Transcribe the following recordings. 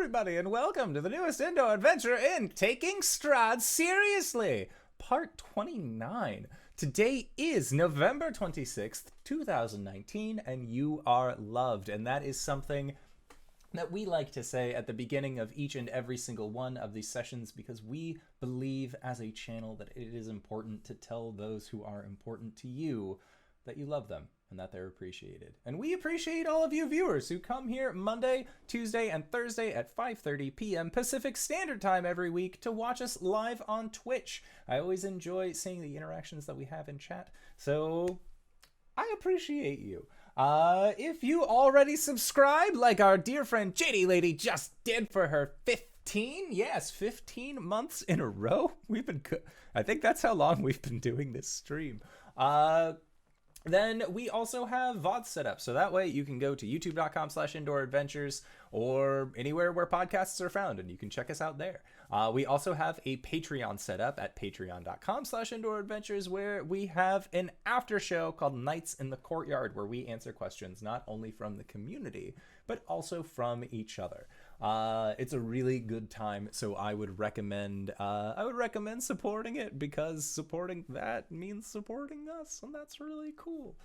everybody, and welcome to the newest indoor adventure in Taking Strahd Seriously, part 29. Today is November 26th, 2019, and you are loved. And that is something that we like to say at the beginning of each and every single one of these sessions because we believe as a channel that it is important to tell those who are important to you that you love them and that they're appreciated. And we appreciate all of you viewers who come here Monday, Tuesday, and Thursday at 5:30 p.m. Pacific Standard Time every week to watch us live on Twitch. I always enjoy seeing the interactions that we have in chat, so I appreciate you. If you already subscribe, like our dear friend JD Lady just did for her 15 months in a row. I think that's how long we've been doing this stream. Then we also have VOD set up, so that way you can go to youtube.com/indooradventures or anywhere where podcasts are found, and you can check us out there. We also have a Patreon set up at patreon.com/indooradventures, where we have an after show called Nights in the Courtyard, where we answer questions not only from the community, but also from each other. It's a really good time, so I would recommend supporting it, because supporting that means supporting us, and that's really cool.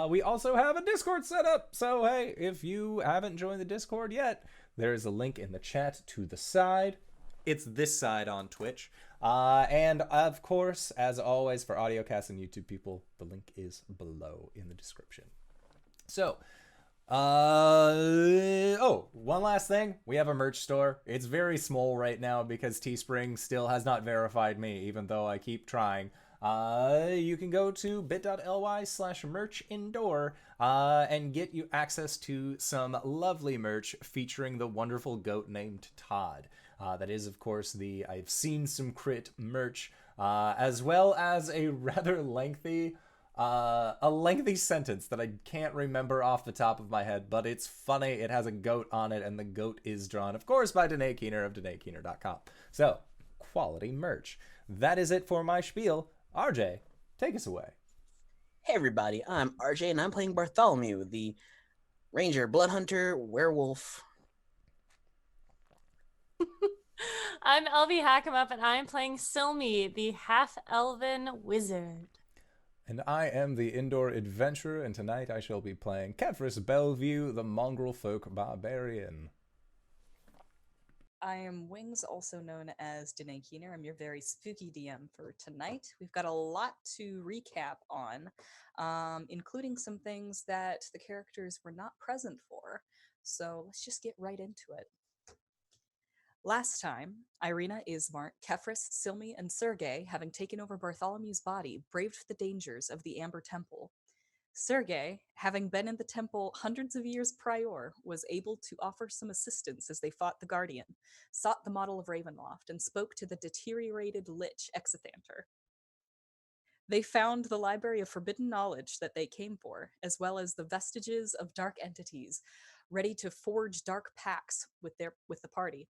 We also have a Discord set up, so hey, if you haven't joined the Discord yet, there's a link in the chat to the side. It's this side on Twitch. And of course, as always, for audiocasts and YouTube people, the link is below in the description. So, one last thing. We have a merch store. It's very small right now because Teespring still has not verified me, even though I keep trying. You can go to bit.ly/merchindoor and get you access to some lovely merch featuring the wonderful goat named Todd. That is, of course, the I've Seen Some Crit merch, as well as a rather lengthy sentence that I can't remember off the top of my head, but it's funny. It has a goat on it, and the goat is drawn, of course, by Danae Keener of DanaeKeener.com. So, quality merch. That is it for my spiel. RJ, take us away. Hey everybody, I'm RJ, and I'm playing Bartholomew, the Ranger, Bloodhunter, Werewolf. I'm LBHackEmUp, and I'm playing Silme, the half-elven wizard. And I am the Indoor Adventurer, and tonight I shall be playing Kefris Bellevue, the Mongrel Folk Barbarian. I am Wings, also known as Danae Keener. I'm your very spooky DM for tonight. We've got a lot to recap on, including some things that the characters were not present for. So let's just get right into it. Last time, Irina, Ismark, Kefris, Silme, and Sergei, having taken over Bartholomew's body, braved the dangers of the Amber Temple. Sergei, having been in the temple hundreds of years prior, was able to offer some assistance as they fought the Guardian, sought the model of Ravenloft, and spoke to the deteriorated Lich Exithanter. They found the Library of Forbidden Knowledge that they came for, as well as the vestiges of dark entities, ready to forge dark pacts with the party.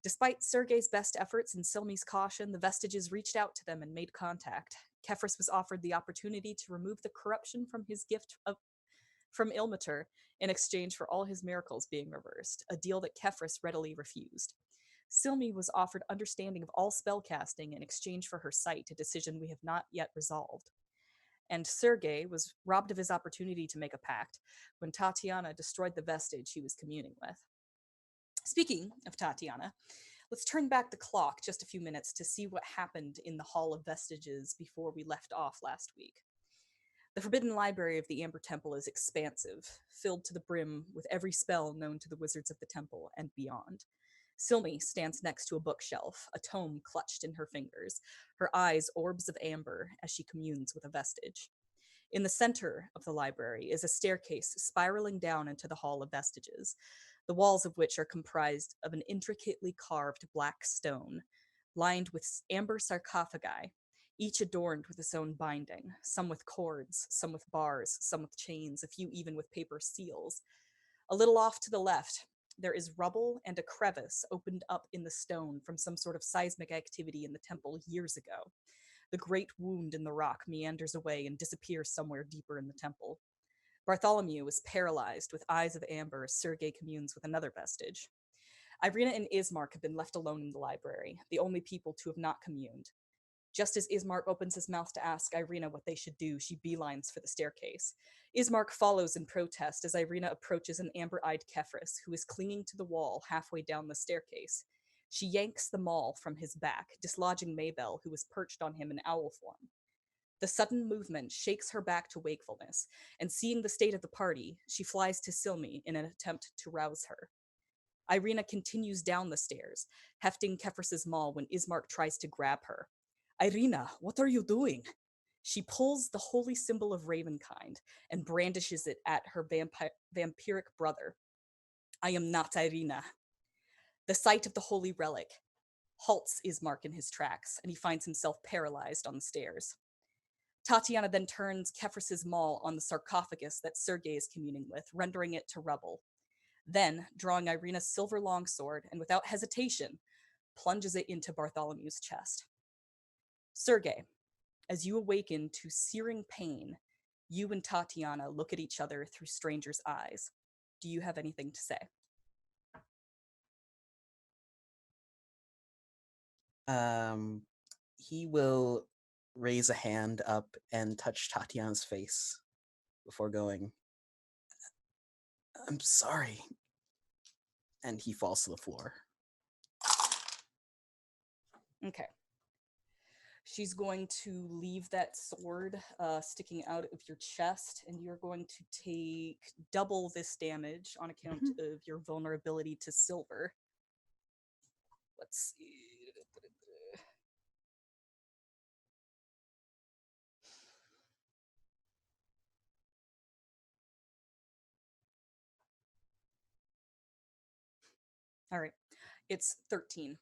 Despite Sergei's best efforts and Silme's caution, the vestiges reached out to them and made contact. Kefris was offered the opportunity to remove the corruption from his gift from Ilmater in exchange for all his miracles being reversed, a deal that Kefris readily refused. Silme was offered understanding of all spellcasting in exchange for her sight, a decision we have not yet resolved. And Sergei was robbed of his opportunity to make a pact when Tatiana destroyed the vestige he was communing with. Speaking of Tatiana, let's turn back the clock just a few minutes to see what happened in the Hall of Vestiges before we left off last week. The Forbidden Library of the Amber Temple is expansive, filled to the brim with every spell known to the wizards of the temple and beyond. Silme stands next to a bookshelf, a tome clutched in her fingers, her eyes orbs of amber as she communes with a vestige. In the center of the library is a staircase spiraling down into the Hall of Vestiges, the walls of which are comprised of an intricately carved black stone, lined with amber sarcophagi, each adorned with its own binding, some with cords, some with bars, some with chains, a few even with paper seals. A little off to the left, there is rubble and a crevice opened up in the stone from some sort of seismic activity in the temple years ago. The great wound in the rock meanders away and disappears somewhere deeper in the temple. Bartholomew is paralyzed with eyes of amber as Sergei communes with another vestige. Irina and Ismark have been left alone in the library, the only people to have not communed. Just as Ismark opens his mouth to ask Irina what they should do, she beelines for the staircase. Ismark follows in protest as Irina approaches an amber-eyed Kefris, who is clinging to the wall halfway down the staircase. She yanks the maul from his back, dislodging Maybell, who is perched on him in owl form. The sudden movement shakes her back to wakefulness, and seeing the state of the party, she flies to Silme in an attempt to rouse her. Irina continues down the stairs, hefting Kefris's maul when Ismark tries to grab her. Irina, what are you doing? She pulls the holy symbol of Ravenkind and brandishes it at her vampiric brother. I am not Irina. The sight of the holy relic halts Ismark in his tracks, and he finds himself paralyzed on the stairs. Tatiana then turns Kefris's maul on the sarcophagus that Sergei is communing with, rendering it to rubble. Then, drawing Irina's silver longsword, and without hesitation, plunges it into Bartholomew's chest. Sergei, as you awaken to searing pain, you and Tatiana look at each other through strangers' eyes. Do you have anything to say? He will raise a hand up and touch Tatiana's face before going, I'm sorry. And he falls to the floor. Okay. She's going to leave that sword sticking out of your chest, and you're going to take double this damage on account of your vulnerability to silver. Let's see. All right. It's 13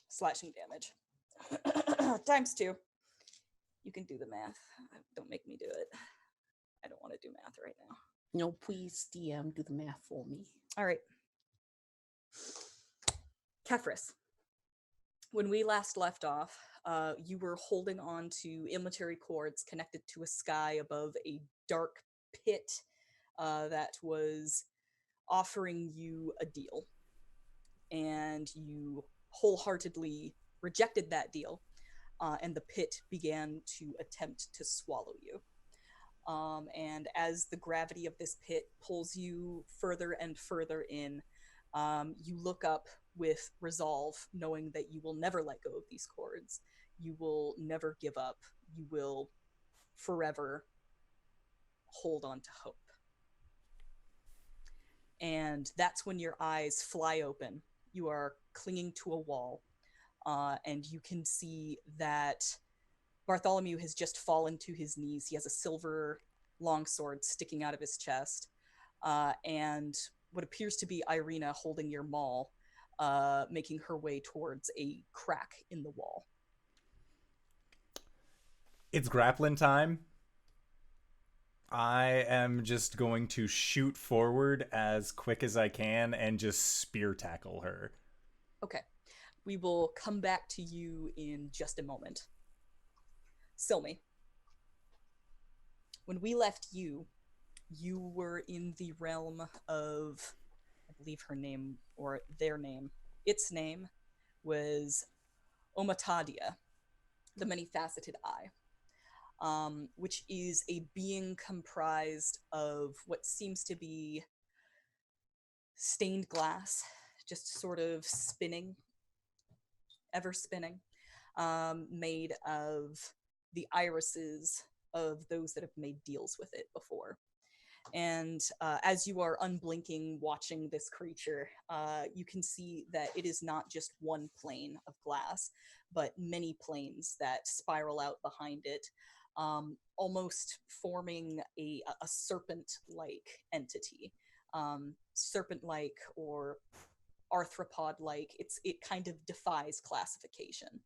slashing damage. Times 2. You can do the math. Don't make me do it. I don't want to do math right now. No, please, DM, do the math for me. All right. Kefris, when we last left off, you were holding on to imaginary cords connected to a sky above a dark pit that was offering you a deal. And you wholeheartedly rejected that deal, and the pit began to attempt to swallow you. And as the gravity of this pit pulls you further and further in, you look up with resolve, knowing that you will never let go of these cords. You will never give up. You will forever hold on to hope. And that's when your eyes fly open. You are clinging to a wall, and you can see that Bartholomew has just fallen to his knees. He has a silver longsword sticking out of his chest, and what appears to be Irina holding your maul, making her way towards a crack in the wall. It's grappling time. I am just going to shoot forward as quick as I can and just spear tackle her. Okay. We will come back to you in just a moment. Silme, when we left you, you were in the realm of, I believe her name, or their name, its name was Omatadia, the many-faceted eye. Which is a being comprised of what seems to be stained glass, just sort of spinning, ever spinning, made of the irises of those that have made deals with it before. And as you are unblinking watching this creature, you can see that it is not just one plane of glass, but many planes that spiral out behind it, almost forming a serpent-like entity. Serpent-like or arthropod-like. It kind of defies classification.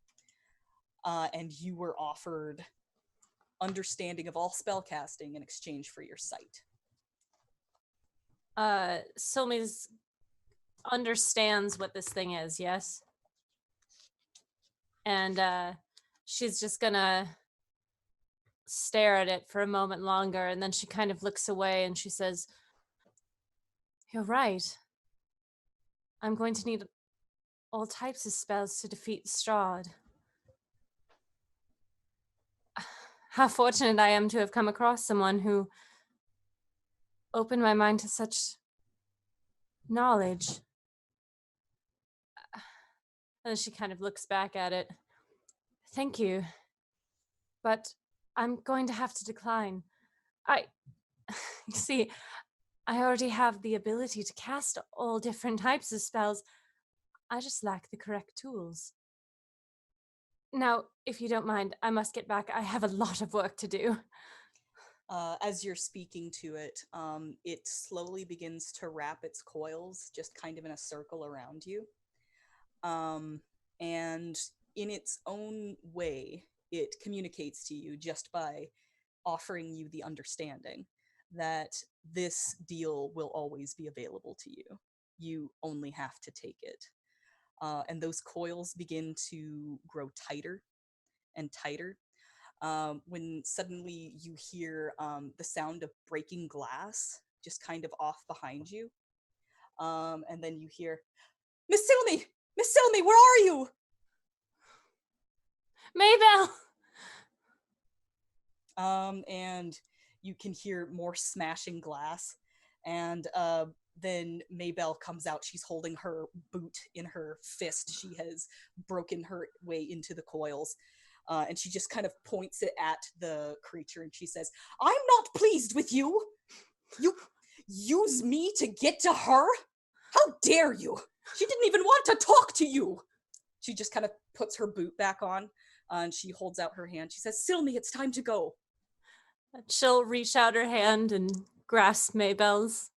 And you were offered understanding of all spellcasting in exchange for your sight. Silme's understands what this thing is, yes? And she's just gonna stare at it for a moment longer, and then she kind of looks away and she says, "You're right. I'm going to need all types of spells to defeat Strahd. How fortunate I am to have come across someone who opened my mind to such knowledge. And she kind of looks back at it. Thank you. But I'm going to have to decline. You see, I already have the ability to cast all different types of spells. I just lack the correct tools. Now, if you don't mind, I must get back. I have a lot of work to do. As you're speaking to it, it slowly begins to wrap its coils just kind of in a circle around you. And in its own way, it communicates to you just by offering you the understanding that this deal will always be available to you. You only have to take it. And those coils begin to grow tighter and tighter. When suddenly you hear the sound of breaking glass just kind of off behind you. And then you hear, Miss Silme, where are you? Maybell! And you can hear more smashing glass. And then Maybell comes out. She's holding her boot in her fist. She has broken her way into the coils. And she just kind of points it at the creature and she says, I'm not pleased with you. You use me to get to her? How dare you? She didn't even want to talk to you. She just kind of puts her boot back on and she holds out her hand. She says, Silme, it's time to go. She'll reach out her hand and grasp Maybell's.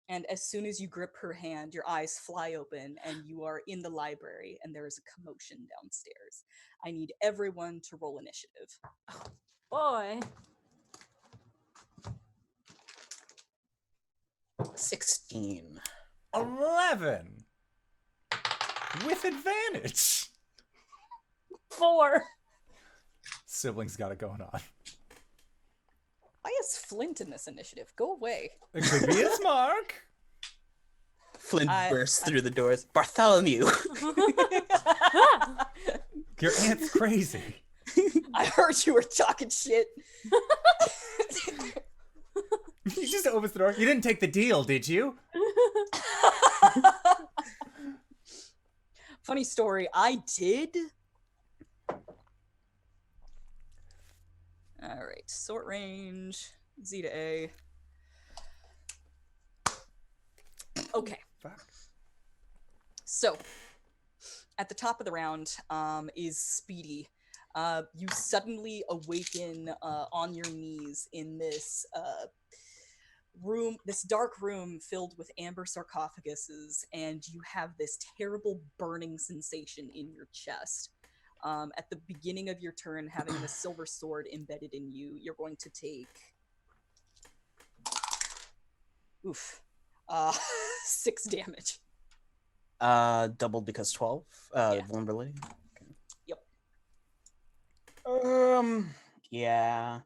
And as soon as you grip her hand, your eyes fly open and you are in the library and there is a commotion downstairs. I need everyone to roll initiative. Boy. 16. 11. With advantage. 4. Siblings got it going on. Why is Flint in this initiative? Go away. It could be his mark. Flint bursts through the doors. Bartholomew! Your aunt's crazy. I heard you were talking shit. You just opens the door. You didn't take the deal, did you? Funny story, I did. Alright, sort range, Z to A. Okay. Fuck. So, at the top of the round is Speedy. You suddenly awaken on your knees in this room, this dark room filled with amber sarcophaguses, and you have this terrible burning sensation in your chest. At the beginning of your turn, having the silver sword embedded in you, you're going to take 6 damage. Doubled because 12. Yeah. Vulnerability. Okay. Yep. Yeah.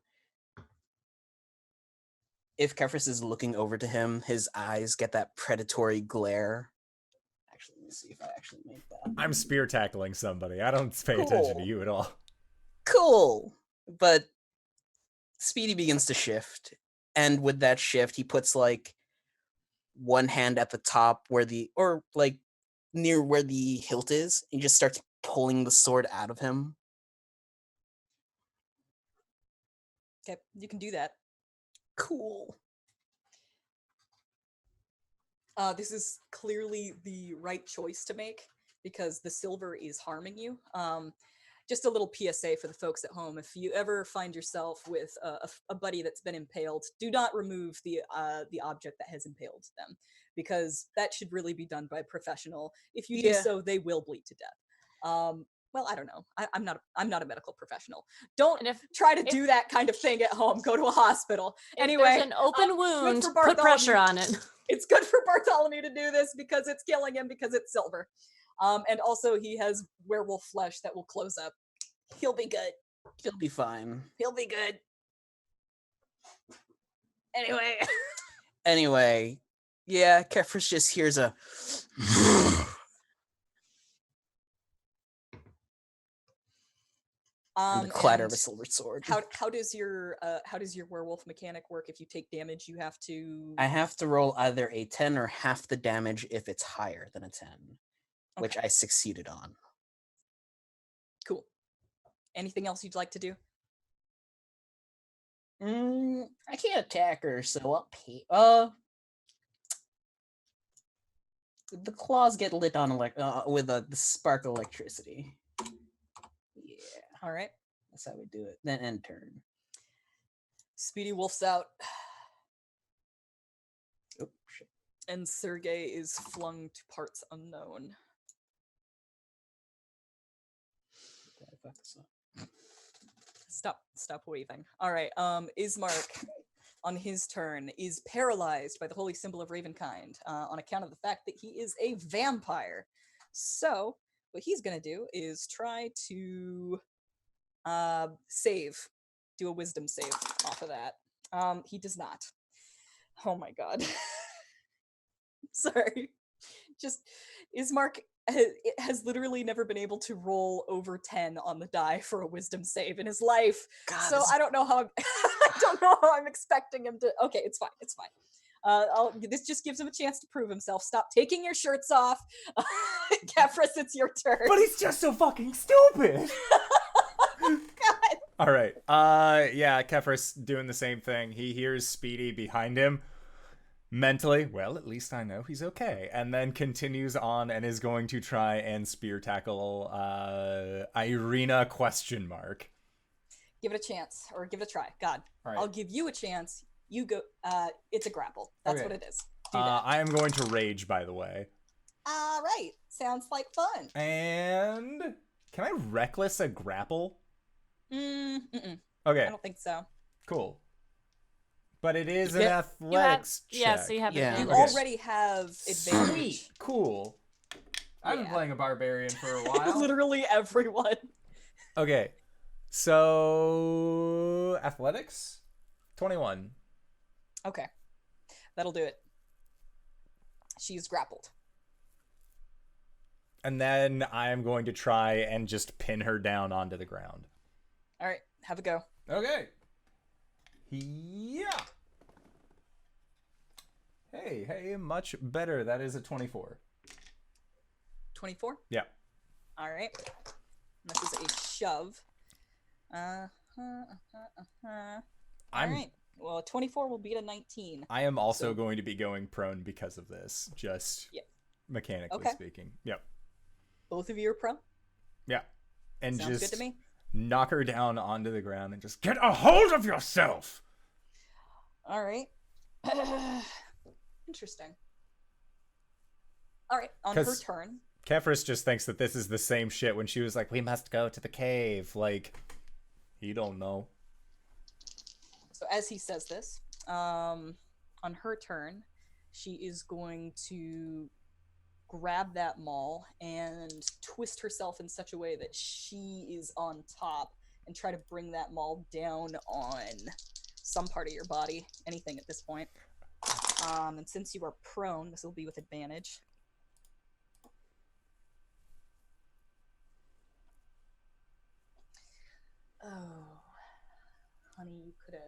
If Kefris is looking over to him, his eyes get that predatory glare. Actually, let me see if I actually make that. I'm spear tackling somebody. I don't pay attention to you at all. Cool. But Speedy begins to shift. And with that shift, he puts like one hand at the top near where the hilt is, and just starts pulling the sword out of him. Okay, you can do that. Cool. This is clearly the right choice to make because the silver is harming you. Just a little PSA for the folks at home. If you ever find yourself with a buddy that's been impaled, do not remove the object that has impaled them, because that should really be done by a professional. If you do so, they will bleed to death. Well, I don't know. I'm not a medical professional. Don't try to do that kind of thing at home. Go to a hospital. Anyway, there's an open wound, put pressure on it. It's good for Bartholomew to do this because it's killing him, because it's silver. And also he has werewolf flesh that will close up. He'll be good. He'll be fine. He'll be good. Anyway. Anyway, Yeah, Kefris just hears a and the clatter of a and silver sword. how does your werewolf mechanic work? If you take damage, you have to. I have to roll either a 10 or half the damage if it's higher than a 10, which I succeeded on. Cool. Anything else you'd like to do? I can't attack her, so I'll pay. The claws get lit on with the spark of electricity. Yeah, All right. that's how we do it. Then end turn. Speedy wolfs out, Oh shit! and Sergey is flung to parts unknown. Did I fuck this up? Stop waving. All right. Ismark, on his turn, is paralyzed by the holy symbol of Ravenkind on account of the fact that he is a vampire. So what he's gonna do is try to do a wisdom save off of that. He does not. Oh my god. Sorry. Just Ismark has literally never been able to roll over 10 on the die for a wisdom save in his life. God, So I don't know how I'm I don't know how I'm expecting him to. Okay, it's fine. It's fine. This just gives him a chance to prove himself. Stop taking your shirts off. Kefris, it's your turn. But he's just so fucking stupid. God. All right. Yeah, Kefris doing the same thing. He hears Speedy behind him. Mentally, well, at least I know he's okay. And then continues on and is going to try and spear tackle Irina ? Give it a chance, or give it a try. God, All right. I'll give you a chance. You go. It's a grapple. That's Okay. what it is. Do that. I am going to rage, by the way. All right. Sounds like fun. And can I reckless a grapple? Mm-mm. Okay, I don't think so. cool. But it is an Yeah, athletics check. Yeah, so you have Yeah. You advantage. already have advantage. Sweet, cool. I've been Yeah. playing a barbarian for a while. Literally everyone. Okay, so athletics, 21. Okay, that'll do it. She is grappled. And then I am going to try and just pin her down onto the ground. All right, have a go. Okay. Yeah. Hey, much better. That is a 24. 24. Yeah. All right. This is a shove. All right. Well, 24 will beat a 19. I am also going to be going prone because of this, just mechanically speaking. Yep. Both of you are prone. Yeah. And Sounds just good to me. knock her down onto the ground and just get a hold of yourself. All right. Interesting. All right. On her turn. Kefris just thinks that this is the same shit when she was like, we must go to the cave. Like, you don't know. So as he says this, on her turn, she is going to grab that maul and twist herself in such a way that she is on top and try to bring that maul down on some part of your body, anything at this point. And since you are prone, this will be with advantage. Oh, honey, you could have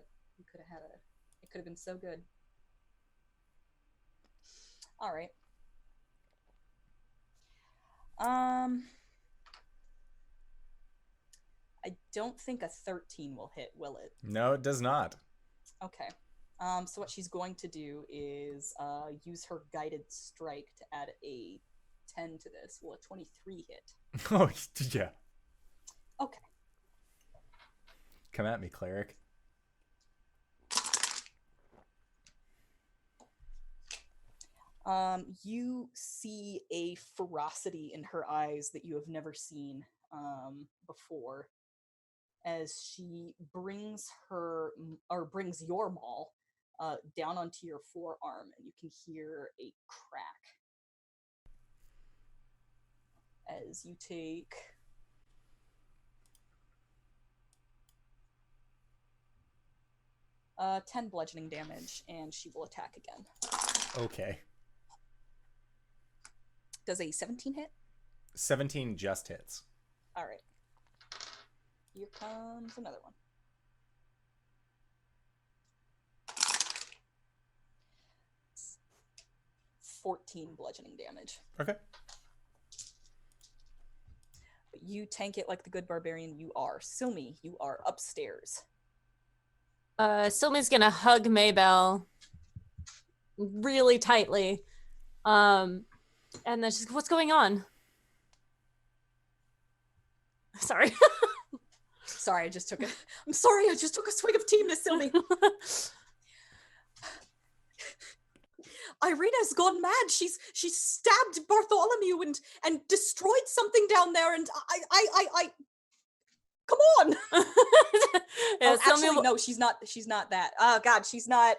had it could have been so good. All right. I don't think a 13 will hit, will it? No, it does not. Okay. So what she's going to do is use her guided strike to add a 10 to this. Will a 23 hit? Oh, yeah. Okay. Come at me, cleric. You see a ferocity in her eyes that you have never seen before, as she brings your maul down onto your forearm, and you can hear a crack as you take 10 bludgeoning damage, and she will attack again. Okay. Does a 17 hit? 17 just hits. All right. Here comes another one. 14 bludgeoning damage. Okay. But you tank it like the good barbarian you are. Silme, you are upstairs. Silme's gonna hug Maybell really tightly. And then she's, what's going on? Sorry. Sorry, I just took it. I'm sorry, I just took a swig of tea, Miss Silme. Irina's gone mad. She's stabbed Bartholomew and destroyed something down there, and I come on. Yeah, actually, no, she's not that. Oh God, she's not.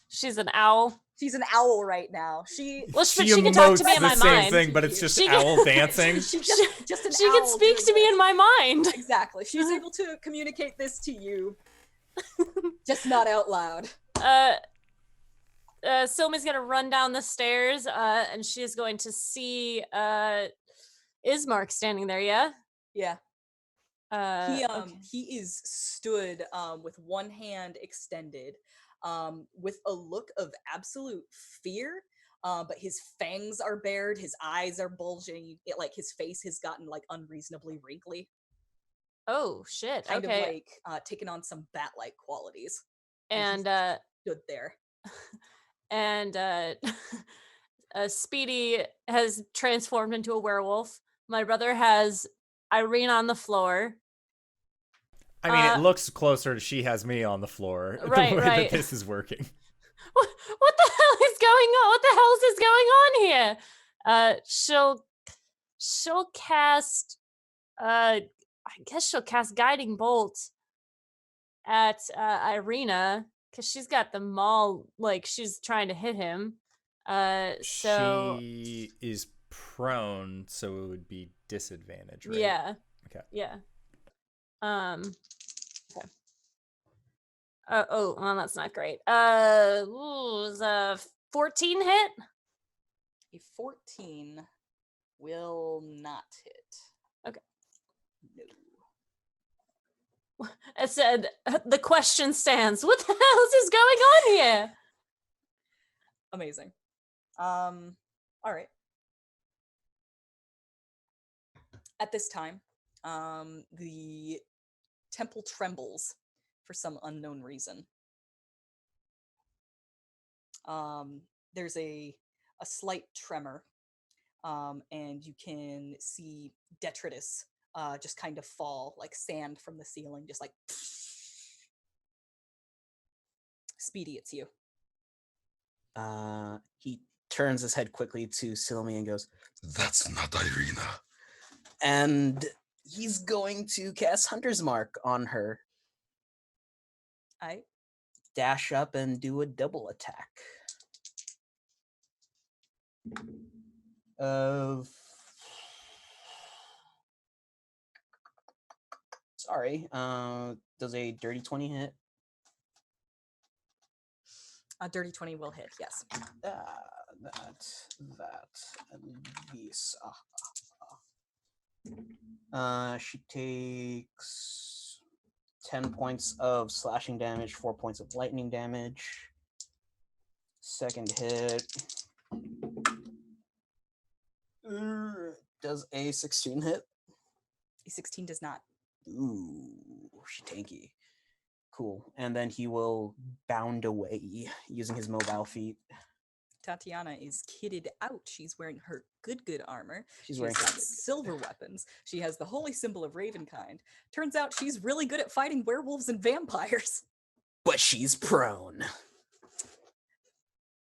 She's an owl. She's an owl right now. She can talk to me in my same mind. thing, but it's just owl dancing. She can speak to me in my mind. Exactly. She's able to communicate this to you, just not out loud. Silme's gonna run down the stairs, and she's going to see Ismark standing there. Yeah. Yeah. Okay. He is stood with one hand extended, with a look of absolute fear. But his fangs are bared, his eyes are bulging. Like his face has gotten like unreasonably wrinkly. Oh shit! Kind okay. of like taking on some bat-like qualities. And stood there. And Speedy has transformed into a werewolf. My brother has Irene on the floor. I mean, it looks closer to she has me on the floor. Right, the way right. that this is working. What the hell is going on? What the hell is going on here? She'll cast I guess she'll cast Guiding Bolt at Irina, because she's got the maul, like she's trying to hit him. So she is prone, so it would be disadvantage, right? Yeah. Okay. Yeah. Okay. Oh, well, that's not great. Is a 14 hit? A 14 will not hit. Okay. No. I said, the question stands. What the hell is going on here? Amazing. All right. At this time, the temple trembles for some unknown reason. There's a slight tremor, and you can see detritus just kind of fall like sand from the ceiling, just like Speedy, it's you. He turns his head quickly to Silme and goes, "That's not Irina." And he's going to cast Hunter's Mark on her. I Dash up and do a double attack. Sorry. Does a dirty 20 hit? A dirty 20 will hit, yes. That, and these. She takes 10 points of slashing damage, 4 points of lightning damage. Second hit. Does a 16 hit? A 16 does not. Ooh, she tanky. Cool. And then he will bound away using his mobile feet. Tatiana is kitted out. She's wearing her good armor. She's wearing got silver weapons. She has the holy symbol of Ravenkind. Turns out she's really good at fighting werewolves and vampires. But she's prone.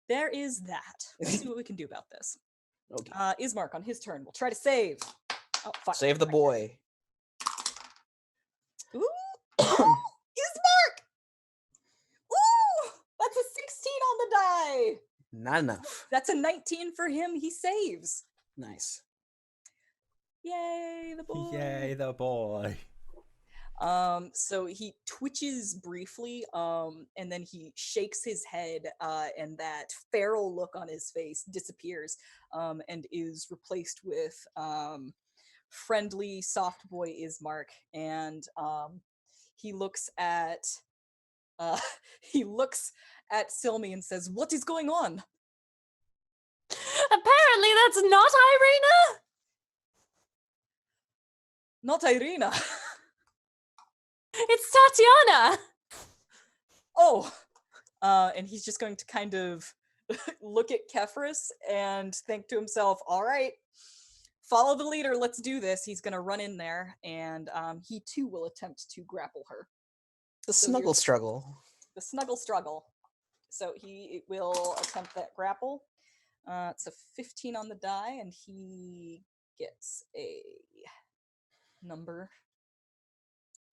There is that. Let's see what we can do about this. Okay. Ismark on his turn will try to save. Oh, fuck. Save the boy. Ooh! Ismark! Ooh! That's a 16 on the die! Not enough. That's a 19 for him. He saves. Nice. Yay, the boy. Yay, the boy. So he twitches briefly, and then he shakes his head, and that feral look on his face disappears, and is replaced with friendly soft boy Ismark, and he looks at uh, he looks at Silme and says, "What is going on?" Apparently, that's not Irina. Not Irina. It's Tatiana. Oh, and he's just going to kind of look at Kefris and think to himself, all right, follow the leader, let's do this. He's going to run in there, and he too will attempt to grapple her. The So snuggle here's- struggle. The snuggle struggle. So he will attempt that grapple. It's a 15 on the die, and he gets a number.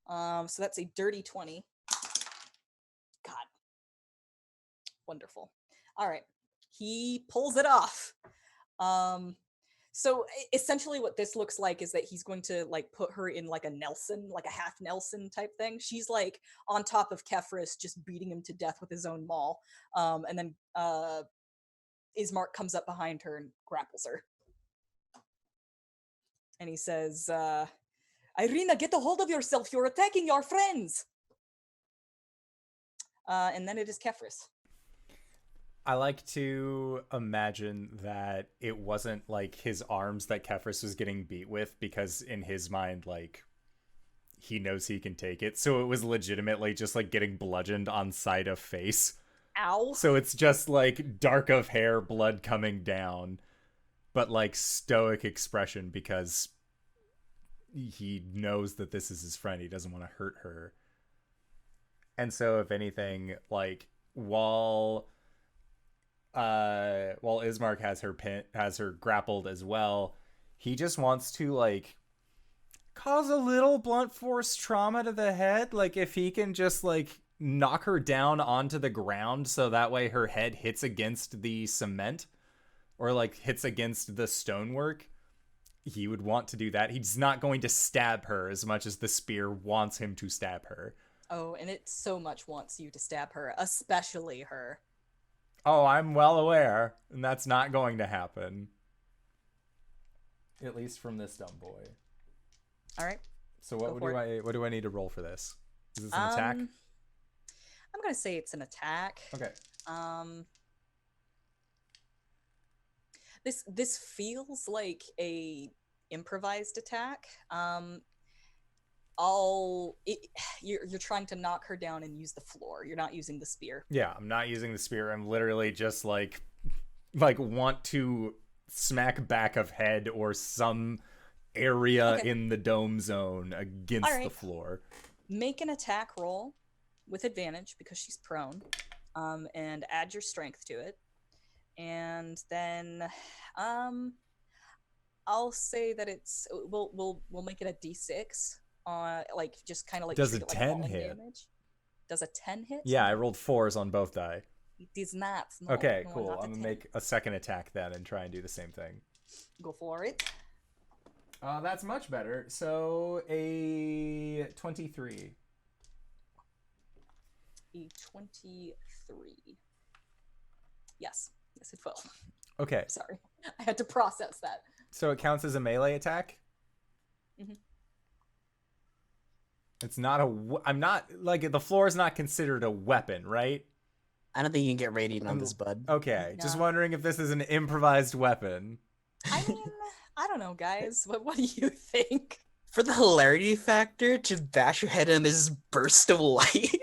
So that's a dirty 20. God. Wonderful. All right. He pulls it off. So essentially what this looks like is that he's going to like put her in like a Nelson, like a half Nelson type thing. She's like on top of Kefris, just beating him to death with his own maul. And then Ismark comes up behind her and grapples her. And he says, Irina, get a hold of yourself. You're attacking your friends. And then it is Kefris. I like to imagine that it wasn't like his arms that Kefris was getting beat with, because in his mind, like, he knows he can take it. So it was legitimately just like getting bludgeoned on side of face. Ow. So it's just like dark of hair, blood coming down, but like stoic expression because he knows that this is his friend. He doesn't want to hurt her. And so if anything, like while Ismark has her grappled as well, he just wants to like cause a little blunt force trauma to the head. Like if he can just like knock her down onto the ground so that way her head hits against the cement or like hits against the stonework, he would want to do that. He's not going to stab her as much as the spear wants him to stab her. Oh, and it so much wants you to stab her, especially her. Oh, I'm well aware, and that's not going to happen. At least from this dumb boy. All right. So what do I need to roll for this? Is this an attack? I'm gonna say it's an attack. Okay. This feels like a improvised attack. You're trying to knock her down and use the floor. You're not using the spear. Yeah, I'm not using the spear. I'm literally just like want to smack back of head or some area in the dome zone against the floor. Make an attack roll with advantage because she's prone, and add your strength to it. And then I'll say that it's we'll make it a d6. Like just kind of like does a treat it 10 like hit? Damage. Does a 10 hit? Yeah, I rolled 4s on both die. It does not. No, Okay, no, cool. not a I'm gonna 10. make a second attack then and try and do the same thing. Go for it. That's much better. So a 23. A 23. Yes, it will. Okay. Sorry, I had to process that. So it counts as a melee attack? Mm-hmm. It's not I'm not, like, the floor is not considered a weapon, right? I don't think you can get radiant on this, bud. Okay, No. just wondering if this is an improvised weapon. I mean, I don't know, guys. What do you think? For the hilarity factor, just bash your head in this burst of light.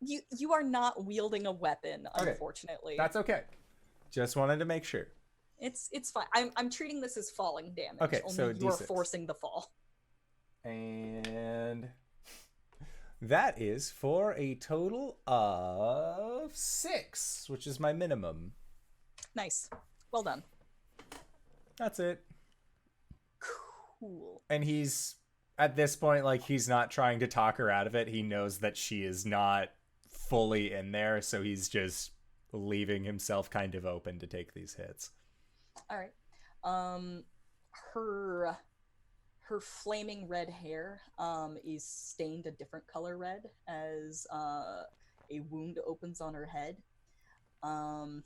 You are not wielding a weapon, Okay. Unfortunately. That's okay. Just wanted to make sure. It's fine. I'm treating this as falling damage. Okay, Only so you are D6. forcing the fall. And that is for a total of 6, which is my minimum. Nice. Well done. That's it. Cool. And he's, at this point, like, he's not trying to talk her out of it. He knows that she is not fully in there, so he's just leaving himself kind of open to take these hits. All right. her flaming red hair is stained a different color red as a wound opens on her head. And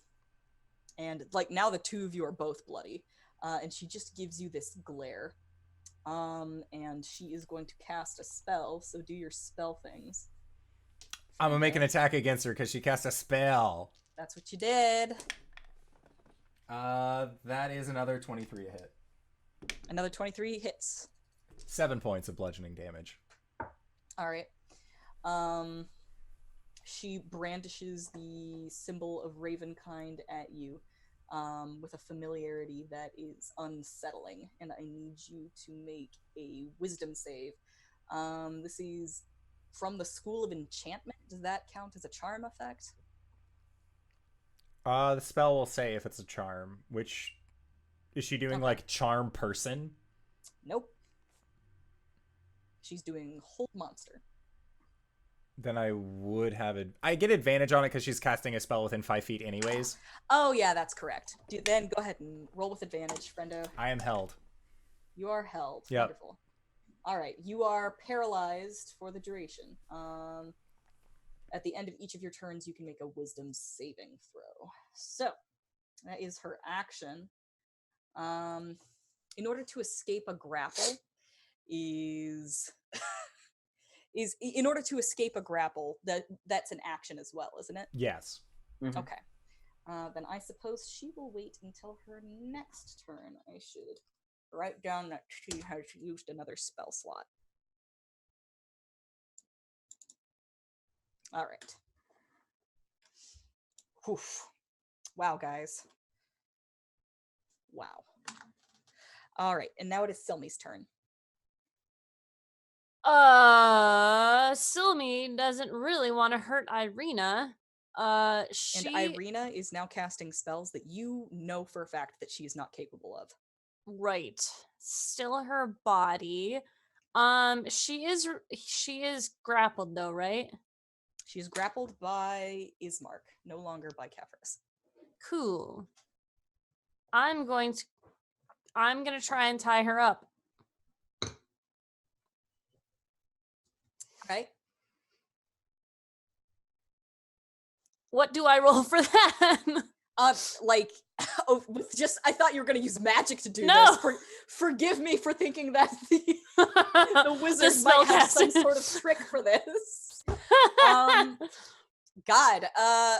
like now the two of you are both bloody. And she just gives you this glare. And she is going to cast a spell, so do your spell things. I'm gonna make an attack against her because she cast a spell. That's what you did. That is another 23 to hit. Another 23 hits. 7 points of bludgeoning damage. All right. She brandishes the symbol of Ravenkind at you with a familiarity that is unsettling, and I need you to make a wisdom save. This is from the School of Enchantment. Does that count as a charm effect? The spell will say if it's a charm. Which is she doing? Okay. Like charm person? Nope. She's doing hold monster. Then I would have it. I get advantage on it because she's casting a spell within 5 feet, anyways. Oh yeah, that's correct. Then go ahead and roll with advantage, friendo. I am held. You are held. Yep. Wonderful. All right, you are paralyzed for the duration. At the end of each of your turns, you can make a wisdom saving throw. So that is her action. In order to escape a grapple, is in order to escape a grapple, that's an action as well, isn't it? Yes. Mhm. Okay. Then I suppose she will wait until her next turn. I should write down that she has used another spell slot. All right. Whew. Wow, guys. Wow. All right, and now it is Silme's turn. Silme doesn't really want to hurt Irina. And She Irina is now casting spells that you know for a fact that she is not capable of. right. Still her body. She is grappled though, right? She is grappled by Ismark, no longer by Kefris. Cool. I'm gonna try and tie her up. Okay. What do I roll for that? Like, with just, I thought you were going to use magic to do No. this. Forgive me for thinking that the wizard Just might have some spellcasting. sort of trick for this. God.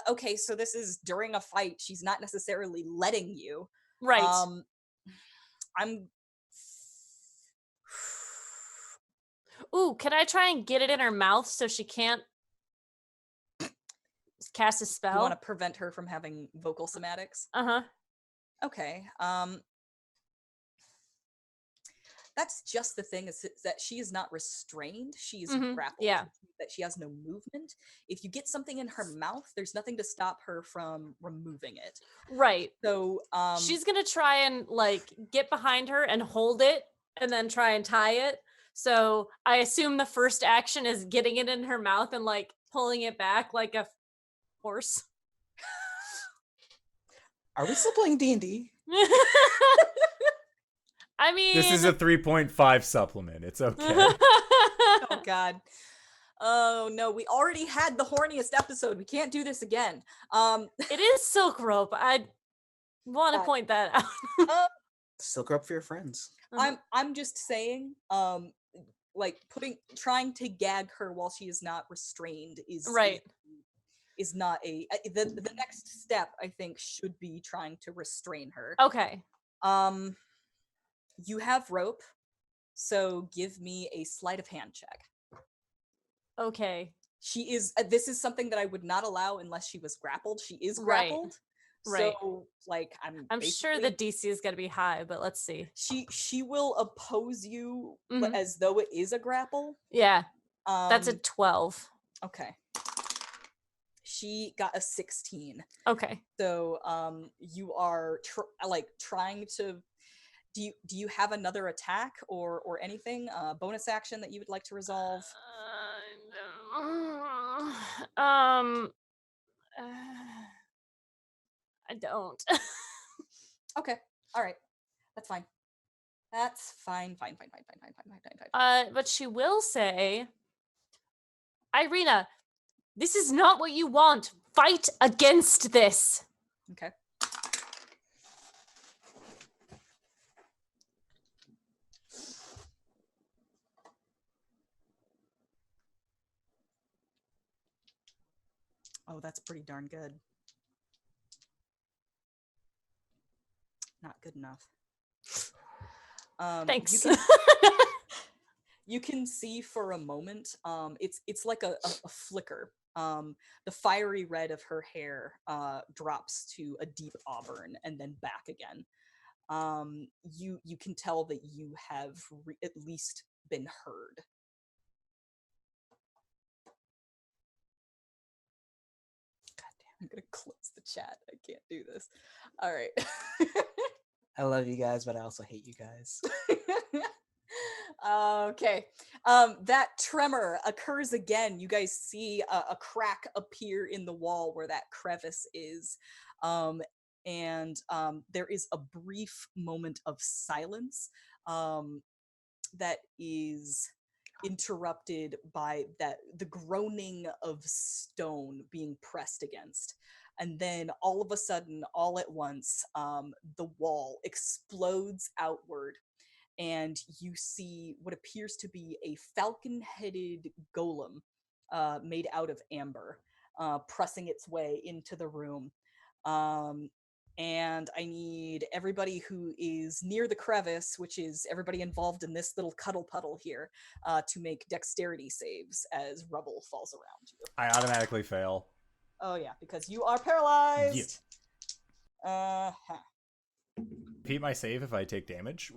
Okay, so this is during a fight. She's not necessarily letting you. Right. Ooh, can I try and get it in her mouth so she can't cast a You spell? want to prevent her from having vocal somatics? Uh-huh. Okay. That's just the thing, is that she is not restrained. She is grappled. Yeah. That she has no movement. If you get something in her mouth, there's nothing to stop her from removing it. Right. So She's gonna try and like get behind her and hold it and then try and tie it. So I assume the first action is getting it in her mouth and like pulling it back like a horse. Are we still playing D&D? I mean, This is a 3.5 supplement. It's okay. oh god. Oh no, we already had the horniest episode. We can't do this again. it is silk rope. I want to point that out. Silk rope for your friends. I'm just saying, like trying to gag her while she is not restrained is Right. Is not the next step, I think, should be trying to restrain her. Okay. You have rope, so give me a sleight of hand check. Okay. She is this is something that I would not allow unless she was grappled. She is Right. grappled. Right. So like I'm sure the DC is gonna be high, but let's see. she will oppose you Mhm. as though it is a grapple. Yeah. That's a 12. Okay. She got a 16. Okay. So you are trying to do you have another attack or anything bonus action that you would like to resolve? I don't. Okay. All right. That's fine. That's fine. Fine. But she will say, Irina, this is not what you want. Fight against this. Okay. Oh, that's pretty darn good. Not good enough. Thanks. You can see for a moment, it's like a flicker. The fiery red of her hair drops to a deep auburn and then back again. You can tell that you have at least been heard. God damn, I'm gonna close the chat. I can't do this. All right. I love you guys, but I also hate you guys. Okay. That tremor occurs again. You guys see a crack appear in the wall where that crevice is. And there is a brief moment of silence that is interrupted by the groaning of stone being pressed against. And then all of a sudden, all at once, the wall explodes outward, and you see what appears to be a falcon-headed golem made out of amber, pressing its way into the room. And I need everybody who is near the crevice, which is everybody involved in this little cuddle puddle here, to make dexterity saves as rubble falls around you. I automatically fail. Oh yeah, because you are paralyzed. Yeah. Repeat my save if I take damage.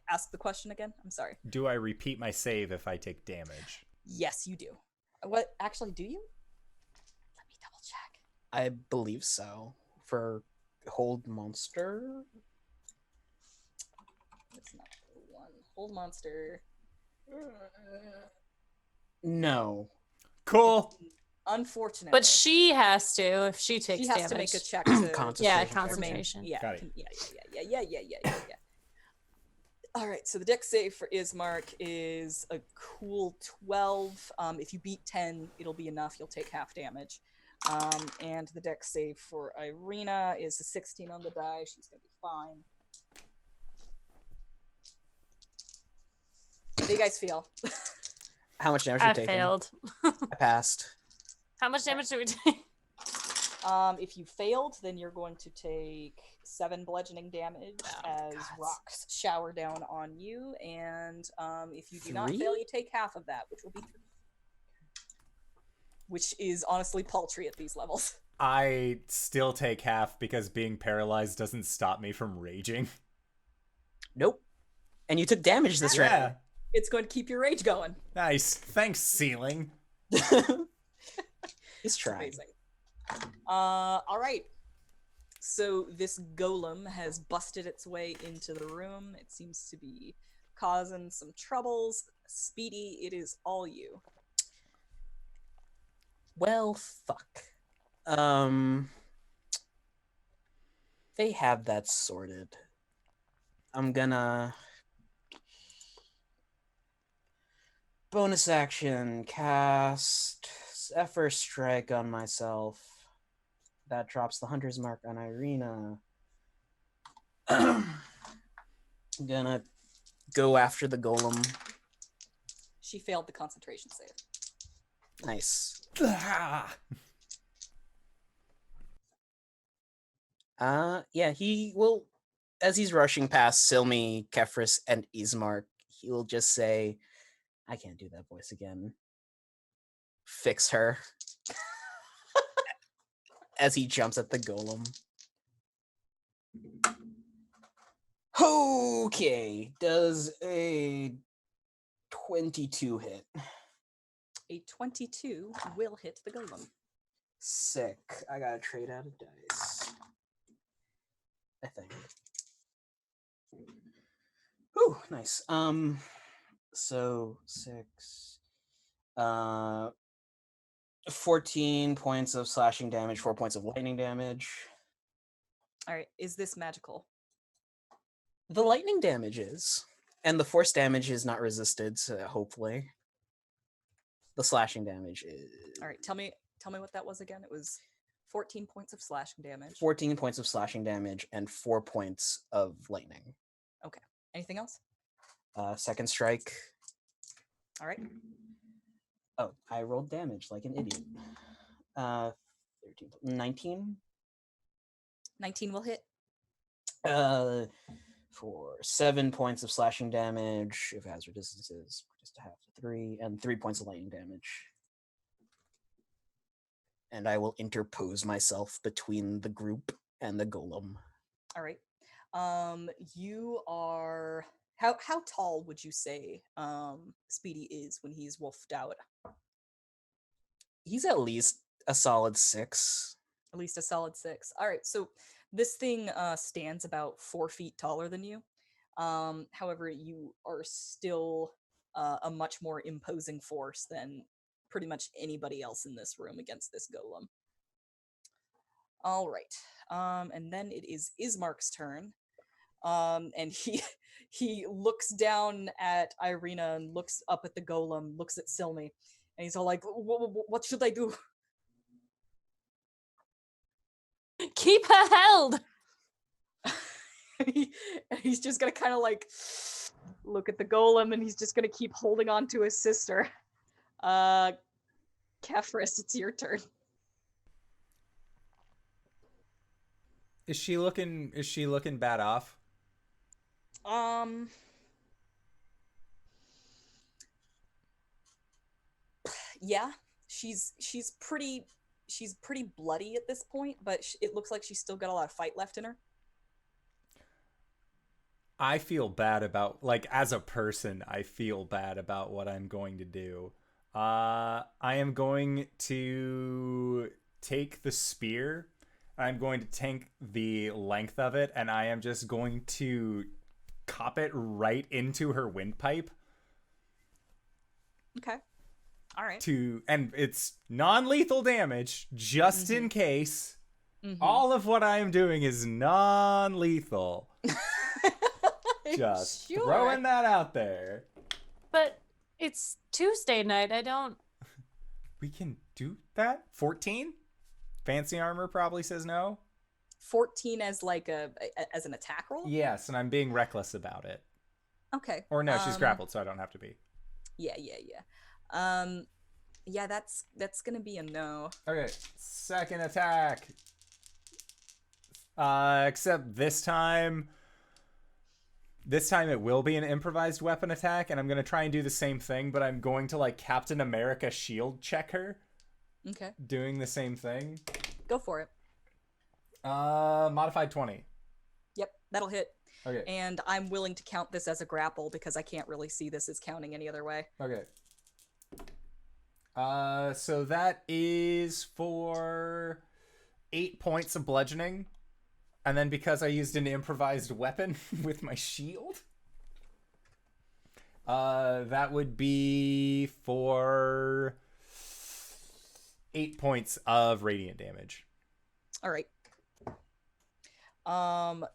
Ask the question again. I'm sorry. Do I repeat my save if I take damage? Yes, you do. What actually do you? Let me double check. I believe so. For hold monster. That's not the one. Hold monster. No. Cool. Unfortunately. But she has to if she takes damage. She has to make a check to Concentration. Yeah, check. concentration. Yeah, Got it. yeah. All right, so the dex save for Ismark is a cool 12. If you beat 10, it'll be enough. You'll take half damage. And the dex save for Irina is a 16 on the die. She's gonna be fine. How do you guys feel? How much damage are you I taking? failed. I passed. How much damage do we take? If you failed, then you're going to take 7 bludgeoning damage as rocks shower down on you. And if you do not 3? fail, you take half of that, which will be 3. Which is honestly paltry at these levels. I still take half because being paralyzed doesn't stop me from raging. Nope. And you took damage this round. Yeah. It's going to keep your rage going. Nice. Thanks, ceiling. He's trying. Amazing. All right. So this golem has busted its way into the room. It seems to be causing some troubles. Speedy, it is all you. Well, fuck. They have that sorted. I'm gonna bonus action cast Zephyr Strike on myself. That drops the Hunter's Mark on Irina. I'm gonna go after the golem. She failed the concentration save. Nice. Yeah, he will, as he's rushing past Silme, Kefris, and Ismark, he will just say, I can't do that voice again. Fix her. As he jumps at the golem. Okay, does a 22 hit? A 22 will hit the golem. Sick. I gotta trade out a dice. I think. Ooh, nice. So 6. 14 points of slashing damage, 4 points of lightning damage. All right. Is this magical? The lightning damage is, and the force damage is not resisted. So hopefully, the slashing damage is. All right. Tell me what that was again. It was 14 points of slashing damage. 14 points of slashing damage and 4 points of lightning. Okay. Anything else? Second strike. All right. Oh, I rolled damage like an idiot. 13, 19. 19 will hit. For 7 points of slashing damage, if hazard distances, just a half to 3, and 3 points of lightning damage. And I will interpose myself between the group and the golem. All right. You are how tall would you say Speedy is when he's wolfed out? He's at least a solid 6. At least a solid 6. All right. So this thing stands about 4 feet taller than you. However, you are still a much more imposing force than pretty much anybody else in this room against this golem. All right. And then it is Ismark's turn. And he looks down at Irina and looks up at the golem, looks at Silme, and he's all like, what should I do? Keep her held. He's just gonna kind of like look at the golem, and he's just gonna keep holding on to his sister. Kefris, it's your turn. Is she looking bad off? Yeah, she's pretty bloody at this point, but it looks like she's still got a lot of fight left in her. I feel bad about, like, as a person, I feel bad about what I'm going to do. I am going to take the spear. I'm going to take the length of it, and I am just going to cop it right into her windpipe. Okay. All right. And it's non-lethal damage, just in case. All of what I am doing is non-lethal. Just sure. throwing that out there. But it's Tuesday night. I don't. We can do that? 14? Fancy armor probably says no. 14 as like as an attack roll? Yes, and I'm being reckless about it. Okay. Or no, she's grappled, so I don't have to be. Yeah. Yeah, that's gonna be a no. Okay, second attack. Except this time it will be an improvised weapon attack, and I'm gonna try and do the same thing, but I'm going to like Captain America shield check her. Okay. Doing the same thing. Go for it. Modified 20. Yep, that'll hit. Okay. And I'm willing to count this as a grapple because I can't really see this as counting any other way. Okay. So that is for 8 points of bludgeoning. And then because I used an improvised weapon with my shield, that would be for 8 points of radiant damage. All right.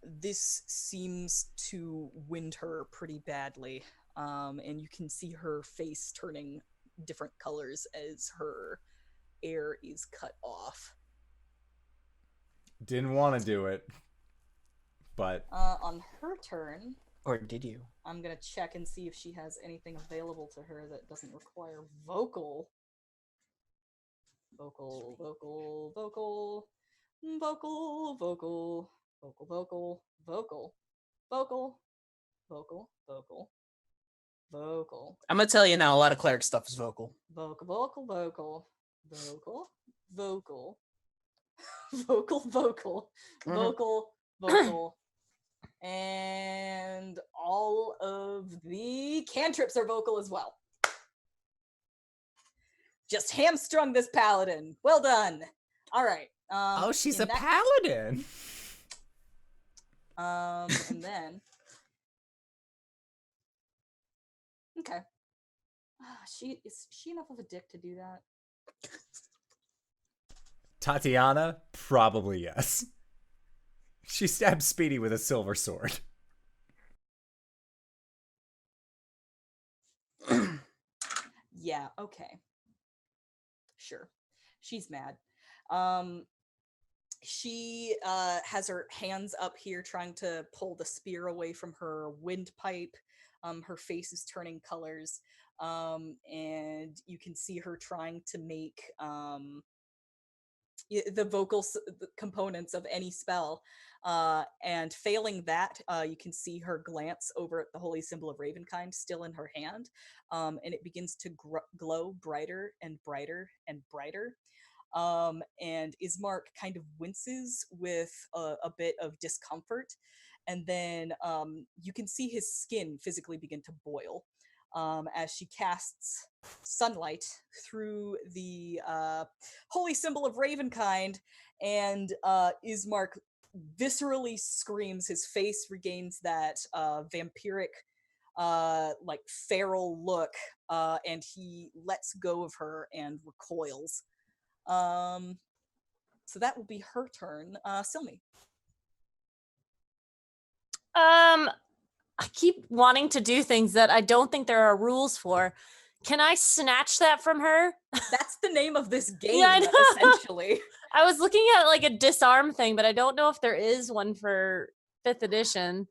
This seems to wind her pretty badly. And you can see her face turning different colors as her air is cut off. Didn't want to do it, but on her turn, or did you? I'm gonna check and see if she has anything available to her that doesn't require vocal. Vocal. I'm gonna tell you now, a lot of cleric stuff is vocal. Vocal. And all of the cantrips are vocal as well. Just hamstrung this paladin. Well done. All right. oh, she's a paladin. And then okay. Is she enough of a dick to do that? Tatiana, probably yes. She stabs Speedy with a silver sword. Yeah, okay. Sure. She's mad. She has her hands up here trying to pull the spear away from her windpipe. Her face is turning colors. And you can see her trying to make the components of any spell. And failing that, you can see her glance over at the holy symbol of Ravenkind still in her hand. And it begins to glow brighter and brighter and brighter. And Ismark kind of winces with a bit of discomfort. And then you can see his skin physically begin to boil as she casts sunlight through the holy symbol of Ravenkind, and Ismark viscerally screams. His face regains that vampiric, like feral look, and he lets go of her and recoils. So that will be her turn. Silme. I keep wanting to do things that I don't think there are rules for. Can I snatch that from her? That's the name of this game, Yeah, I know. essentially. I was looking at like a disarm thing, but I don't know if there is one for 5th edition.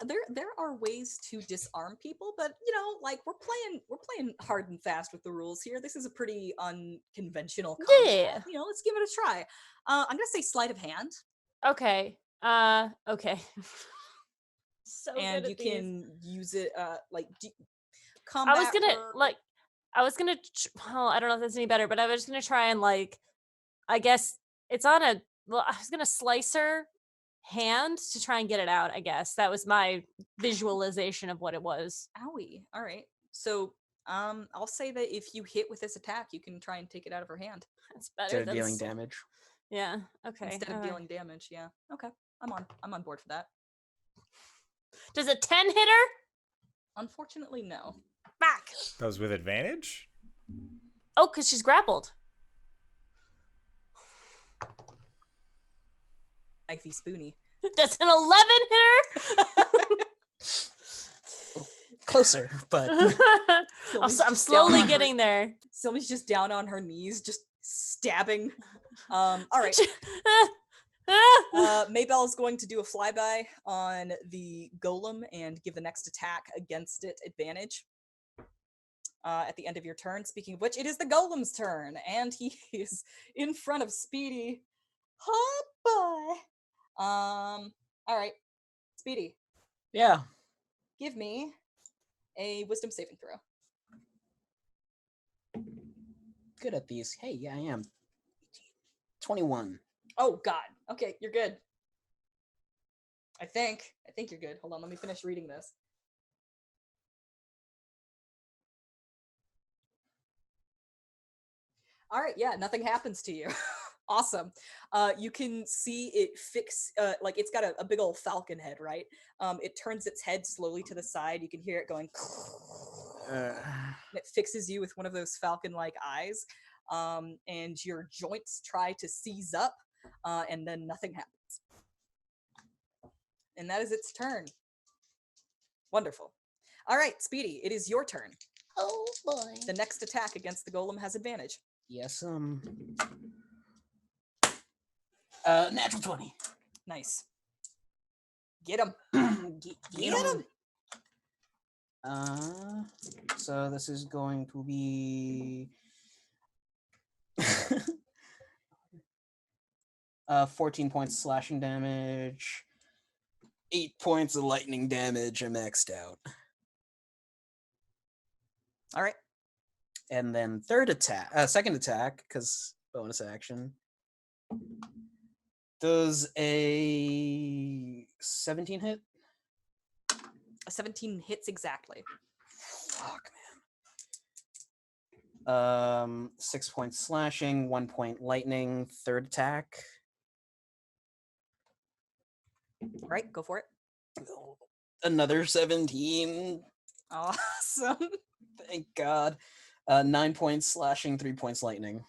There are ways to disarm people, but like we're playing hard and fast with the rules here. This is a pretty unconventional combat. Yeah. Let's give it a try. I'm gonna say sleight of hand. Okay. Okay. So and good you at these. can use it combat. I was gonna her. well, I don't know if that's any better, but I was gonna try and I guess it's on I was gonna slice her hand to try and get it out. I guess that was my visualization of what it was. Owie. All right. So I'll say that if you hit with this attack, you can try and take it out of her hand That's better Instead of than dealing damage. Yeah. Okay. instead of all right. dealing damage. Yeah. Okay. I'm on board for that. Does a 10 hit her? Unfortunately, no. Back. That was with advantage? Oh, because she's grappled. Knifey Spoony. Does an 11 hit her? Closer, but I'm slowly getting there. Sylvie's just down on her knees, just stabbing. All right. Maybelle is going to do a flyby on the golem and give the next attack against it advantage at the end of your turn. Speaking of which, it is the golem's turn, and he is in front of Speedy. Oh boy. All right, Speedy. yeah. Give me a wisdom saving throw. Good at these. Hey, yeah, I am. 21. Oh God. Okay, you're good. I think you're good. Hold on, let me finish reading this. All right, yeah, nothing happens to you. Awesome. You can see it fix, like it's got a big old falcon head, right? It turns its head slowly to the side. You can hear it going, and it fixes you with one of those falcon-like eyes. And your joints try to seize up, and then nothing happens. And that is its turn. Wonderful. All right, Speedy, it is your turn. Oh boy. The next attack against the golem has advantage. Yes, natural 20. Nice. Get him. Get him. So this is going to be 14 points slashing damage, 8 points of lightning damage. I'm maxed out. All right. And then second attack, because bonus action. Does a 17 hit? A 17 hits exactly. Fuck, man. 6 points slashing, 1 point lightning, third attack. All right, go for it. Another 17. Awesome. Thank God. 9 points slashing, 3 points lightning.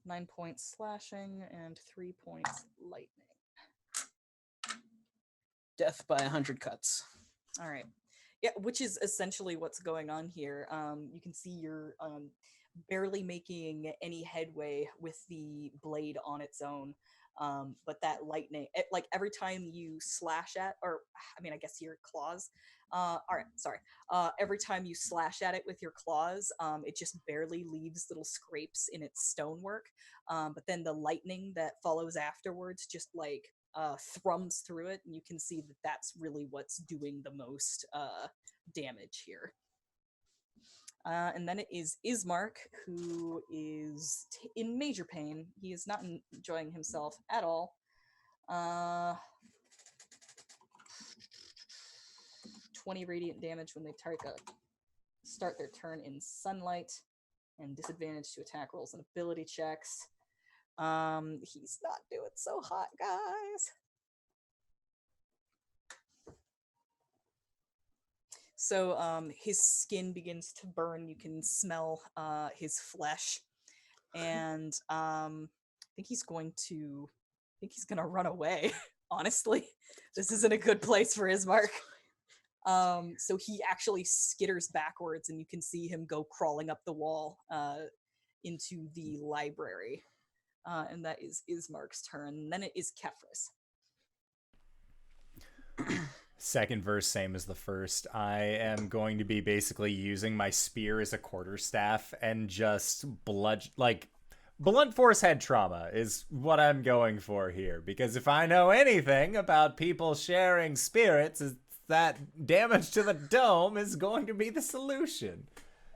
9 points slashing and 3 points lightning. Death by 100 cuts. All right. Yeah, which is essentially what's going on here. You can see you're barely making any headway with the blade on its own. But that lightning, like every time you slash at, or I mean, I guess your claws. All right, sorry. Every time you slash at it with your claws, it just barely leaves little scrapes in its stonework. But then the lightning that follows afterwards just like thrums through it, and you can see that that's really what's doing the most damage here. And then it is Ismark, who is in major pain. He is not enjoying himself at all. 20 radiant damage when they start their turn in sunlight, and disadvantage to attack rolls and ability checks. He's not doing so hot, guys. So his skin begins to burn. You can smell his flesh, and I think he's gonna run away. Honestly, this isn't a good place for Ismark. So he actually skitters backwards, and you can see him go crawling up the wall into the library. And that is Ismark's turn. And then it is Kefris. Second verse, same as the first. I am going to be basically using my spear as a quarterstaff and just blunt force head trauma is what I'm going for here. Because if I know anything about people sharing spirits, it's that damage to the dome is going to be the solution.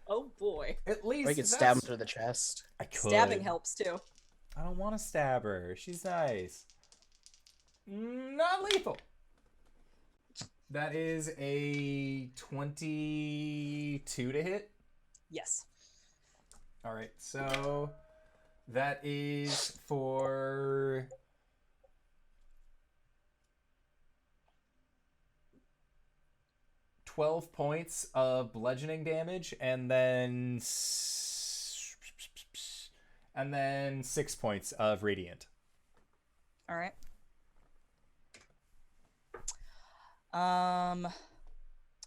Oh boy. At least I could stab him through the chest. I could. Stabbing helps too. I don't want to stab her. She's nice. Not lethal. That is a 22 to hit. Yes. All right, so that is for 12 points of bludgeoning damage, and then 6 points of radiant. All right.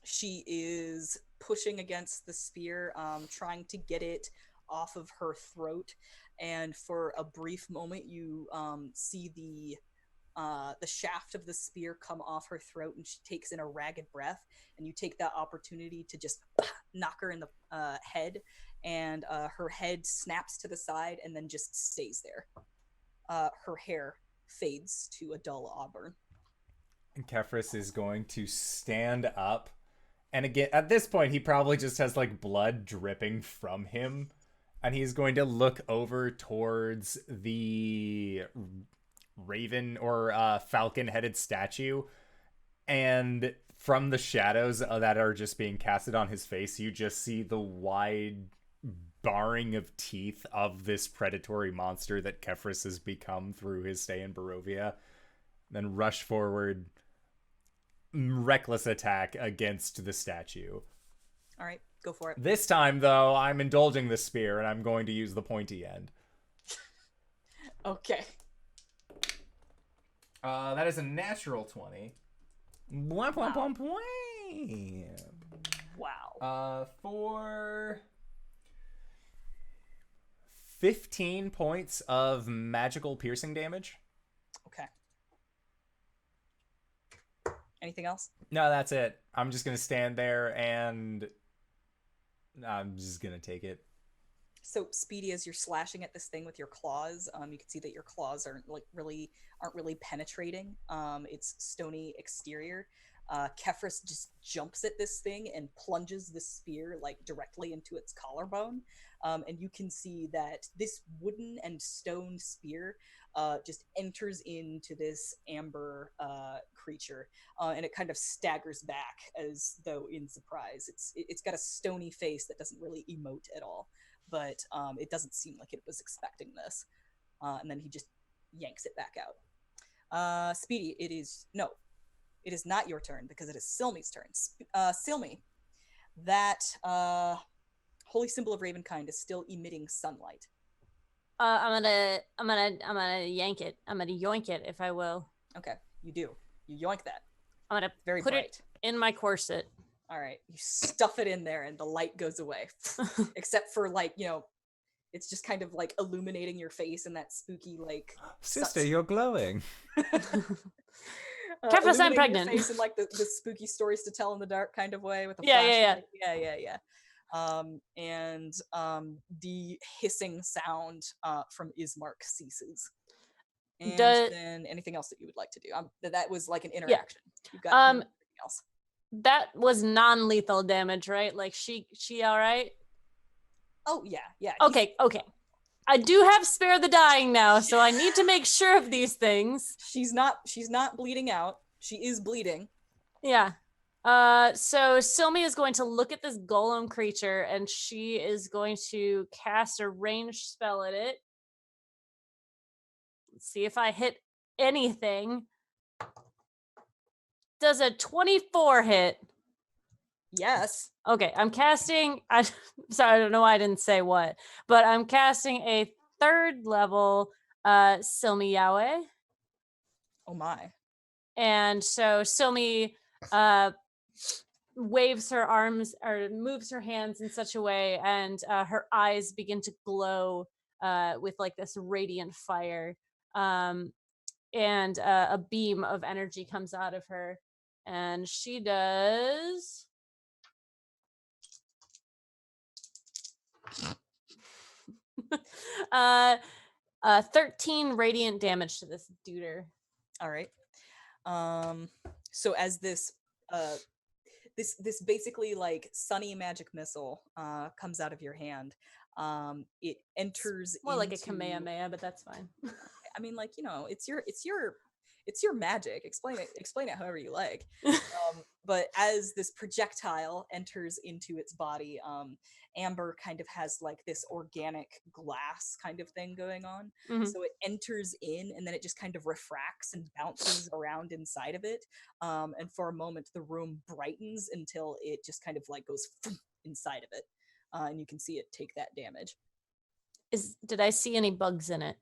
She is pushing against the spear, trying to get it off of her throat, and for a brief moment, you see the shaft of the spear come off her throat, and she takes in a ragged breath, and you take that opportunity to just knock her in the head, and her head snaps to the side and then just stays there. Her hair fades to a dull auburn. And Kefris is going to stand up. And again, at this point, he probably just has like blood dripping from him. And he's going to look over towards the raven or falcon-headed statue. And from the shadows that are just being casted on his face, you just see the wide barring of teeth of this predatory monster that Kefris has become through his stay in Barovia. Then rush forward, reckless attack against the statue. All right, go for it. This time, though, I'm indulging the spear, and I'm going to use the pointy end. Okay. That is a natural 20. Wow. Wow. For 15 points of magical piercing damage. Okay. Anything else? No, that's it. I'm just going to stand there and I'm just going to take it. So Speedy, as you're slashing at this thing with your claws, you can see that your claws aren't really penetrating. It's stony exterior. Kefris just jumps at this thing and plunges the spear directly into its collarbone. And you can see that this wooden and stone spear just enters into this amber creature, and it kind of staggers back as though in surprise. It's got a stony face that doesn't really emote at all, but it doesn't seem like it was expecting this. And then he just yanks it back out. Speedy, it is not your turn because it is Silme's turn. Silme, that holy symbol of Ravenkind is still emitting sunlight. I'm gonna yank it. I'm gonna yoink it, if I will. Okay, you do. You yoink that. I'm gonna Very put bright. it in my corset. All right, you stuff it in there, and the light goes away, except for like it's just kind of like illuminating your face in that spooky like. Sister, you're glowing. Kefris, I'm illuminating pregnant. Your face in like the spooky stories to tell in the dark kind of way with a Yeah. flashlight. Yeah. And the hissing sound from Ismark ceases. And then anything else that you would like to do? That was like an interaction. You've got anything else. That was non-lethal damage, right? Like she all right? Oh yeah. Okay. I do have spare the dying now, so I need to make sure of these things. She's not bleeding out. She is bleeding. Yeah. So Silme is going to look at this golem creature, and she is going to cast a ranged spell at it. Let's see if I hit anything. Does a 24 hit? Yes. Okay, I'm casting. Sorry, I don't know why I didn't say what, but I'm casting a 3rd level Silme Yahweh. Oh my. And so Silme waves her arms or moves her hands in such a way, and her eyes begin to glow with like this radiant fire. And a beam of energy comes out of her, and she does 13 radiant damage to this duder. All right. So as this this basically like sunny magic missile comes out of your hand, it enters More like a Kamehameha, but that's fine. I mean, like, it's your magic. Explain it however you like. But as this projectile enters into its body, Amber kind of has like this organic glass kind of thing going on. Mhm. So it enters in, and then it just kind of refracts and bounces around inside of it. And for a moment, the room brightens until it just kind of like goes inside of it. And you can see it take that damage. Did I see any bugs in it?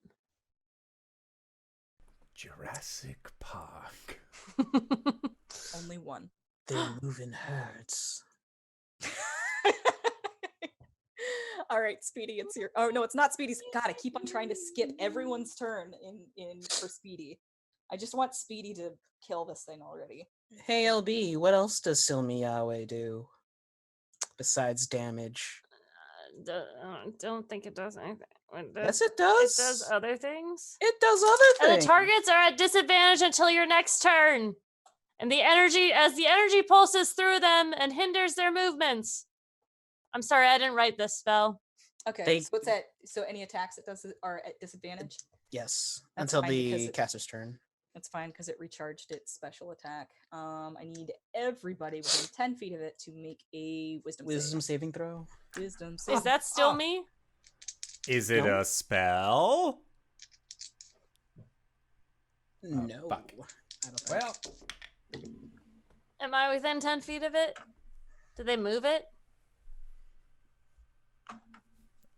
Jurassic Park. Only one. They move in herds. All right, Speedy, it's your. Oh no, it's not Speedy's. God, I keep on trying to skip everyone's turn in for Speedy. I just want Speedy to kill this thing already. Hey LB, what else does Silme Yahweh do besides damage? Don't think it does anything. Yes, it does. It does other things. It does other And things. the targets are at disadvantage until your next turn. And the energy pulses through them and hinders their movements. I'm sorry, I didn't write this spell. Okay, so what's that? So any attacks it does are at disadvantage? Yes, That's until fine, the because caster's turn. That's fine because it recharged its special attack. I need everybody within 10 feet of it to make a wisdom Saving throw. Wisdom save. Is that still me? Is it No. a spell? No. Fuck. I don't think. Well, Am I within 10 feet of it? Did they move it?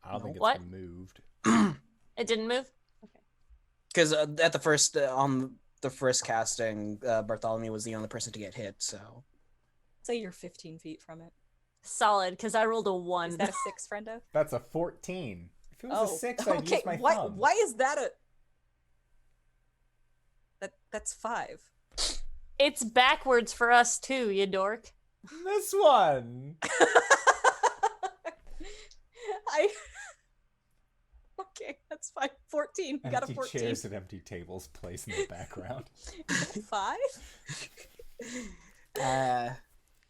I don't think it's What? moved. It didn't move? Because at the first on the first casting, Bartholomew was the only person to get hit. So Say you're 15 feet from it. Solid, because I rolled a 1. Is that a 6, friendo? That's a 14. If it was a 6, I'd okay. use my Why? thumb. Why is that a? That's 5. It's backwards for us too, you dork. This one. Okay, that's fine. 14. You got a Empty 14. chairs and empty tables placed in the background. 5.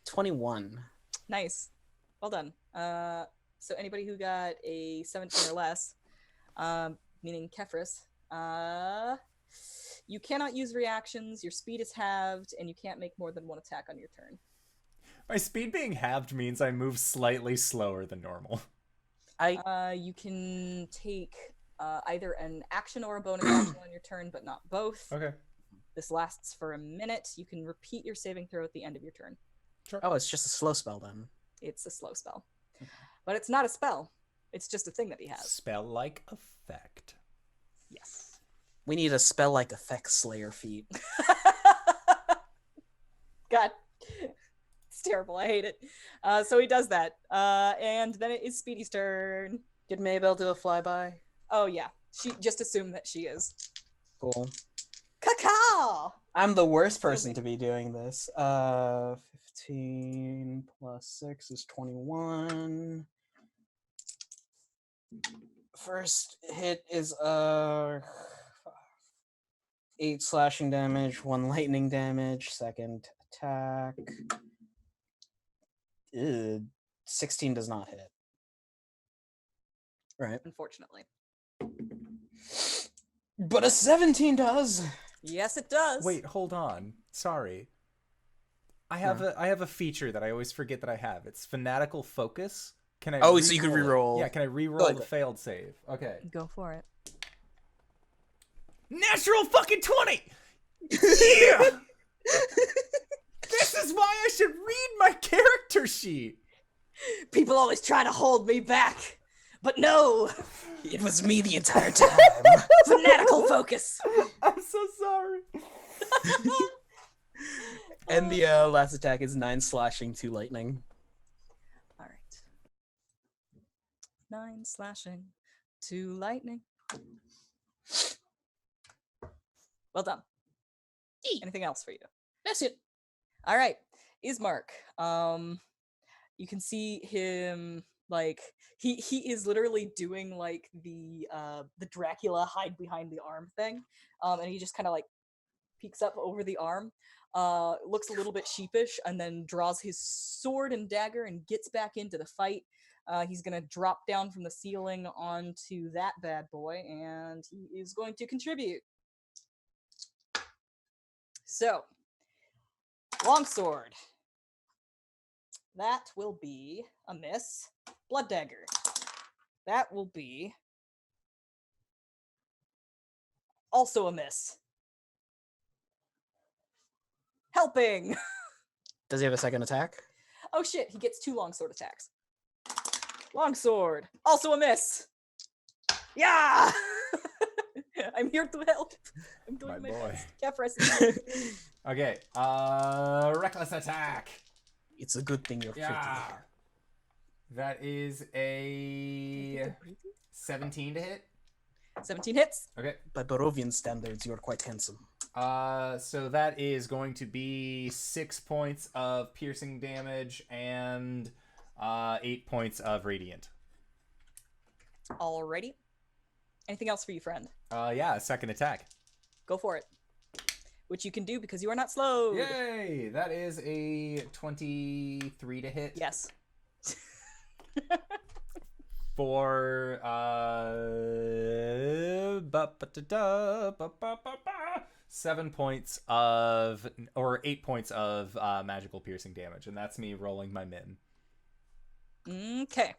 21. Nice. Well done. So anybody who got a 17 or less, meaning Kefris, you cannot use reactions, your speed is halved, and you can't make more than one attack on your turn. My speed being halved means I move slightly slower than normal. You can take either an action or a bonus action on your turn, but not both. Okay. This lasts for a minute. You can repeat your saving throw at the end of your turn. Sure. Oh, it's just a slow spell then. It's a slow spell. But it's not a spell. It's just a thing that he has. Spell-like effect. Yes. We need a spell like effect Slayer feat. God. It's terrible. I hate it. So he does that. And then it is Speedy's turn. Did Maybell do a flyby? Oh, yeah. She just assumed that she is. Cool. Caca! I'm the worst person to be doing this. 15 plus 6 is 21. First hit is 8 slashing damage, 1 lightning damage. Second attack. 16 does not hit. Right. Unfortunately. But a 17 does. Yes, it does. Wait, hold on. Sorry. I have a feature that I always forget that I have. It's fanatical focus. Can I? So you can re-roll reroll. it? Yeah, can I re-roll the failed save? Okay. Go for it. Natural fucking 20. Yeah. This is why I should read my character sheet. People always try to hold me back, but no. It was me the entire time. Fanatical focus. I'm so sorry. And the last attack is 9 slashing, 2 lightning. All right. 9 slashing, 2 lightning. Well done. Anything else for you? That's it. All right. Ismark. You can see him like he is literally doing like the Dracula hide behind the arm thing. And he just kind of like peeks up over the arm, looks a little bit sheepish, and then draws his sword and dagger and gets back into the fight. He's gonna drop down from the ceiling onto that bad boy, and he is going to contribute. So, longsword. That will be a miss. Blood dagger. That will be also a miss. Helping. Does he have a second attack? Oh shit, he gets 2 longsword attacks. Longsword. Also a miss. Yeah! I'm here to help. I'm doing my boy. best. Kefres. Okay. Reckless attack. It's a good thing you're Yeah. pretty. That is a 17 to hit. 17 hits. Okay. By Barovian standards, you're quite handsome. So that is going to be 6 points of piercing damage and 8 points of radiant. Alrighty. Anything else for you, friend? Yeah, second attack. Go for it. Which you can do because you are not slowed. Yay! That is a 23 to hit. Yes. For 7 points of, or 8 points of magical piercing damage, and that's me rolling my min. Okay.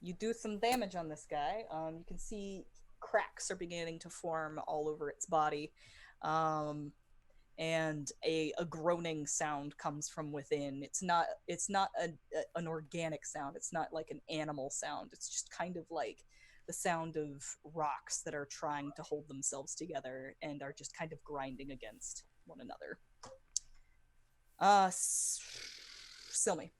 You do some damage on this guy. You can see cracks are beginning to form all over its body. And a groaning sound comes from within. It's not an organic sound. It's not like an animal sound. It's just kind of like the sound of rocks that are trying to hold themselves together and are just kind of grinding against one another. Silme.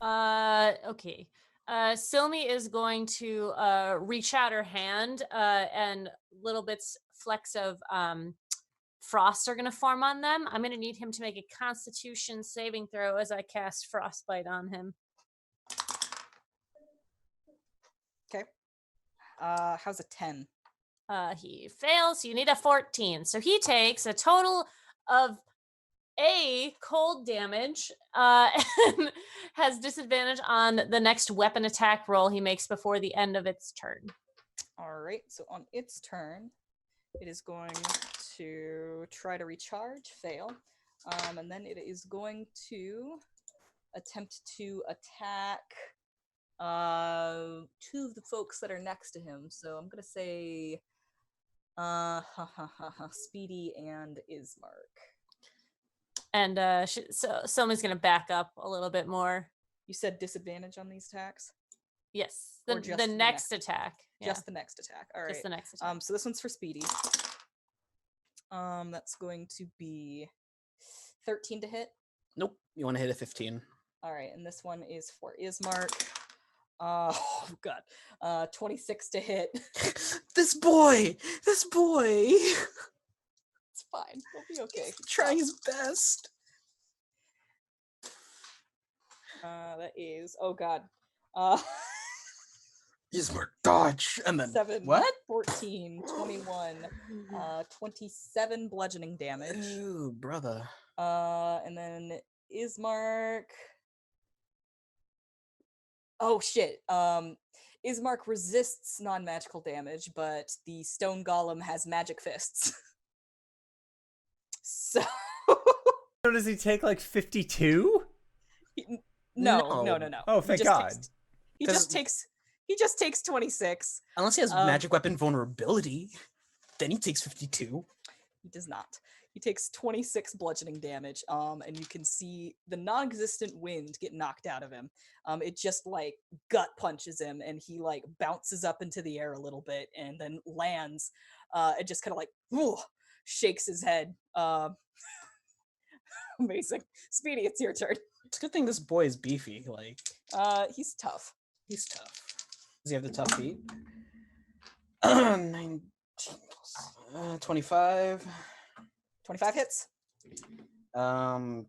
Okay. Silme is going to reach out her hand, and little bits, flecks of frost are going to form on them. I'm going to need him to make a Constitution saving throw as I cast Frostbite on him. Okay. How's a 10? He fails. You need a 14. So he takes a total of cold damage, and has disadvantage on the next weapon attack roll he makes before the end of its turn. All right. So on its turn, it is going to try to recharge, fail, and then it is going to attempt to attack 2 of the folks that are next to him. So I'm gonna say Speedy and Ismark. And so someone's going to back up a little bit more. You said disadvantage on these attacks? Yes, Or the just next attack. Yeah. Just the next attack. All right. Just the next attack. So this one's for Speedy. That's going to be 13 to hit. Nope. You want to hit a 15. All right, and this one is for Ismark. Oh god. 26 to hit. This boy. It's fine. He'll be okay. trying his best. That is oh god. Ismark, dodge, and then 7, what? 14, 21, 27 bludgeoning damage. Ooh, brother. And then Ismark. Oh shit. Ismark resists non-magical damage, but the stone golem has magic fists. So So does he take like 52? no. Oh, thank God. He just takes 26. Unless he has magic weapon vulnerability, then he takes 52. He does not. He takes 26 bludgeoning damage, and you can see the non-existent wind get knocked out of him. It just like gut punches him, and he like bounces up into the air a little bit, and then lands. It just kind of like shakes his head. Amazing, Speedy, it's your turn. It's a good thing this boy is beefy. Like, He's tough. he's tough. Does he have the tough feet? 19 plus 25. 25 hits. 4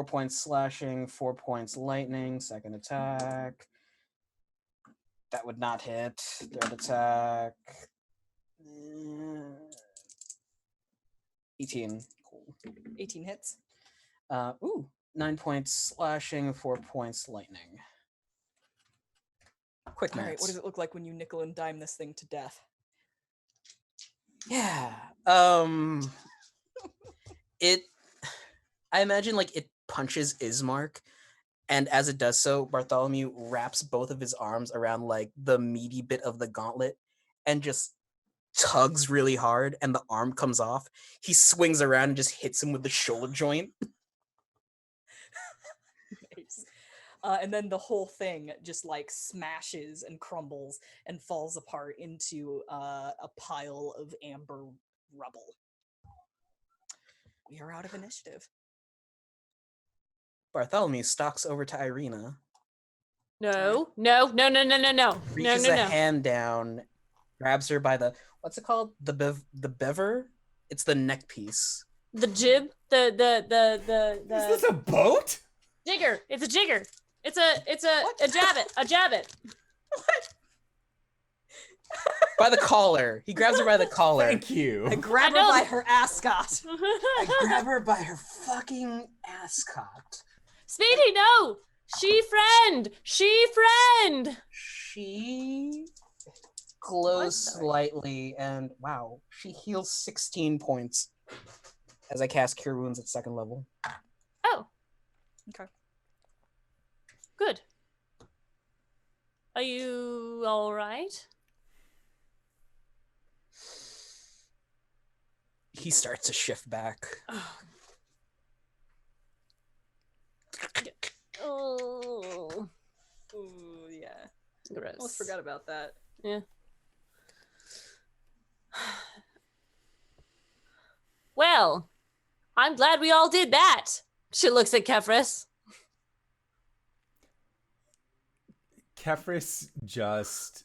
points slashing, 4 points lightning, second attack. That would not hit. Third attack. 18. Cool. 18 hits. 9 points slashing, 4 points lightning. Quick All maths. right, what does it look like when you nickel and dime this thing to death? Yeah. It. I imagine like it punches Ismark, and as it does so, Bartholomew wraps both of his arms around like the meaty bit of the gauntlet, and just tugs really hard, and the arm comes off. He swings around and just hits him with the shoulder joint. Nice. And then the whole thing just like smashes and crumbles and falls apart into a pile of amber rubble. We are out of initiative. Bartholomew stalks over to Irina, No. reaches a hand down, grabs her by the what's it called? The bever? It's the neck piece. The jib, the Is this a boat? jigger. It's a jigger. It's a jabbit. By the collar. He grabs her by the collar. Thank you. I grab her know by that- her ascot. I grab her by her fucking ascot. Speedy, no. She friend. She glows slightly, and wow, she heals 16 points as I cast Cure Wounds at 2nd level. Oh. Okay. Good. Are you all right? He starts to shift back. Oh. Ooh, yeah. Gross. Almost forgot about that. Yeah. Well, I'm glad we all did that. She looks at Kefris. Kefris just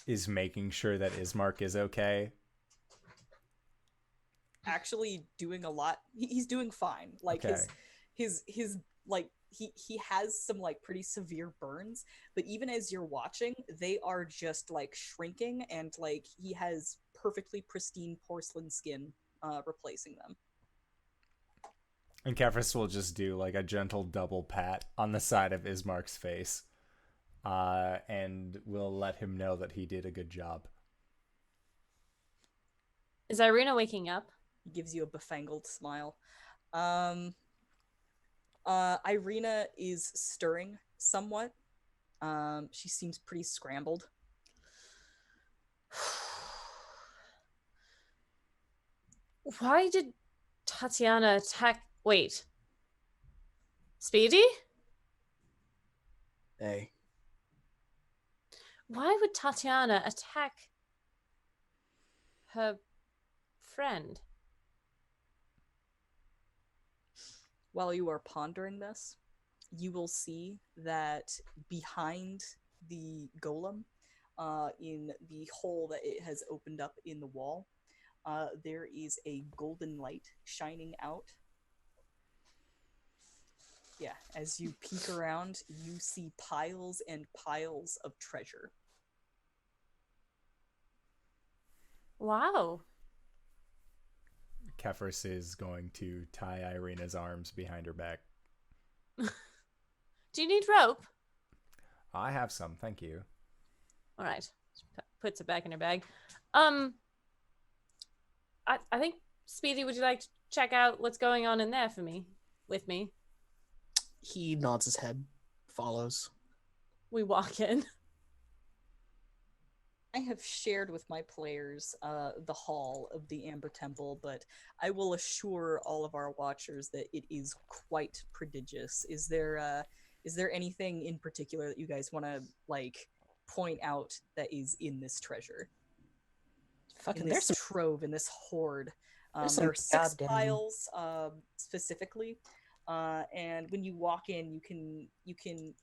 is making sure that Ismark is okay. Actually doing a lot. He's doing fine. Like Okay. his like he has some like pretty severe burns, but even as you're watching, they are just like shrinking, and like he has perfectly pristine porcelain skin replacing them. And Kefris will just do like a gentle double pat on the side of Ismark's face. And we'll let him know that he did a good job. Is Irina waking up? He gives you a befangled smile. Irina is stirring somewhat. She seems pretty scrambled. Why did Tatiana attack? Wait. Speedy? Hey. Why would Tatiana attack her friend? While you are pondering this, you will see that behind the golem, in the hole that it has opened up in the wall, there is a golden light shining out. Yeah, as you peek around, you see piles and piles of treasure. Wow. Kefris is going to tie Irina's arms behind her back. Do you need rope? I have some, thank you. All right. Puts it back in her bag. I think, Speedy, would you like to check out what's going on in there for me? With me? He nods his head, follows. We walk in. I have shared with my players the hall of the Amber Temple, but I will assure all of our watchers that it is quite prodigious. Is there anything in particular that you guys want to like point out that is in this treasure? Fucking In there's this some trove, in this hoard. There's There some are 6 goddamn- piles specifically, and when you walk in, you can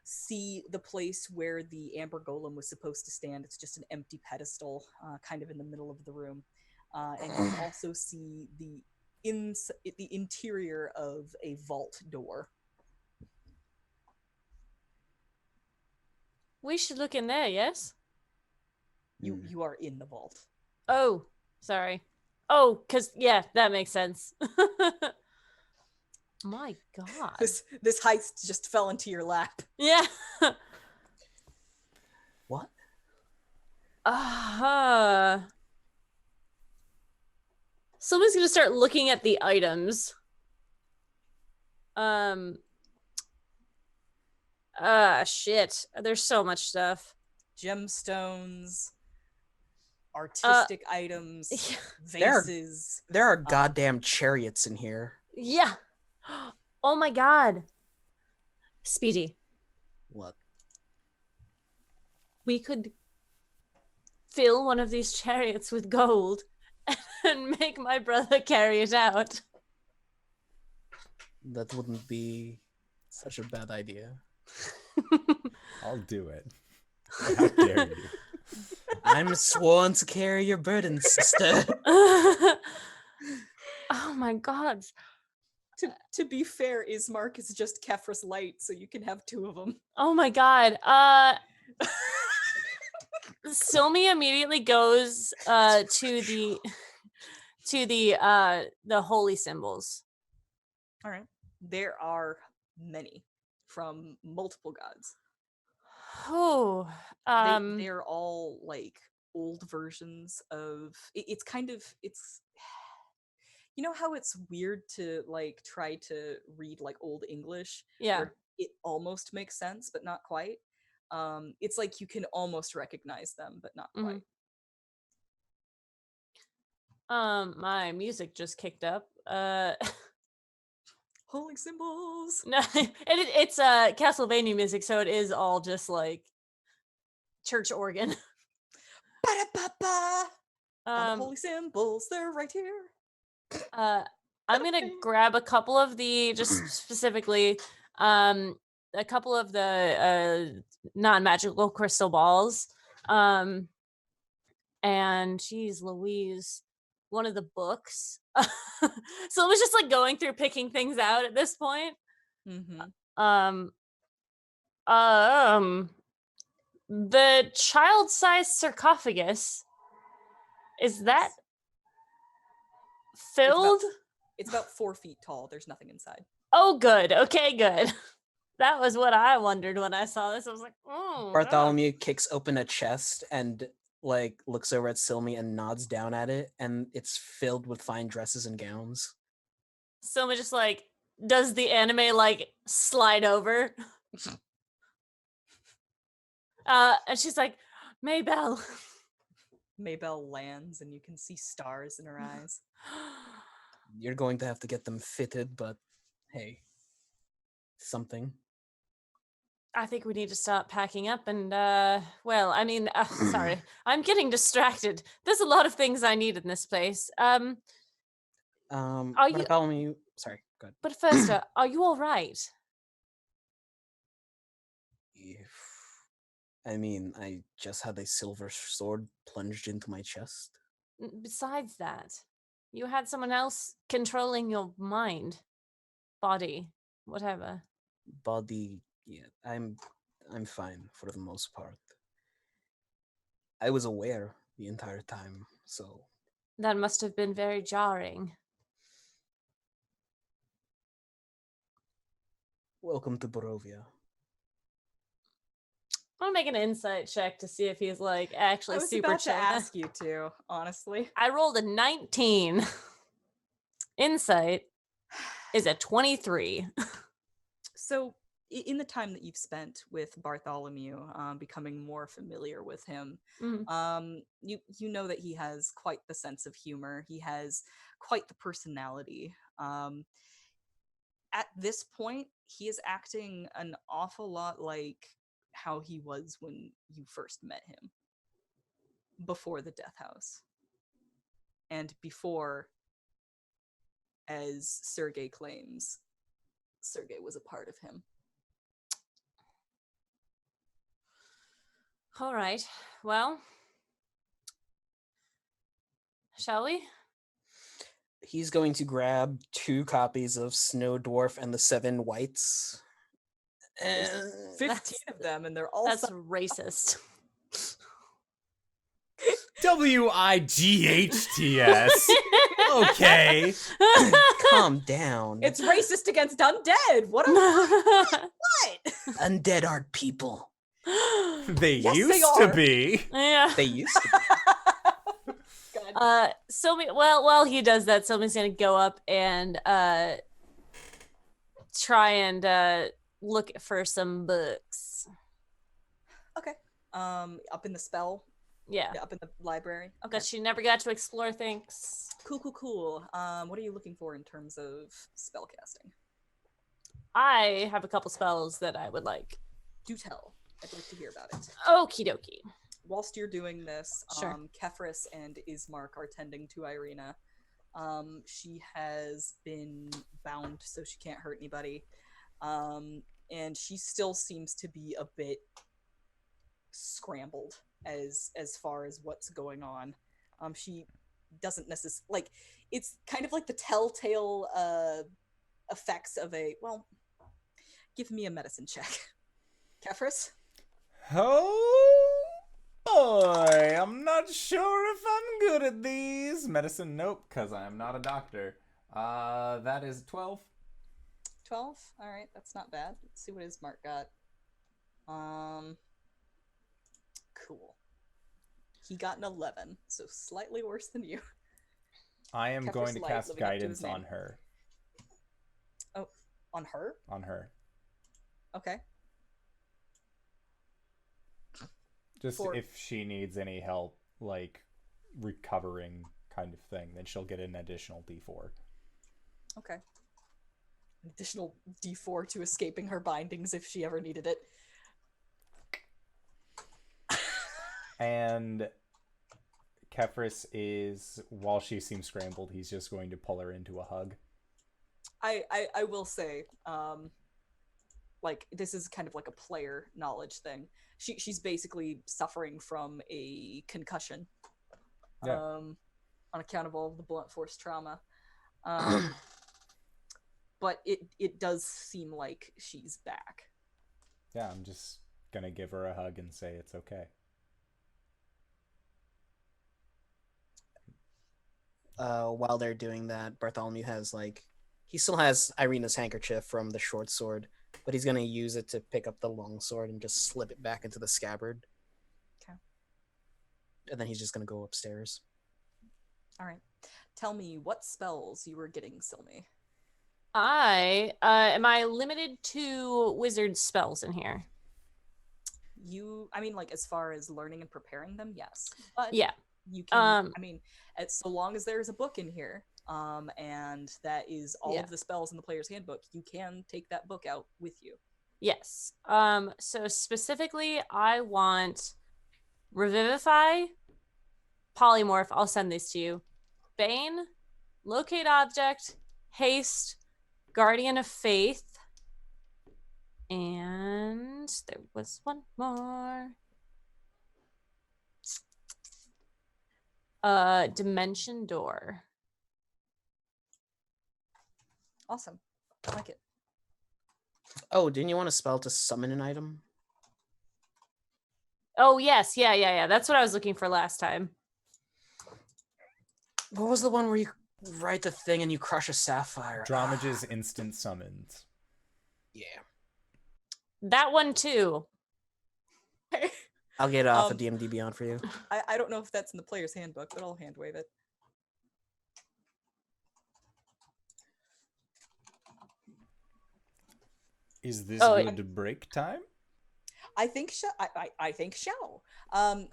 see the place where the Amber Golem was supposed to stand. It's just an empty pedestal, kind of in the middle of the room, and you can also see the interior of a vault door. We should look in there, yes? You are in the vault. Oh, sorry. Oh, because, yeah, that makes sense. My God. This heist just fell into your lap. Yeah. What? Someone's gonna start looking at the items. Shit. There's so much stuff. Gemstones, artistic items, There- vases. There are goddamn chariots in here. Yeah. Oh my God. Speedy, What? we could fill one of these chariots with gold and make my brother carry it out. That wouldn't be such a bad idea. I'll do it. How dare you? I'm sworn to carry your burden, sister. Oh my God. To be fair, Ismark is just Kefris Light, so you can have 2 of them. Oh my God. Silme immediately goes to the holy symbols. All right. There are many from multiple gods. Oh, They're all like old versions of. It's kind of it's. You know how it's weird to like try to read like old English, yeah. where it almost makes sense but not quite. It's like you can almost recognize them but not quite. My music just kicked up. Holy symbols. No, it's Castlevania music, so it is all just like church organ. Ba-da-ba-ba! Found the holy symbols, they're right here. I'm gonna grab a couple of the just specifically a couple of the non-magical crystal balls. And geez Louise, one of the books. So it was just like going through picking things out at this point. The child-sized sarcophagus, is that filled? It's about 4 feet tall. There's nothing inside. Oh, good. Okay, good. That was what I wondered when I saw this. I was like, oh. Bartholomew kicks open a chest and like looks over at Silme and nods down at it, and it's filled with fine dresses and gowns. Silme just like does the anime like slide over. And she's like, Maybell. Maybell lands and you can see stars in her eyes. You're going to have to get them fitted, but hey, something. I think we need to start packing up and, well, I mean, sorry, I'm getting distracted. There's a lot of things I need in this place. Are you... Bartholomew, sorry, Good. But first, are you all right? I mean, I just had a silver sword plunged into my chest. Besides that, you had someone else controlling your mind, body, whatever. Body, yeah, I'm fine for the most part. I was aware the entire time, so That must have been very jarring. welcome to Barovia. I'm gonna make an insight check to see if he's like actually I was super about to chill. ask you to, honestly. I rolled a 19. Insight is a 23. So, in the time that you've spent with Bartholomew, becoming more familiar with him, Mhm. you know that he has quite the sense of humor. He has quite the personality. At this point, he is acting an awful lot like how he was when you first met him, before the Death House, and before, as Sergei claims, Sergei was a part of him. All right. Well, shall we? He's going to grab 2 copies of Snow Dwarf and the Seven Whites. There's And 15 of them, and they're all That's racist. WIGHTS. Okay. calm down. It's racist against undead. What a what? Undead aren't people. They Yes, used they to are. be. Yeah. They used to be. God. Silme, well, while he does that, Silme's gonna go up and try and look for some books. Okay. Up in the spell. Yeah. Up in the library. Okay. That she never got to explore things. Cool. What are you looking for in terms of spell casting? I have a couple spells that I would like. Do tell. I'd like to hear about it. Okie dokie. Whilst you're doing this, Sure. Kefris and Ismark are tending to Irina. She has been bound, so she can't hurt anybody. And she still seems to be a bit scrambled as far as what's going on. She doesn't necessarily like. It's kind of like the telltale effects of a. Well, give me a medicine check, Kefris. Oh boy, I'm not sure if I'm good at these. Medicine, nope, because I am not a doctor. That is 12. 12? Alright, that's not bad. Let's see what Ismark got. Cool. He got an 11, so slightly worse than you. I am Kefris going to Light, cast living up to guidance his name. on her. Oh, on her? On her. Okay. Just For- if she needs any help, like recovering kind of thing, then she'll get an additional D4. Okay. An additional D4 to escaping her bindings if she ever needed it. And Kefris is, while she seems scrambled, he's just going to pull her into a hug. I will say, like, this is kind of like a player knowledge thing. She's basically suffering from a concussion. Yeah. On account of all of the blunt force trauma. But it does seem like she's back. Yeah, I'm just gonna give her a hug and say it's okay. While they're doing that, Bartholomew has he still has Irina's handkerchief from the short sword, but he's gonna use it to pick up the long sword and just slip it back into the scabbard. Okay. And then he's just gonna go upstairs. All right. Tell me what spells you were getting, Silme. Am I limited to wizard spells in here? I mean, like, as far as learning and preparing them, yes. But Yeah. you can, I mean, so long as there's a book in here, and that is all Yeah. of the spells in the player's handbook, you can take that book out with you. Yes. So specifically, I want Revivify, Polymorph. I'll send these to you. Bane, Locate Object, Haste, Guardian of Faith. And there was one more. Dimension Door. Awesome. I like it. Oh, didn't you want a spell to summon an item? Oh, yes. Yeah. That's what I was looking for last time. What was the one where you write the thing and you crush a sapphire? Dramage's instant summons. Yeah. That one, too. I'll get it off of DMD Beyond for you. I don't know if that's in the player's handbook, but I'll hand wave it. Is this Oh, good break time? I think I think shall. I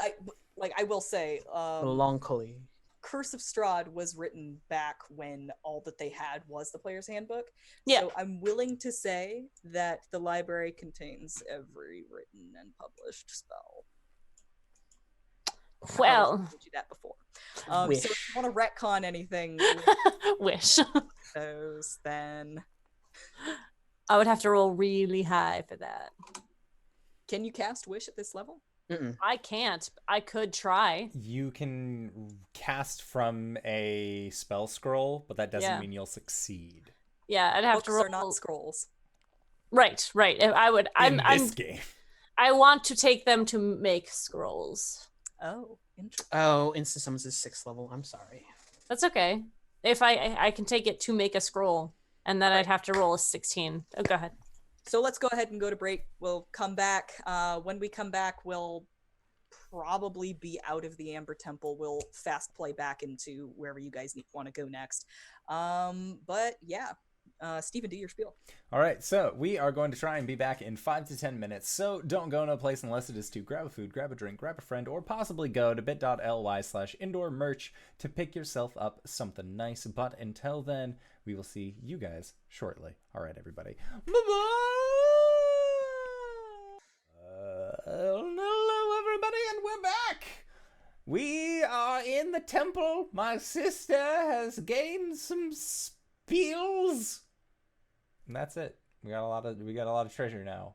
will say, Melancholy. Curse of Strahd was written back when all that they had was the player's handbook. Yeah. So I'm willing to say that the library contains every written and published spell. I Well, told you that before. So if you want to retcon anything wish. with those, then I would have to roll really high for that. can you cast Wish at this level? Mm-mm. I can't. I could try. You can cast from a spell scroll, but that doesn't Yeah. mean you'll succeed. Yeah, I'd have Books to roll. are not scrolls. Right. I would. In this game. I want to take them to make scrolls. Oh, interesting. Oh, instant summons is 6th level. I'm sorry. That's okay. If I can take it to make a scroll, and then I'd have to roll a 16. Oh, go ahead. So let's go ahead and go to break. We'll come back. When we come back, we'll probably be out of the Amber Temple. We'll fast play back into wherever you guys want to go next. But yeah, Steven, do your spiel. All right, so we are going to try and be back in 5 to 10 minutes. So don't go no place unless it is to grab a food, grab a drink, grab a friend, or possibly go to bit.ly/indoor merch to pick yourself up something nice. But until then, we will see you guys shortly. All right, everybody. Bye-bye. Hello, everybody, and we're back. We are in the temple. My sister has gained some spiels. And that's it. We got a lot of treasure now.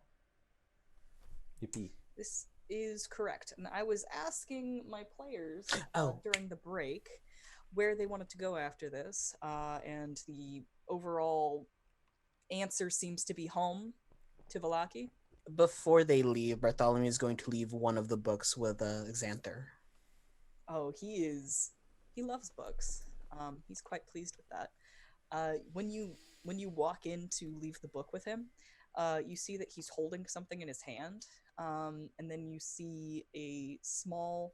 Yippee. This is correct. And I was asking my players during the break where they wanted to go after this. And the overall answer seems to be home to Vallaki. Before they leave, Bartholomew is going to leave one of the books with Xanther. Oh, he loves books. He's quite pleased with that. When you walk in to leave the book with him, you see that he's holding something in his hand, and then you see a small,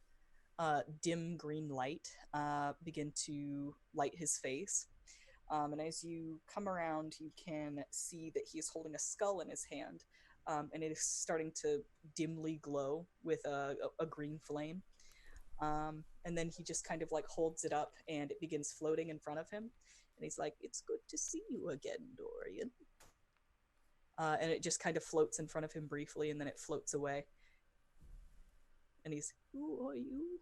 dim green light begin to light his face. And as you come around, you can see that he is holding a skull in his hand, and it is starting to dimly glow with a green flame. And then he just kind of like holds it up, and it begins floating in front of him. And he's like, "It's good to see you again, Dorian." And it just kind of floats in front of him briefly, and then it floats away. And he's, "Who are you?"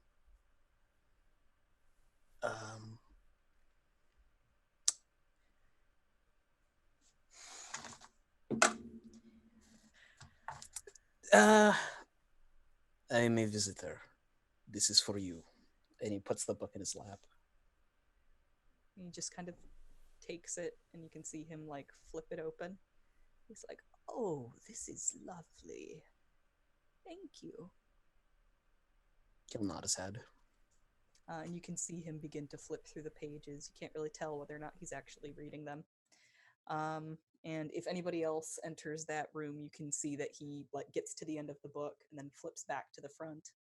I'm a visitor. This is for you. And he puts the book in his lap. He just kind of takes it, and you can see him like flip it open. He's like, "Oh, this is lovely. Thank you." He'll nod his head. And you can see him begin to flip through the pages. You can't really tell whether or not he's actually reading them. And if anybody else enters that room, you can see that he like gets to the end of the book and then flips back to the front,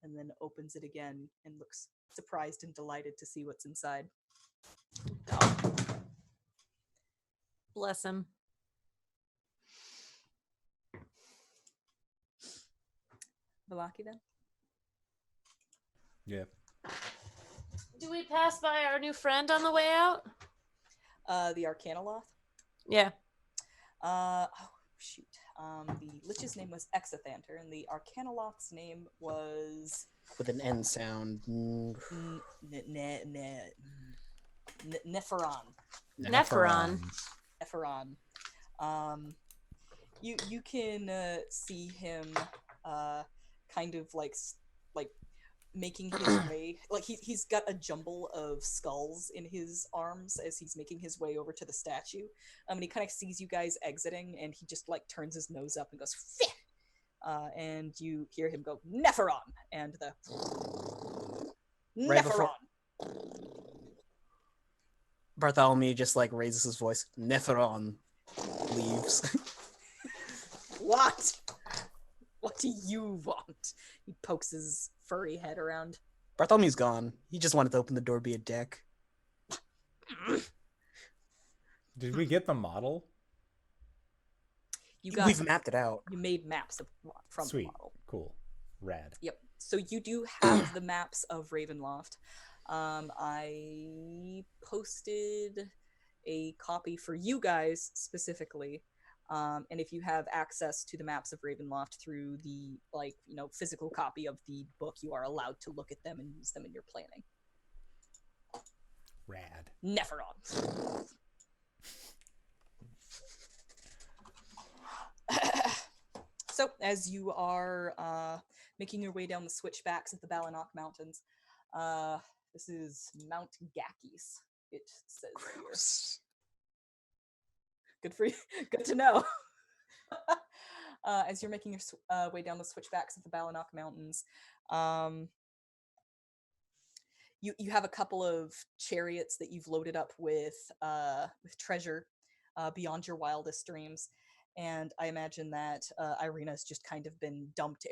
and then opens it again and looks surprised and delighted to see what's inside. Oh. Bless him. Vallaki, then? Yeah. Do we pass by our new friend on the way out? The Arcanoloth? Yeah. Oh, shoot. The Lich's name was Exathanter, and the Arcanoloth's name was... With an N sound. Nepheron. Nepheron. Efferon. You can see him kind of like making his way, like he's got a jumble of skulls in his arms as he's making his way over to the statue. And he kind of sees you guys exiting, and he just like turns his nose up and goes, "Fih!" And you hear him go, "Nepheron," and the Right Nepheron. Bartholomew just like raises his voice. Nepheron leaves. What? What do you want? He pokes his furry head around. Bartholomew's gone. He just wanted to open the door, be a dick. Did we get the model? We've mapped it out. You made maps from Sweet. the model. Cool. Rad. Yep. So you do have the maps of Ravenloft. I posted a copy for you guys specifically. And if you have access to the maps of Ravenloft through the physical copy of the book, you are allowed to look at them and use them in your planning. Rad. Nepheron. So as you are making your way down the switchbacks of the Balanok Mountains, this is Mount Gakis, it says here. Good for you. Good to know. As you're making your way down the switchbacks of the Balanok Mountains, you have a couple of chariots that you've loaded up with treasure beyond your wildest dreams. And I imagine that Irina's just kind of been dumped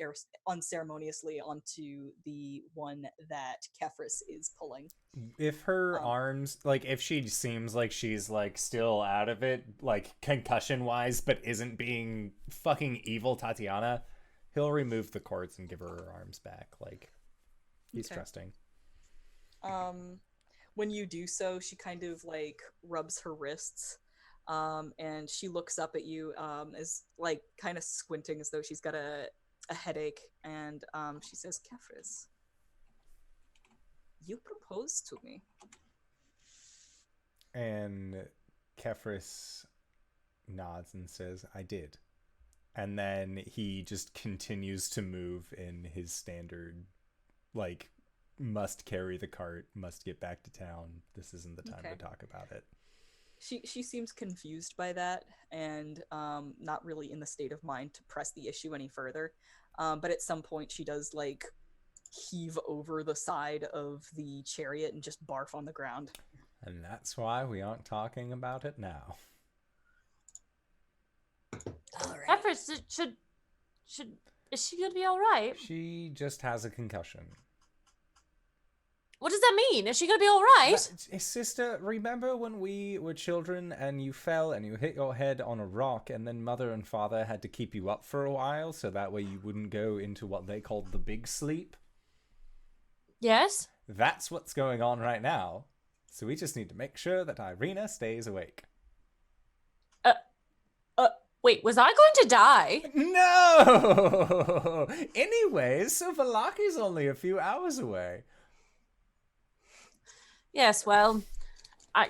unceremoniously onto the one that Kefris is pulling. If her arms, like, if she seems like she's, like, still out of it, like, concussion-wise, but isn't being fucking evil Tatiana, he'll remove the cords and give her her arms back. Like, he's trusting. When you do so, she kind of, like, rubs her wrists. And she looks up at you as like kind of squinting as though she's got a headache, and she says, "Kefris, you proposed to me." And Kefris nods and says, "I did." And then he just continues to move in his standard, like, must carry the cart, must get back to town. This isn't the time to talk about it. She seems confused by that, and not really in the state of mind to press the issue any further. But at some point she does like heave over the side of the chariot and just barf on the ground. And that's why we aren't talking about it now. All right. Efforts should is she gonna be all right? She just has a concussion. What does that mean? Is she gonna be all right? Sister, remember when we were children and you fell and you hit your head on a rock, and then Mother and Father had to keep you up for a while so that way you wouldn't go into what they called the big sleep? Yes. That's what's going on right now. So we just need to make sure that Irina stays awake. Wait, was I going to die? No! Anyways, so Valaki's only a few hours away. Yes, well, I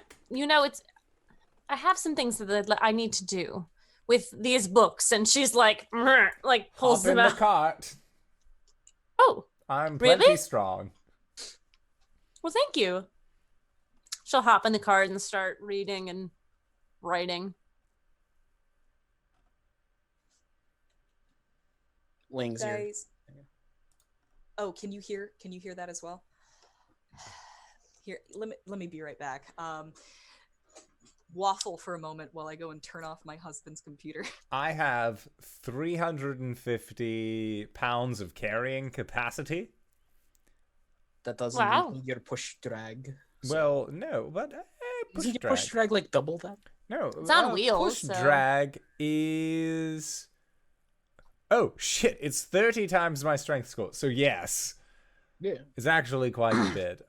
have some things that I need to do with these books, and she's like pulls Hop in them out. the cart. Oh, I'm plenty really? strong. Well, thank you. She'll hop in the cart and start reading and writing. Wings here. Guys. Oh, can you hear that as well? Here, let me be right back. Waffle for a moment while I go and turn off my husband's computer. I have 350 pounds of carrying capacity. That doesn't mean your push drag. So. Well, no, but Isn't your push drag like double that? No, it's on wheels. Push drag is. Oh shit! It's 30 times my strength score. So yes. Yeah. It's actually quite a bit.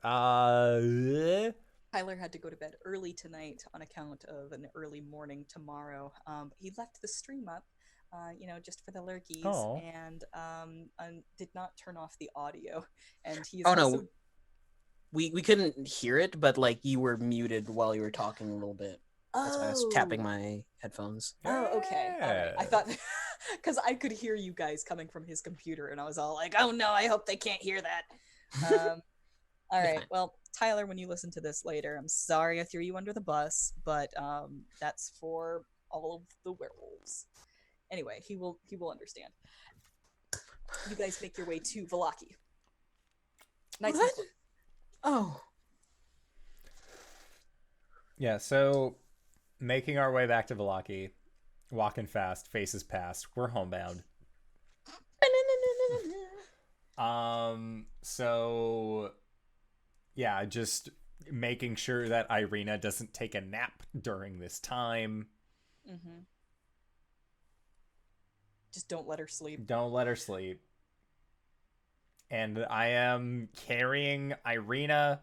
Tyler had to go to bed early tonight on account of an early morning tomorrow. He left the stream up, just for the lurkies, and did not turn off the audio. And he's no, we couldn't hear it, but like you were muted while you were talking a little bit. That's why I was tapping my headphones. Oh, okay. All right. I Yeah. thought because I could hear you guys coming from his computer, and I was all like, "Oh no, I hope they can't hear that." All You're right. fine. Well, Tyler, when you listen to this later, I'm sorry I threw you under the bus, but that's for all of the werewolves. Anyway, he will understand. You guys make your way to Velaki. Nice and What? quick. Oh. Yeah, so making our way back to Velaki, walking fast, faces past, we're homebound. So yeah, just making sure that Irina doesn't take a nap during this time. Mm-hmm. Just don't let her sleep. Don't let her sleep. And I am carrying Irina,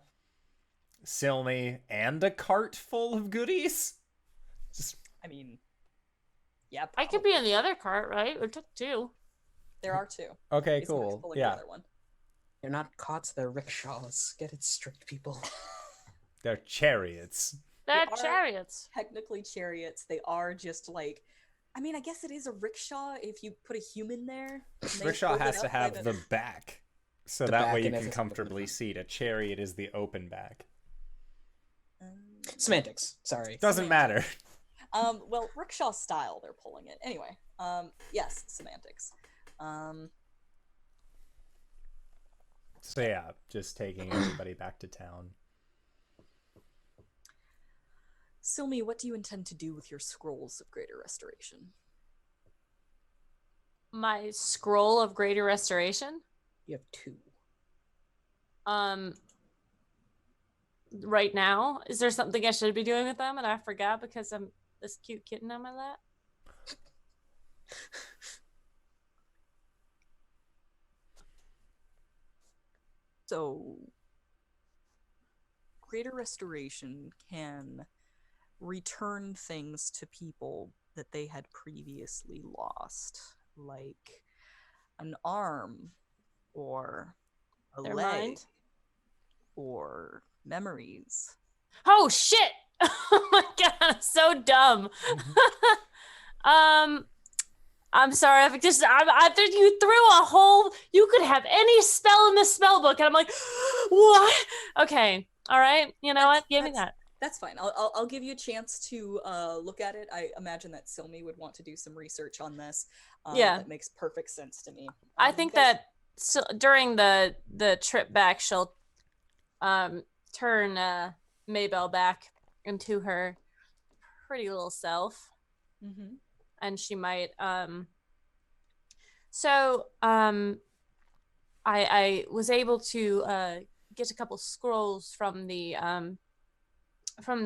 Silme, and a cart full of goodies. Just I mean, yeah, I could be in the other cart, right? We took 2. There are 2. okay, Ismark's cool. pulling Yeah, the other one. They're not cots, they're rickshaws. Get it straight, people. they're chariots. They're are- chariots. Technically chariots. They are just like, I mean, I guess it is a rickshaw if you put a human there. and they Rickshaw hold it has up to by have the back, so The that back way you and can everything comfortably different. seat. A chariot is the open back. Semantics. Sorry. Doesn't matter. Well, rickshaw style, they're pulling it. Anyway, yes, semantics. So yeah, just taking everybody back to town. Silme, what do you intend to do with your scrolls of greater restoration? My scroll of greater restoration. You have 2. Right now, is there something I should be doing with them and I forgot because I'm this cute kitten on my lap? So, greater restoration can return things to people that they had previously lost, like an arm or a Their leg mind? or memories. Oh shit! Oh my god, I'm so dumb. I'm sorry. I think you threw a whole. You could have any spell in the spell book, and I'm like, what? Okay, all right. You know what? Give me that. That's fine. I'll give you a chance to look at it. I imagine that Silme would want to do some research on this. Yeah. That makes perfect sense to me. I you think guys- that during the trip back, she'll turn Maybelle back into her pretty little self, Mhm. and she might I was able to get a couple scrolls from the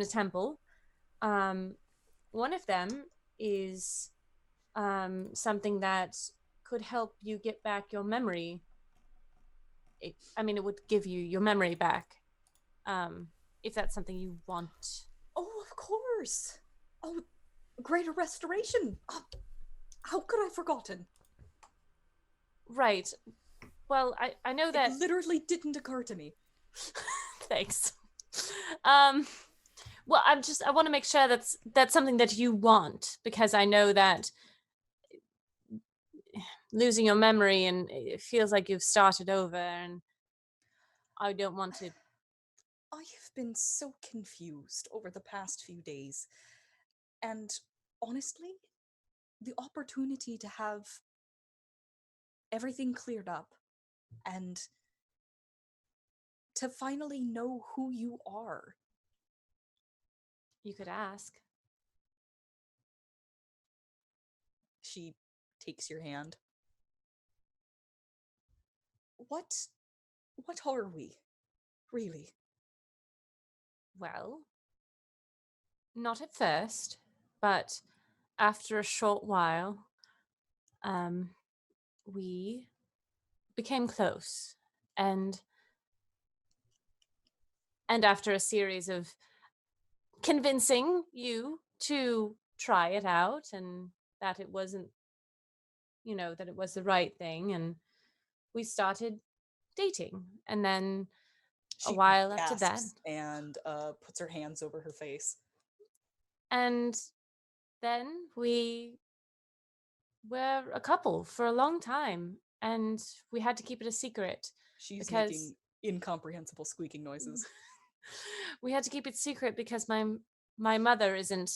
temple. One of them is something that could help you get back your memory. It would give you your memory back, if that's something you want. Oh, of course. Oh, greater restoration. Oh, how could I have forgotten? Right. Well, I know that. It literally didn't occur to me. Thanks. Well, I want to make sure that's something that you want, because I know that losing your memory and it feels like you've started over, and I don't want to. I have been so confused over the past few days. And honestly, the opportunity to have everything cleared up and to finally know who you are. You could ask. She takes your hand. What are we? Really? Well, not at first, but after a short while, we became close, and after a series of convincing you to try it out, and that it wasn't, that it was the right thing, and we started dating, and then a while after that. And puts her hands over her face. And then we were a couple for a long time, and we had to keep it a secret. She's because making incomprehensible squeaking noises. we had to keep it secret because my mother isn't,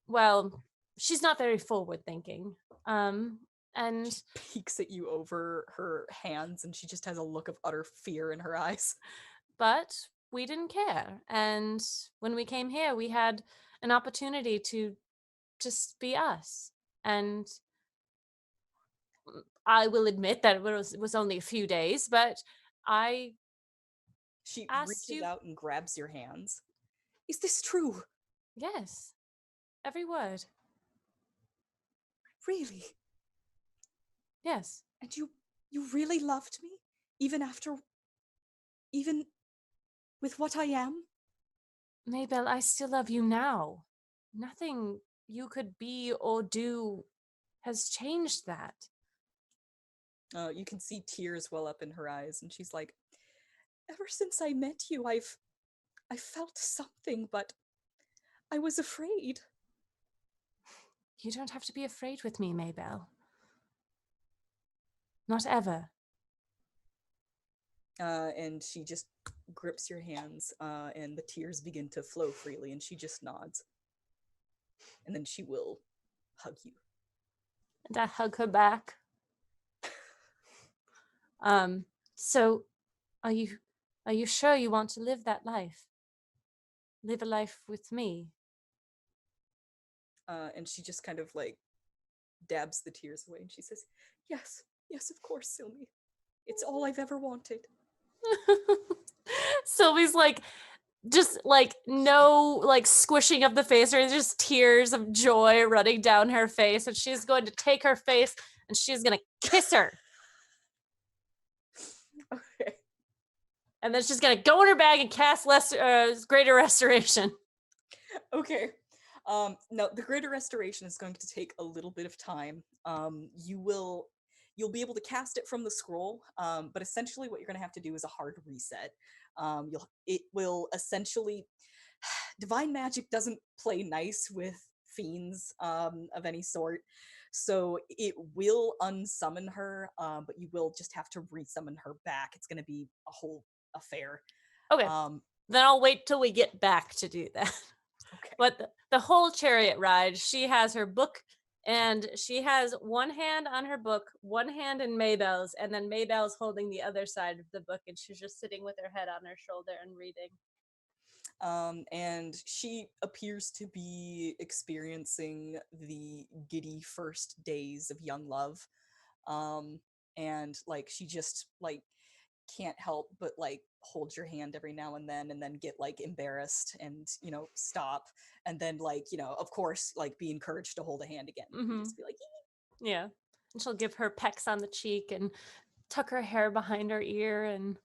well, she's not very forward thinking. And She peeks at you over her hands, and she just has a look of utter fear in her eyes. but we didn't care. And when we came here, we had an opportunity to just be us. And I will admit that it was only a few days, but I She asked reaches you. out and grabs your hands. Is this true? Yes, every word. Really? Yes. And you really loved me? Even with what I am? Maybell, I still love you now. Nothing you could be or do has changed that. You can see tears well up in her eyes, and she's like, ever since I met you, I felt something, but I was afraid. You don't have to be afraid with me, Maybell. Not ever. And she just grips your hands, and the tears begin to flow freely, and she just nods. And then she will hug you. And I hug her back. So are you sure you want to live that life? Live a life with me? And she just kind of like dabs the tears away, and she says, yes, of course, Silme. It's all I've ever wanted. Sylvie's like, just like no like squishing of the face, or just tears of joy running down her face, and she's going to take her face and she's going to kiss her. Okay. And then she's going to go in her bag and cast Greater Restoration. Okay. No, the Greater Restoration is going to take a little bit of time. You'll be able to cast it from the scroll, but essentially what you're going to have to do is a hard reset. It will essentially, divine magic doesn't play nice with fiends of any sort, so it will unsummon her, but you will just have to resummon her back. It's going to be a whole affair. Okay. Then I'll wait till we get back to do that. Okay. But the whole chariot ride, she has her book, and she has one hand on her book, one hand in Maybell's, and then Maybell's holding the other side of the book, and she's just sitting with her head on her shoulder and reading. And she appears to be experiencing the giddy first days of young love. And like she just like can't help but like hold your hand every now and then get like embarrassed and stop, and then like of course like be encouraged to hold a hand again. Mm-hmm. Just be like, yeah, and she'll give her pecks on the cheek and tuck her hair behind her ear and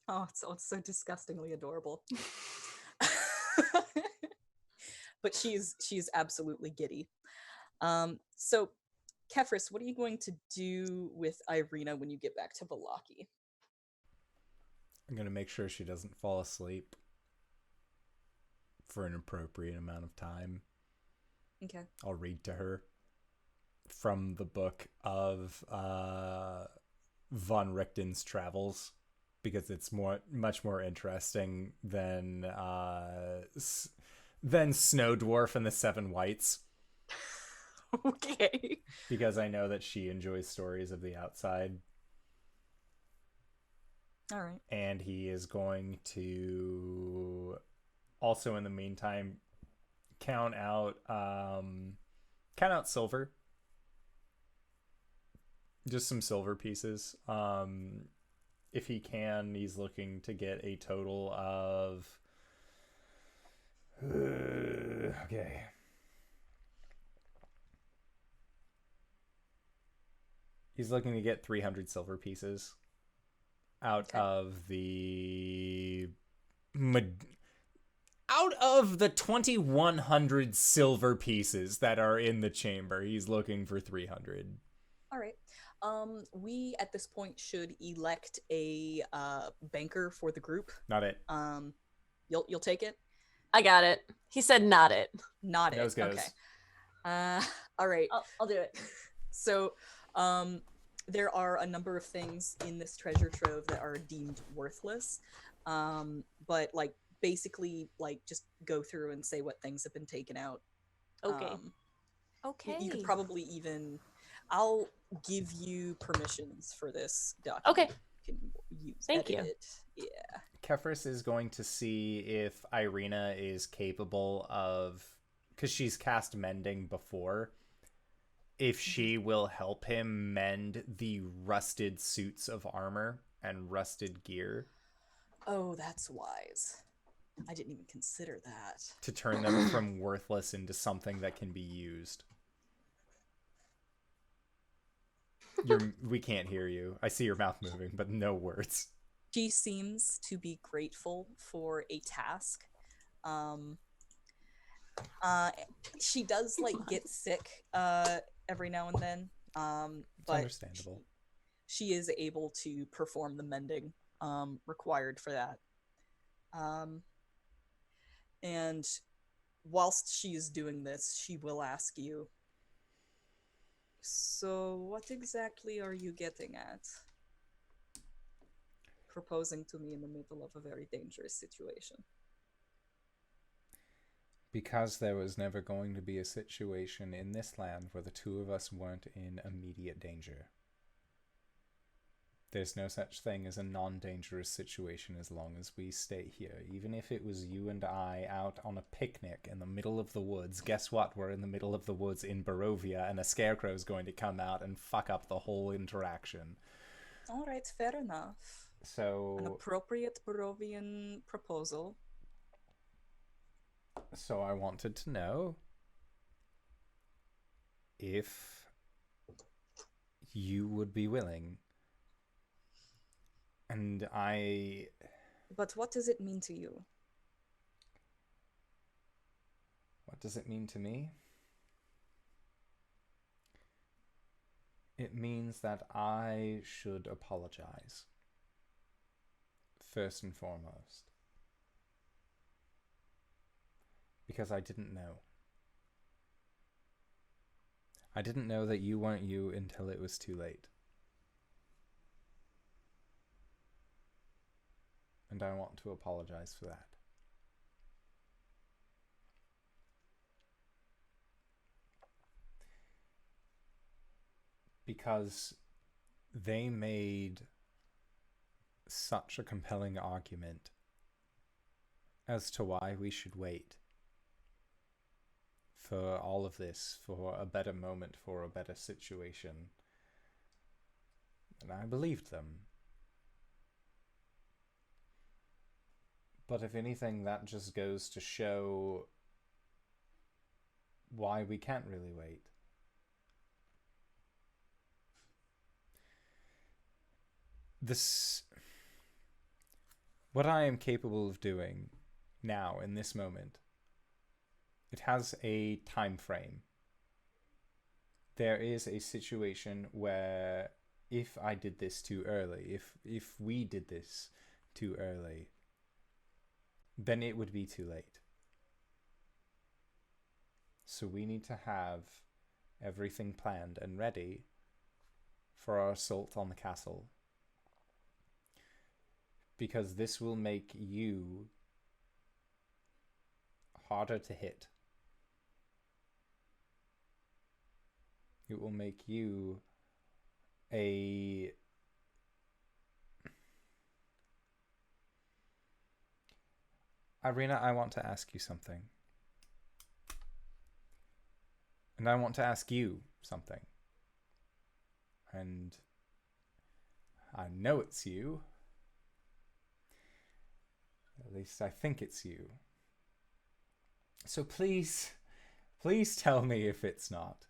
oh, it's so disgustingly adorable. But she's absolutely giddy. So Kefris, what are you going to do with Irina when you get back to Vallaki? I'm going to make sure she doesn't fall asleep for an appropriate amount of time. Okay. I'll read to her from the book of Von Richten's travels, because it's much more interesting than Snow Dwarf and the Seven Whites. Okay. Because I know that she enjoys stories of the outside. All right. And he is going to also, in the meantime, count out silver. Just some silver pieces. If he can, he's looking to get a total of okay. He's looking to get 300 silver pieces out of the 2,100 silver pieces that are in the chamber. He's looking for 300. All right. We at this point should elect a banker for the group. Not it. You'll take it? I got it. He said not it. Not Nose it. goes. Okay. All right. I'll do it. So, there are a number of things in this treasure trove that are deemed worthless. But like basically, like just go through and say what things have been taken out. Okay. Okay. You could probably even. I'll give you permissions for this document. Okay. You can use. Thank you. It. Yeah. Kefris is going to see if Irina is capable of, because she's cast mending before, if she will help him mend the rusted suits of armor and rusted gear. Oh, that's wise. I didn't even consider that. To turn them from worthless into something that can be used. We can't hear you. I see your mouth moving, but no words. She seems to be grateful for a task. She does like get sick every now and then. But understandable. She is able to perform the mending required for that. And whilst she is doing this, she will ask you, so what exactly are you getting at? Proposing to me in the middle of a very dangerous situation. Because there was never going to be a situation in this land where the two of us weren't in immediate danger. There's no such thing as a non-dangerous situation as long as we stay here. Even if it was you and I out on a picnic in the middle of the woods, guess what? We're in the middle of the woods in Barovia, and a scarecrow is going to come out and fuck up the whole interaction. All right, fair enough. So an appropriate Barovian proposal. So I wanted to know if you would be willing. And I... But what does it mean to you? What does it mean to me? It means that I should apologize. First and foremost. Because I didn't know. I didn't know that you weren't you until it was too late. And I want to apologize for that. Because they made such a compelling argument as to why we should wait for all of this, for a better moment, for a better situation. And I believed them. But if anything, that just goes to show why we can't really wait. What I am capable of doing now, in this moment, it has a time frame. There is a situation where if I did this too early, if we did this too early, then it would be too late. So we need to have everything planned and ready for our assault on the castle. Because this will make you harder to hit. It will make you a... Irina, I want to ask you something. And I want to ask you something. And I know it's you. At least I think it's you. So please tell me if it's not.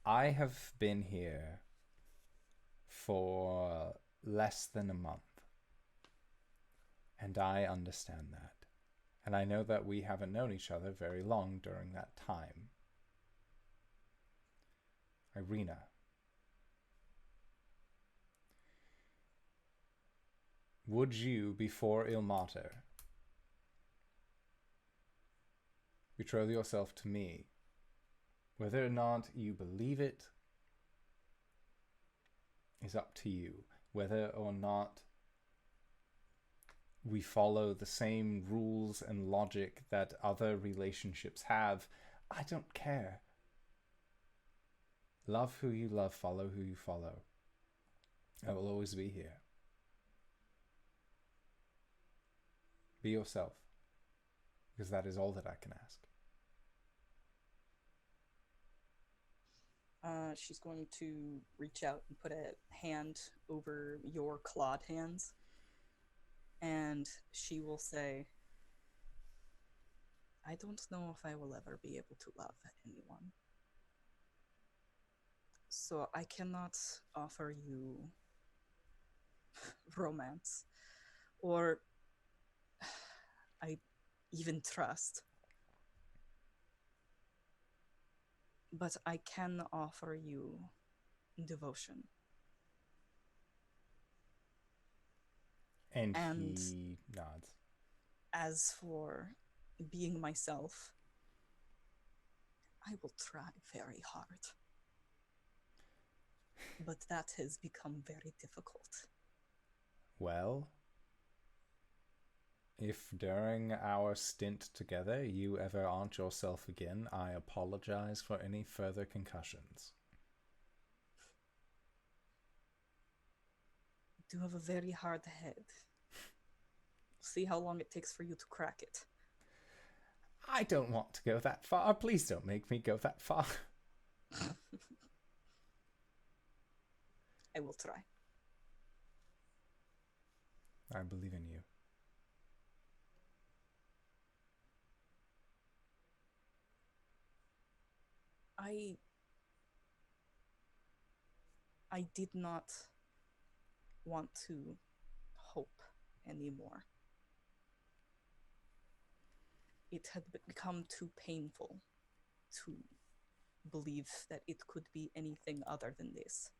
I have been here for less than a month. And I understand that. And I know that we haven't known each other very long during that time. Irina. Would you, before Ilmater, betroth yourself to me? Whether or not you believe it is up to you. Whether or not we follow the same rules and logic that other relationships have, I don't care. Love who you love, follow who you follow. I will always be here. Be yourself, because that is all that I can ask. She's going to reach out and put a hand over your clawed hands, and she will say, I don't know if I will ever be able to love anyone. So I cannot offer you romance or I even trust. But I can offer you devotion. And And he nods. as for being myself, I will try very hard. But that has become very difficult. Well, if during our stint together you ever aren't yourself again, I apologize for any further concussions. You do have a very hard head. See how long it takes for you to crack it. I don't want to go that far. Please don't make me go that far. I will try. I believe in you. I did not want to hope anymore. It had become too painful to believe that it could be anything other than this.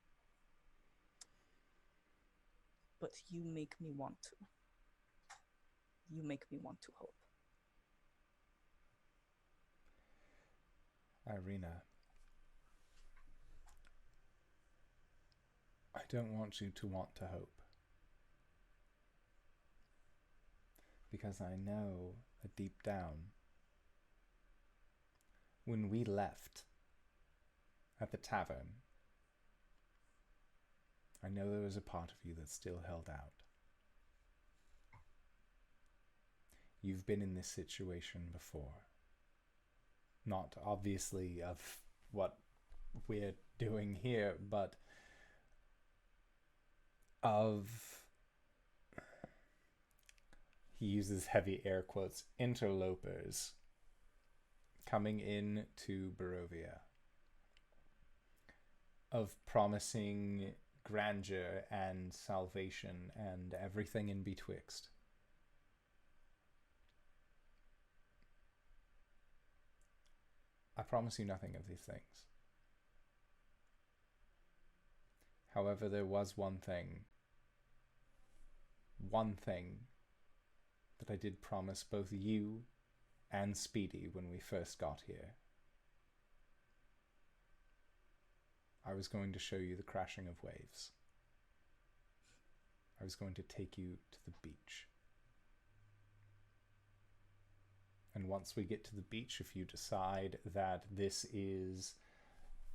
But you make me want to. You make me want to hope. Irina, I don't want you to want to hope. Because I know that deep down, when we left at the tavern, I know there was a part of you that still held out. You've been in this situation before. Not obviously of what we're doing here, but of, he uses heavy air quotes, interlopers coming in to Barovia, of promising grandeur and salvation and everything in betwixt. I promise you nothing of these things. However, there was one thing that I did promise both you and Speedy when we first got here. I was going to show you the crashing of waves. I was going to take you to the beach. And once we get to the beach, if you decide that this is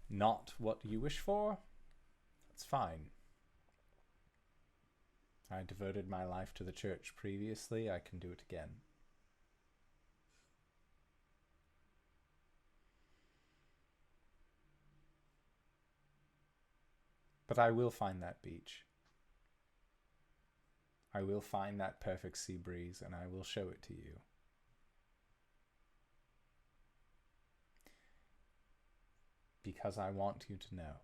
not what you wish for, that's fine. I devoted my life to the church previously. I can do it again. But I will find that beach. I will find that perfect sea breeze, and I will show it to you. Because I want you to know.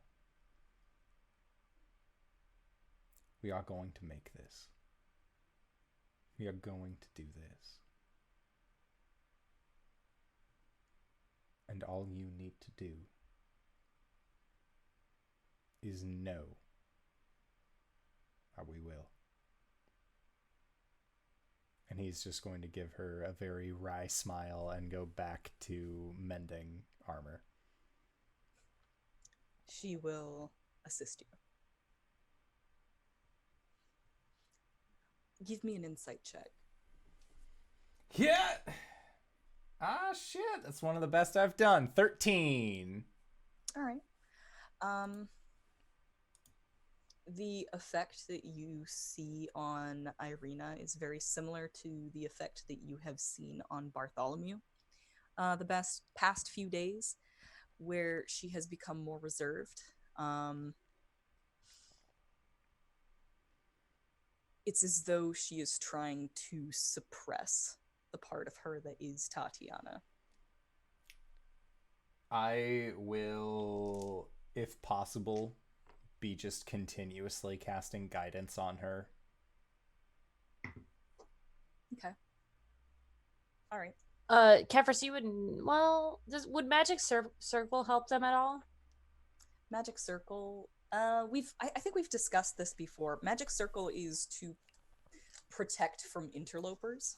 We are going to make this. We are going to do this. And all you need to do is know that we will. and he's just going to give her a very wry smile and go back to mending armor. She will assist you. Give me an insight check. Yeah. Ah, shit. That's one of the best I've done. 13. All right. The effect that you see on Irina is very similar to the effect that you have seen on Bartholomew the past few days, where she has become more reserved. It's as though she is trying to suppress the part of her that is Tatiana. I will, if possible, be just continuously casting guidance on her. Okay. All right. Kefris, you wouldn't. Well, would Magic Circle help them at all? Magic Circle. I think we've discussed this before. Magic Circle is to protect from interlopers.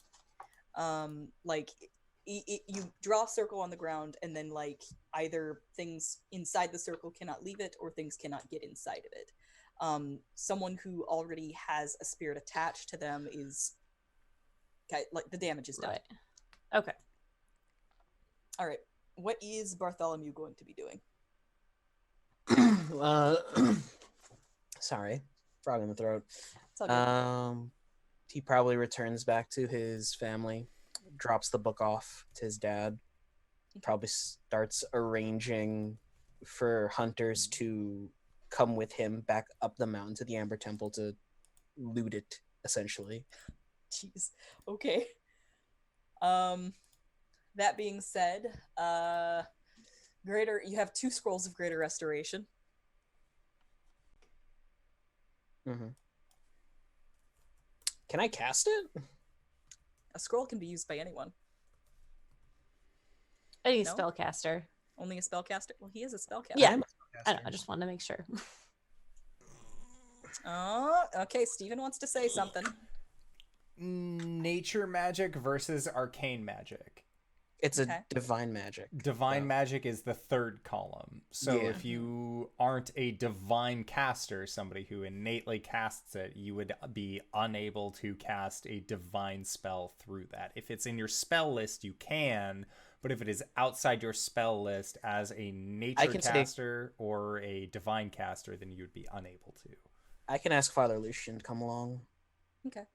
You draw a circle on the ground, and then like either things inside the circle cannot leave it, or things cannot get inside of it. Someone who already has a spirit attached to them is like the damage is done. Right. Okay. All right. What is Bartholomew going to be doing? Sorry, frog in the throat. It's all good. He probably returns back to his family, drops the book off to his dad, probably starts arranging for hunters to come with him back up the mountain to the Amber Temple to loot it, essentially. Jeez. Okay. That being said, you have 2 scrolls of Greater Restoration. Mm-hmm. Can I cast it? A scroll can be used by anyone. Any No? spellcaster. Only a spellcaster? Well, he is a spellcaster. Yeah. I just wanted to make sure. Oh, okay. Steven wants to say something. Nature magic versus arcane magic. It's a divine magic. Divine magic is the third column. So if you aren't a divine caster, somebody who innately casts it, you would be unable to cast a divine spell through that. If it's in your spell list, you can, but if it is outside your spell list as a nature caster or a divine caster, then you would be unable to. I can ask Father Lucian to come along. Okay.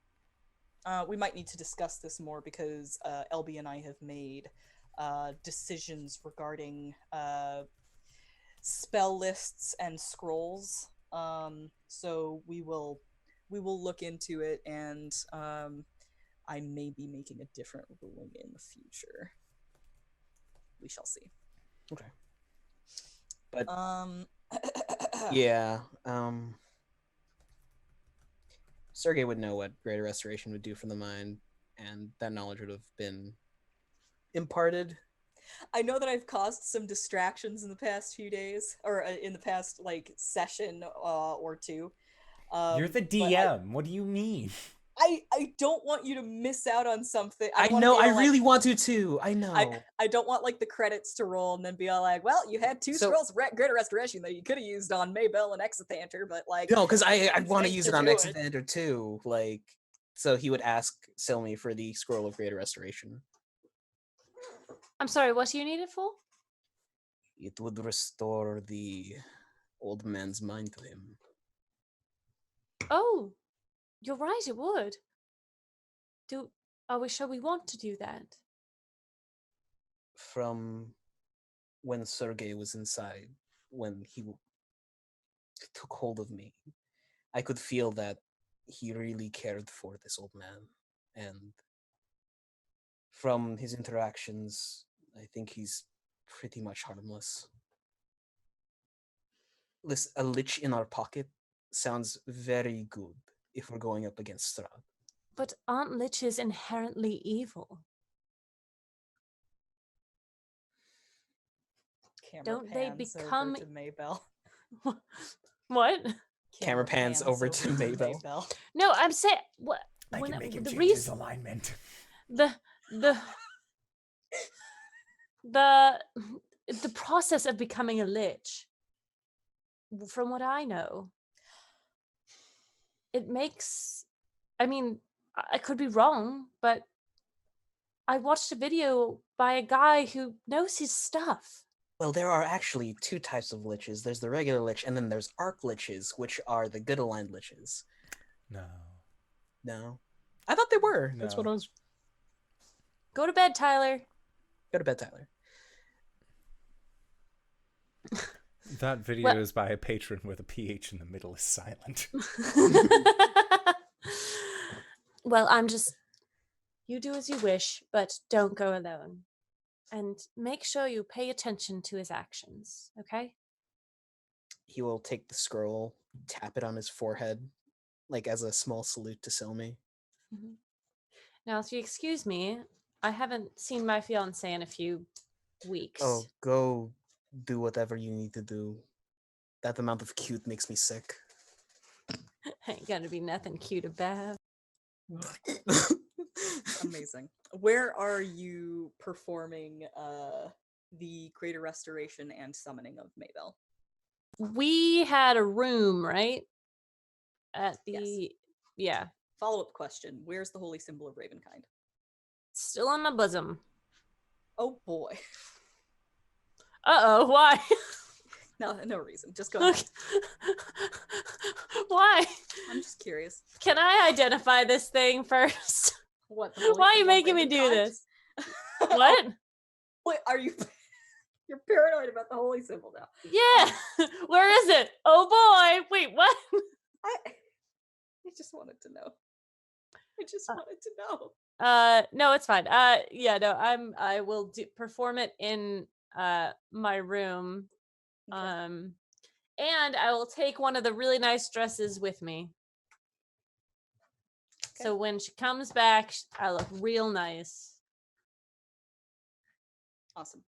We might need to discuss this more because LB and I have made decisions regarding spell lists and scrolls. So we will look into it, and I may be making a different ruling in the future. We shall see. Okay. But Sergei would know what Greater Restoration would do for the mind, and that knowledge would have been imparted. I know that I've caused some distractions in the past few days, or in the past session or two. You're the DM. What do you mean? I don't want you to miss out on something. I know. I really want to too. I know. I don't want the credits to roll and then be all like, well, you had 2 scrolls of Greater Restoration that you could have used on Maybell and Exothanter, but no, because I want to use it on Exothanter too. So he would ask Silme for the scroll of Greater Restoration. I'm sorry, what do you need it for? It would restore the old man's mind to him. Oh, you're right, it would. Are we sure we want to do that? From when Sergei was inside, when he took hold of me, I could feel that he really cared for this old man. And from his interactions, I think he's pretty much harmless. Listen, a lich in our pocket sounds very good if we're going up against Strahd. But aren't liches inherently evil? Don't they become over to Maybell? What? Camera pans over to Maybell. No, I'm saying what? I when can make him the change his reason alignment. the the the the process of becoming a lich, from what I know, it makes, I mean, I could be wrong, but I watched a video by a guy who knows his stuff. Well, there are actually two types of liches. There's the regular lich, and then there's arc liches, which are the good aligned liches. No. No, I thought they were. That's No. what I was. Go to bed, Tyler. Go to bed, Tyler. That video is by a patron where the PH in the middle is silent. Well, I'm just, you do as you wish, but don't go alone. And make sure you pay attention to his actions, okay? He will take the scroll, tap it on his forehead, like as a small salute to Silme. Mm-hmm. Now, if you excuse me, I haven't seen my fiance in a few weeks. Oh, go do whatever you need to do. That amount of cute makes me sick. Ain't gonna be nothing cute about. Amazing. Where are you performing the greater restoration and summoning of Maybell? We had a room, right? At the, Yes. yeah, Follow-up question. Where's the holy symbol of Ravenkind? still on my bosom. Oh boy. Uh-oh, why? No reason. Just go ahead. Why? I'm just curious. Can I identify this thing first? What? The holy Why are you symbol of making me do Ravenkind? this? What? Wait, are you? You're paranoid about the holy symbol now. Yeah. Where is it? Oh boy. Wait, what? I just wanted to know. I just wanted to know. No, it's fine. Yeah, no, I will perform it in my room. Okay. And I will take one of the really nice dresses with me. Okay. So when she comes back, I look real nice. Awesome.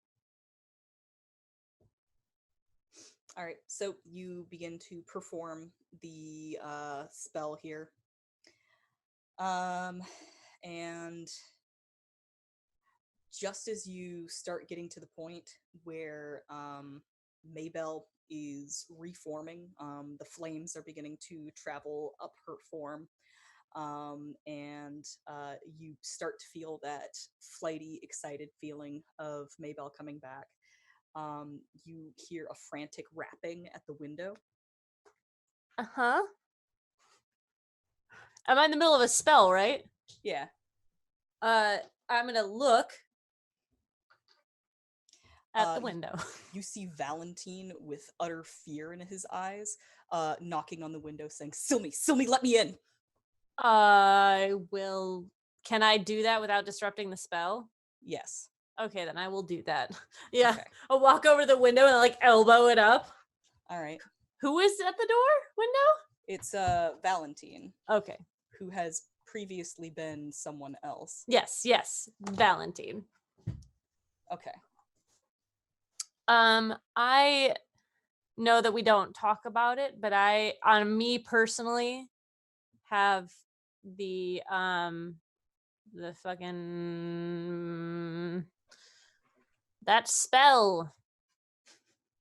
All right, so you begin to perform the spell here. And just as you start getting to the point where Maybell is reforming, the flames are beginning to travel up her form, and you start to feel that flighty, excited feeling of Maybell coming back. You hear a frantic rapping at the window. Uh-huh. I'm in the middle of a spell, right? Yeah. I'm gonna look at the window. You see Valentine with utter fear in his eyes, knocking on the window saying, Silme, let me in! I will... Can I do that without disrupting the spell? Yes. Okay, then I will do that. Yeah. Okay. I'll walk over to the window and like elbow it up. All right. Who is at the door? Window? It's Valentine, Okay. who has previously been someone else. Yes. Valentine. Okay. I know that we don't talk about it, but on me personally, have the fucking that spell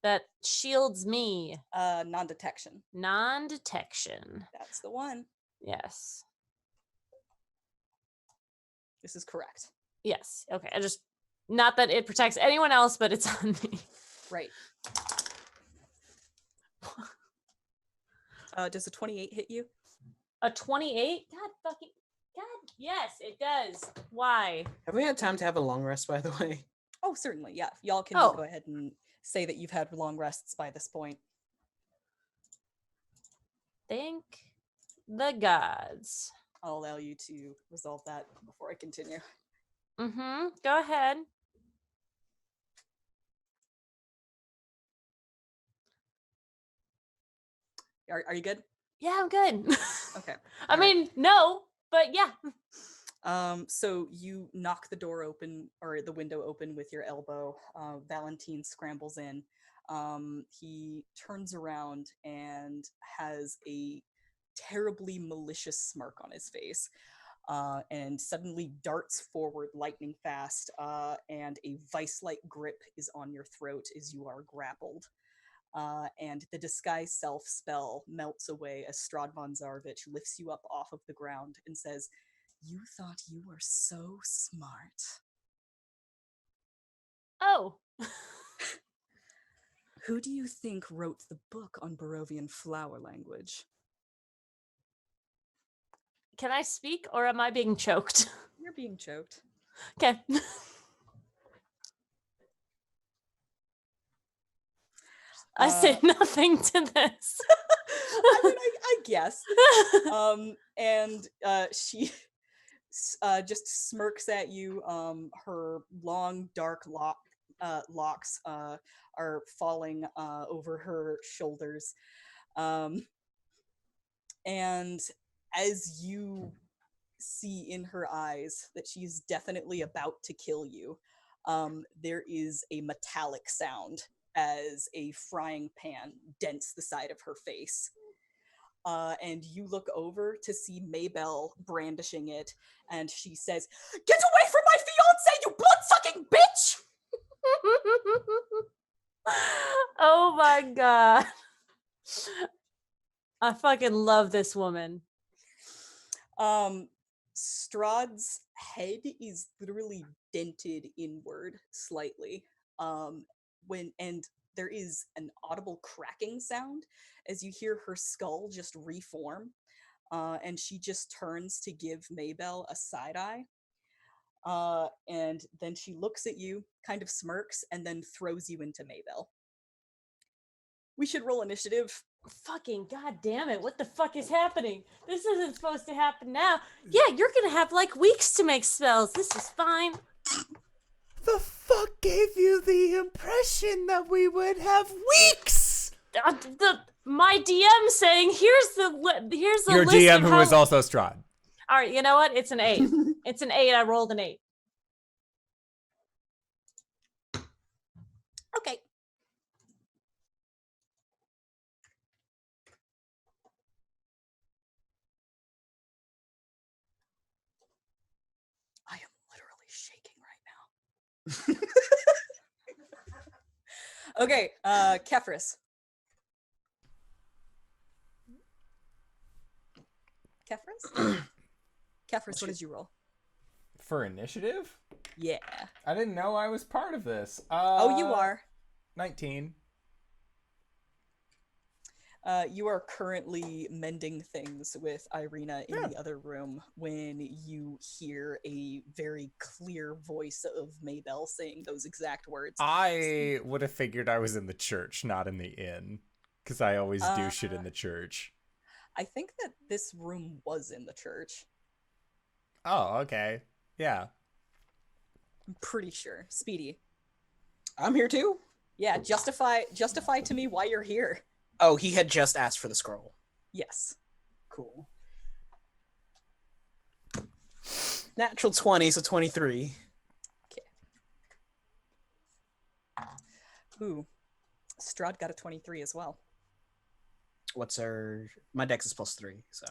that shields me. Non-detection. Non-detection. That's the one. Yes. This is correct. Yes. Okay. I just, not that it protects anyone else, but it's on me. Right. Does a 28 hit you? A 28? God, yes, it does. Why? Have we had time to have a long rest, by the way? Oh, certainly, yeah. Y'all can Oh. go ahead and say that you've had long rests by this point. Thank the gods. I'll allow you to resolve that before I continue. Mm-hmm. Go ahead. Are you good? Yeah, I'm good. Okay. I mean, no, but yeah. So you knock the door open, or the window open, with your elbow. Valentine scrambles in. He turns around and has a terribly malicious smirk on his face. and suddenly darts forward lightning fast, and a vice-like grip is on your throat as you are grappled. And the disguise self spell melts away as Strahd von Zarvich lifts you up off of the ground and says, "You thought you were so smart." Oh. Who do you think wrote the book on Barovian flower language? Can I speak or am I being choked? You're being choked. Okay. I say nothing to this. I mean, I guess. And she just smirks at you. Her long, dark locks are falling over her shoulders. And as you see in her eyes that she's definitely about to kill you, there is a metallic sound as a frying pan dents the side of her face. And you look over to see Maybelle brandishing it, and she says, "Get away from my fiance, you blood-sucking bitch!" Oh my god. I fucking love this woman. Strahd's head is literally dented inward slightly. And there is an audible cracking sound as you hear her skull just reform. And she just turns to give Maybelle a side eye. And then she looks at you, kind of smirks, and then throws you into Maybelle. We should roll initiative. Fucking goddamn it. What the fuck is happening? This isn't supposed to happen now. Yeah, you're gonna have like weeks to make spells. This is fine. The fuck gave you the impression that we would have weeks? My DM saying here's the Your list DM of who how... is also Strahd. All right, you know what? It's an 8. It's an 8. I rolled an 8. Okay. I am literally shaking right now. Okay, Kefris. Kefris, what did you roll? For initiative? Yeah. I didn't know I was part of this. Oh, you are. 19. You are currently mending things with Irina in the other room when you hear a very clear voice of Maybelle saying those exact words. I would have figured I was in the church, not in the inn. Because I always do shit in the church. I think that this room was in the church. Oh, okay. Yeah. I'm pretty sure. Speedy. I'm here too. Yeah, justify to me why you're here. Oh, he had just asked for the scroll. Yes. Cool. Natural 20, so 23. Okay. Ooh. Strahd got a 23 as well. What's our... My dex is +3, so...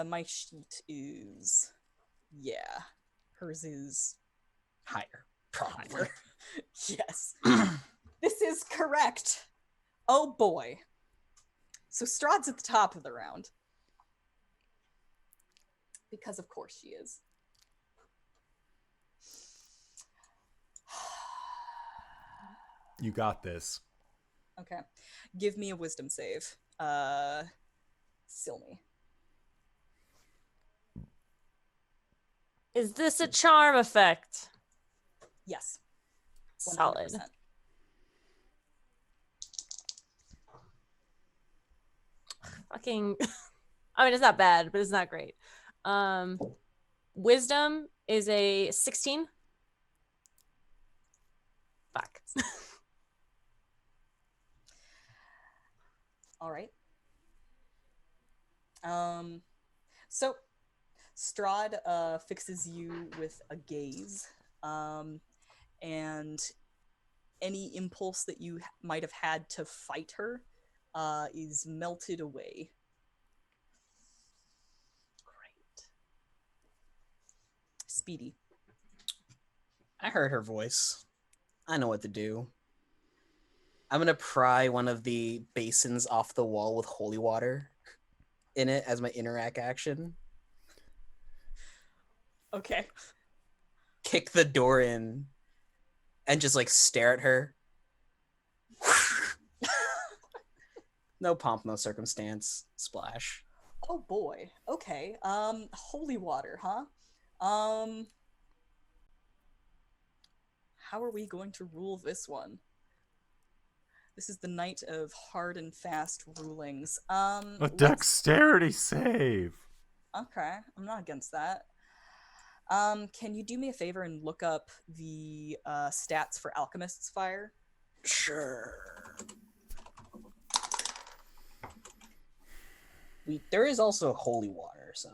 My sheet is... Yeah. Hers is... Higher. Higher. Yes. This is correct. Oh boy. So Strahd's at the top of the round. Because of course she is. You got this. Okay. Give me a wisdom save. Silme. Is this a charm effect? Yes. 100%. Solid. Fucking... I mean, it's not bad, but it's not great. Wisdom is a 16. Fuck. All right. So Strahd fixes you with a gaze, and any impulse that you might have had to fight her is melted away. Great. Speedy. I heard her voice. I know what to do. I'm gonna pry one of the basins off the wall with holy water in it as my interact action. Okay. Kick the door in and just like stare at her. No pomp, no circumstance. Splash. Oh boy. Okay. Holy water, huh? How are we going to rule this one? This is the night of hard and fast rulings. A dexterity save. Okay, I'm not against that. Can you do me a favor and look up the stats for Alchemist's Fire? Sure. There is also holy water, so.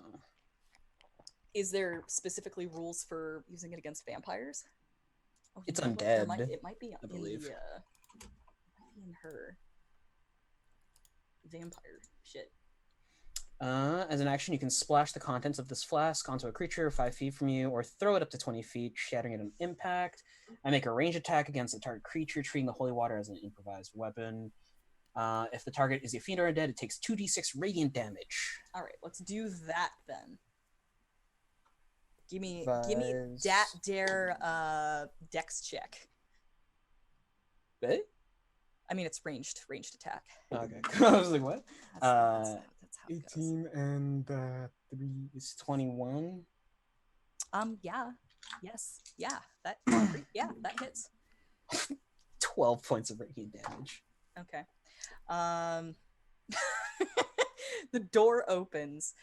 Is there specifically rules for using it against vampires? Oh, It's you know what? undead, It might be I believe. in her vampire shit. As an action, you can splash the contents of this flask onto a creature 5 feet from you, or throw it up to 20 feet, shattering it on impact. I make a range attack against the target creature, treating the holy water as an improvised weapon. If the target is a fiend or undead, it takes 2d6 radiant damage. All right, let's do that then. Give me Vibes. that dare dex check. Eh? I mean, it's ranged attack. Okay. I was like, what? That's how it goes. 18 and 3 is 21. Yeah. Yes. Yeah. That hits. 12 points of radiant damage. Okay. The door opens.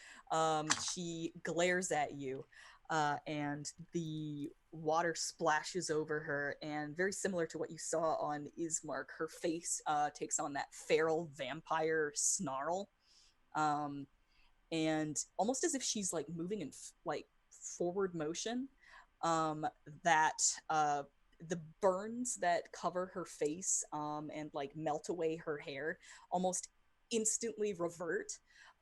She glares at you, and the water splashes over her. And very similar to what you saw on Ismark, her face takes on that feral vampire snarl, and almost as if she's like moving in like forward motion. That the burns that cover her face and like melt away her hair almost instantly revert,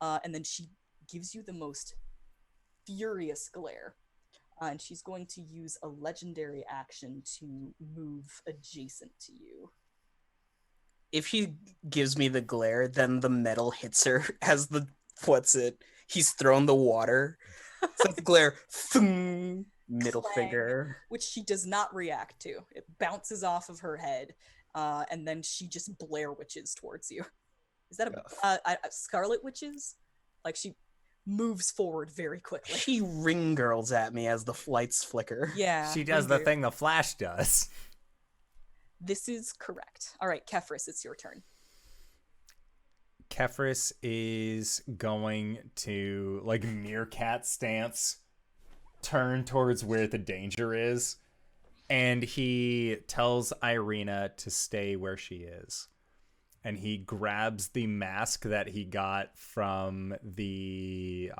and then she gives you the most furious glare, and she's going to use a legendary action to move adjacent to you. If he gives me the glare, then the metal hits her as he's thrown the water. So the glare, thung, middle Clang. finger. Which she does not react to. It bounces off of her head, and then she just Blair Witches towards you. Is that a Scarlet Witches? Like, she moves forward very quickly. She ring girls at me as the lights flicker. Yeah. She does the thing the Flash does. This is correct. All right, Kefris, it's your turn. Kefris is going to, like, meerkat stance, turn towards where the danger is, and he tells Irina to stay where she is. And he grabs the mask that he got from the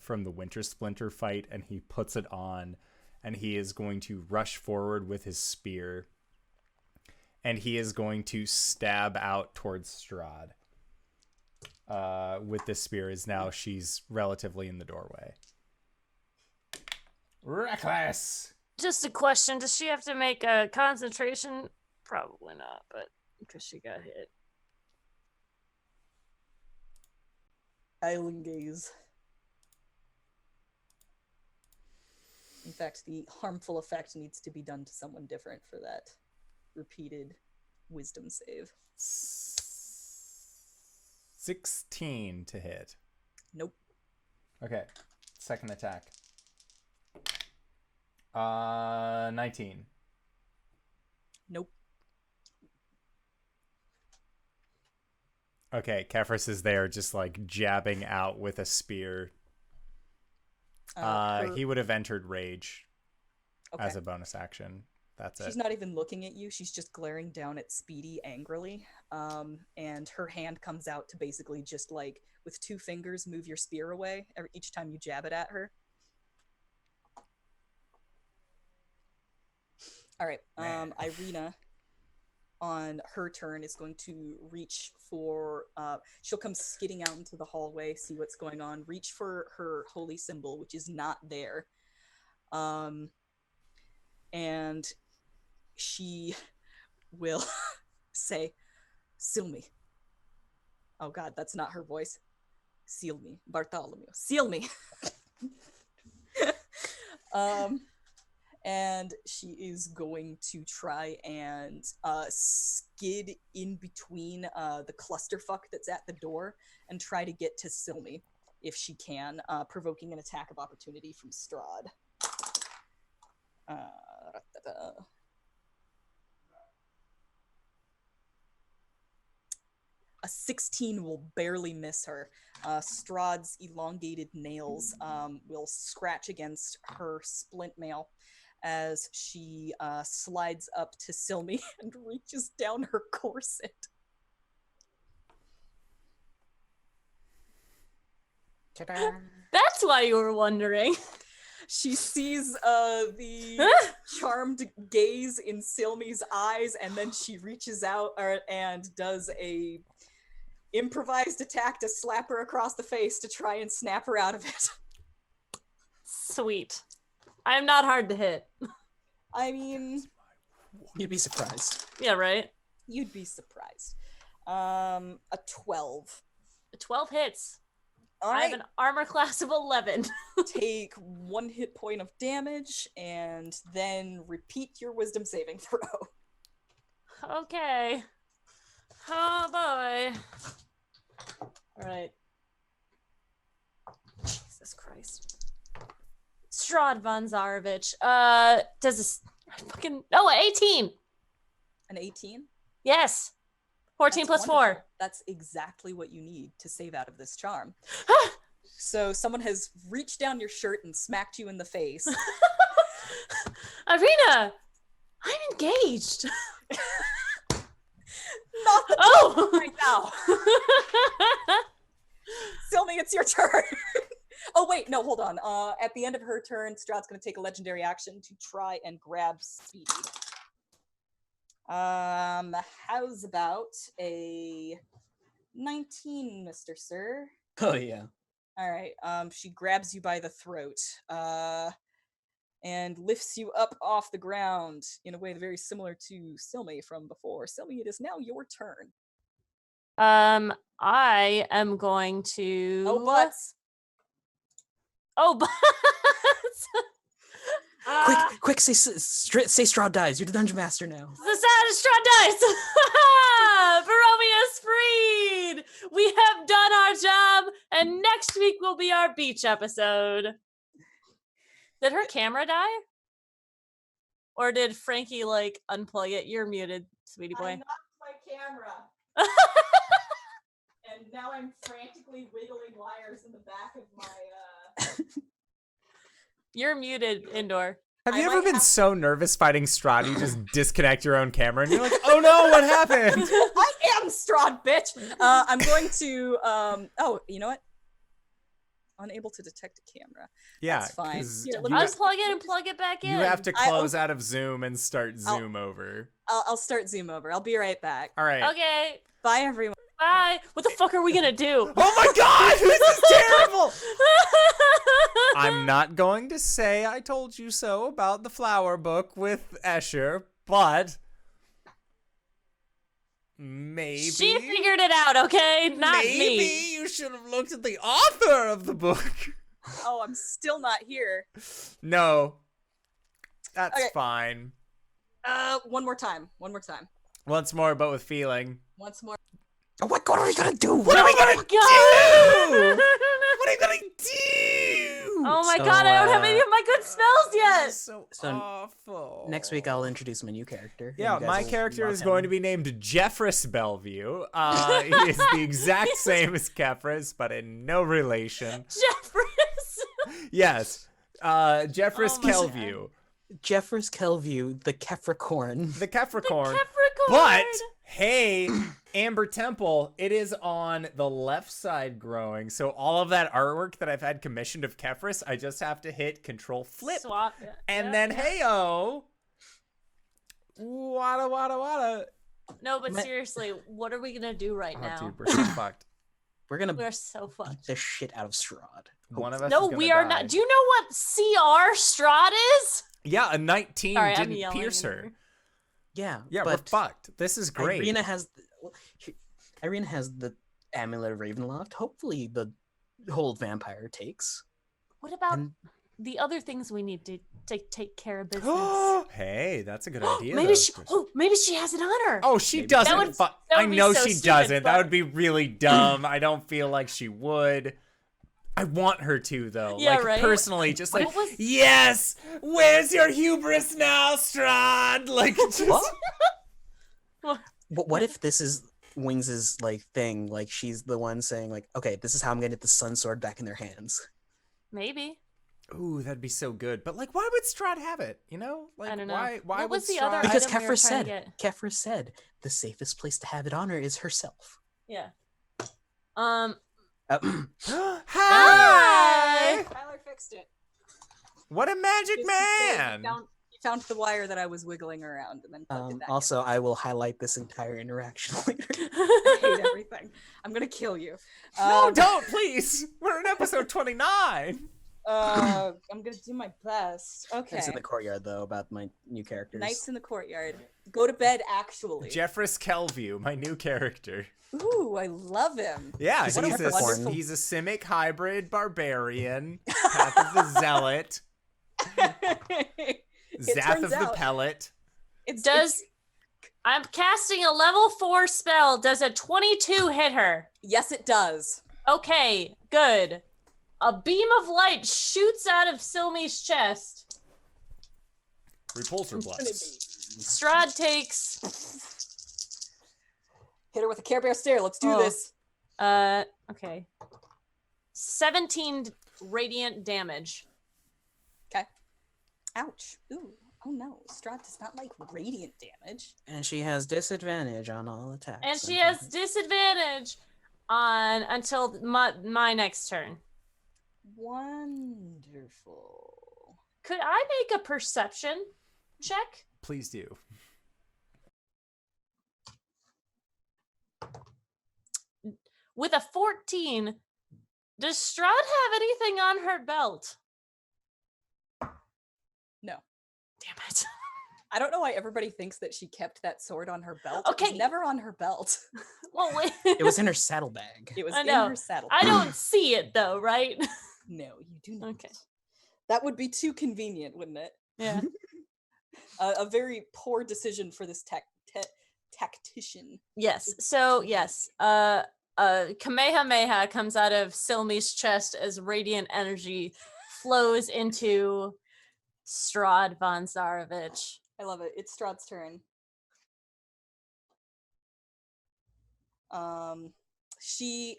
Winter Splinter fight, and he puts it on, and he is going to rush forward with his spear, and he is going to stab out towards Strahd. With this spear, is now she's relatively in the doorway. Reckless. Just a question: does she have to make a concentration? Probably not, but because she got hit. Island Gaze. In fact, the harmful effect needs to be done to someone different for that repeated wisdom save. 16 to hit. Nope. Okay. Second attack. 19. Nope. Okay, Kefris is there just like jabbing out with a spear. He would have entered rage as a bonus action. That's She's not even looking at you. She's just glaring down at Speedy angrily. And her hand comes out to basically just like with 2 fingers move your spear away each time you jab it at her. All right. Irina, on her turn, is going to reach for. She'll come skidding out into the hallway, see what's going on, reach for her holy symbol, which is not there. And she will say, Silme. Oh god, that's not her voice. Silme. Bartholomew. Silme. And she is going to try and skid in between the clusterfuck that's at the door and try to get to Silme if she can, provoking an attack of opportunity from Strahd. A 16 will barely miss her. Strahd's elongated nails will scratch against her splint mail as she slides up to Silme and reaches down her corset. That's why you were wondering. She sees the charmed gaze in Silme's eyes, and then she reaches out and does a improvised attack to slap her across the face to try and snap her out of it. Sweet. I'm not hard to hit. I mean, You'd be surprised. Yeah, right? you'd be surprised. A 12. 12 hits. All I right. have an armor class of 11. Take 1 hit point of damage and then repeat your wisdom saving throw. Okay. Oh boy. Alright. Jesus Christ. Strahd von Zarovich. Does this fucking 18. An 18? Yes. 14 That's plus wonderful. 4. That's exactly what you need to save out of this charm. So someone has reached down your shirt and smacked you in the face. Irina, I'm engaged. Not the Oh. right now. Silme, it's your turn. Oh wait, no, hold on. At the end of her turn, Strahd's going to take a legendary action to try and grab Speedy. How's about a 19, Mr. Sir? Oh yeah. All right. She grabs you by the throat, and lifts you up off the ground in a way very similar to Silme from before. Silme, it is now your turn. I am going to. Oh, butts. Oh, butts. Quick! Say Strahd dies. You're the dungeon master now. The saddest Strahd dice. Baromeus freed. We have done our job, and next week will be our beach episode. Did her camera die? Or did Frankie unplug it? You're muted, sweetie boy. I knocked my camera, and now I'm frantically wiggling wires in the back of my. You're muted, Indoor. Have I you ever might been have- so nervous fighting Strahd you just disconnect your own camera and you're like, oh no, what happened? I am Strahd, bitch. I'm going to. Oh, you know what? Unable to detect a camera. Yeah, That's fine. 'cause Here, you, let me just- Unplug it and plug it back in. you have to I- close out of Zoom and start Zoom over. I'll start Zoom over. I'll be right back. All right. Okay, Bye, everyone. bye. What the fuck are we gonna do? Oh my god, this is terrible! I'm not going to say I told you so about the flower book with Escher, but maybe She figured it out, okay? Not maybe me. you should have looked at the author of the book. Oh, I'm still not here. No. That's Okay. fine. One more time. Once more, but with feeling. Once more. Oh my god, what are we gonna do? What are we gonna God. do? What are you gonna do? Oh my So, god, I don't have any of my good spells yet. This is so So awful. Next week I'll introduce my new character. Yeah, You guys my will character love is going to him. be named Jeffress Bellevue. He is the exact same as Kefris, but in no relation. Jeffress. Yes, Jeffress Oh my Kelvue, Jeffers Kelvue, the Capricorn. the Capricorn. Capricorn. But hey, Amber Temple, it is on the left side growing. So all of that artwork that I've had commissioned of Kefris, I just have to hit Control Flip, Swap. and Yeah, then yeah. hey-o, wada. No, but Ma- seriously, what are we gonna do right Oh, now? dude, we're so fucked. We're gonna We're so beat fucked. the shit out of Strahd. One of us No, is gonna we are die. not. Do you know what CR Strahd is? Yeah, a 19 Sorry, I'm didn't yelling pierce and her. everything. Yeah, Sorry, I'm didn't yelling pierce and her. everything. Yeah, Yeah, we're but fucked. This is great. Irina has. Well, Irina has the amulet of Ravenloft. Hopefully, the whole vampire takes. What about And the other things we need to take care of business? Hey, that's a good idea. maybe though, she. Chris. Oh, maybe she has it on her. Oh, she Maybe doesn't. That would- fu- that I would be know so she stupid, doesn't. That but- would be really dumb. I don't feel like she would. I want her to though. Yeah, like right? personally, just like What was- yes. Where's your hubris now, Strahd? Like just What? What if this is Wings's like thing? Like she's the one saying like, "Okay, this is how I'm gonna get the Sun Sword back in their hands." Maybe. ooh, that'd be so good. But like, why would Strahd have it? You know, like I don't know. Why What would was the Strahd- other Because item we were Kefra trying to said, get? Kefra said, the safest place to have it on her is herself. Yeah. Hi! Tyler fixed it. What a magic Just to say, man! He found the wire that I was wiggling around and then plugged it back. Also, I will highlight this entire interaction later. I hate everything. I'm gonna kill you. No, don't please. We're in episode 29. I'm gonna do my best. Okay. It's in the courtyard though about my new characters. Nights in the courtyard. Go to bed. Actually. Jeffress Kelview, my new character. Ooh, I love him. Yeah, He's he's a a, Capricorn. he's a Simic hybrid barbarian, Path of the Zealot, Zath turns of the out- Pellet. I'm casting a level 4 spell. Does a 22 hit her? Yes, it does. Okay, good. A beam of light shoots out of Silme's chest. Repulsor blast. Strahd takes Hit her with a Care Bear stare. Let's do Oh. this. okay. 17 radiant damage. Okay. Ouch. Ooh. Oh no. Strahd does not like radiant damage. And she has disadvantage on all attacks. And she has disadvantage on until my next turn. Wonderful. Could I make a perception check? Please do. With a 14, does Strahd have anything on her belt? No. Damn it. I don't know why everybody thinks that she kept that sword on her belt. It Okay. was never on her belt. Well, wait. It was in her saddlebag. It was I in know. her saddle. I don't see it though, right? No, you do not. Okay. That would be too convenient, wouldn't it? Yeah. A very poor decision for this tactician. Yes. So yes. Kamehameha comes out of Silme's chest as radiant energy flows into Strahd von Zarovich. I love it. It's Strahd's turn. She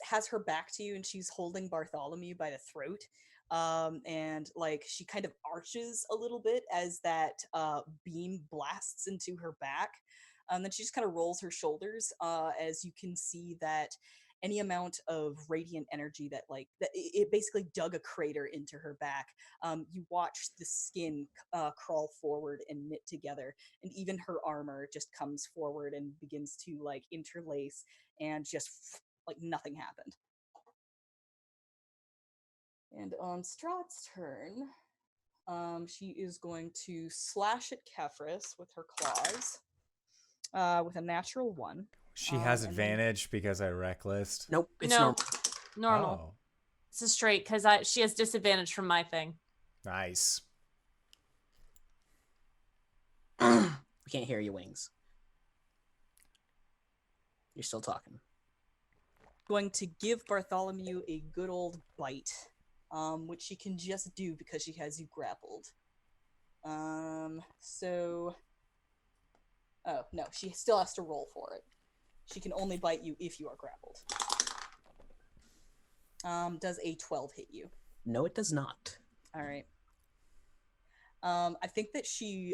has her back to you and she's holding Bartholomew by the throat. And like she kind of arches a little bit as that beam blasts into her back. Then she just kind of rolls her shoulders as you can see that any amount of radiant energy that it basically dug a crater into her back. You watch the skin crawl forward and knit together, and even her armor just comes forward and begins to like interlace, and just like nothing happened. And on Strahd's turn, she is going to slash at Kefris with her claws with a natural 1. She has and then- advantage because I reckless. Nope, it's No. normal. Normal. Oh, This is straight because she has disadvantage from my thing. nice. We can't hear you, Wings. You're still talking. Going to give Bartholomew a good old bite, which she can just do because she has you grappled. Oh, no, she still has to roll for it. She can only bite you if you are grappled. Does a 12 hit you? No, it does not. All right. I think that she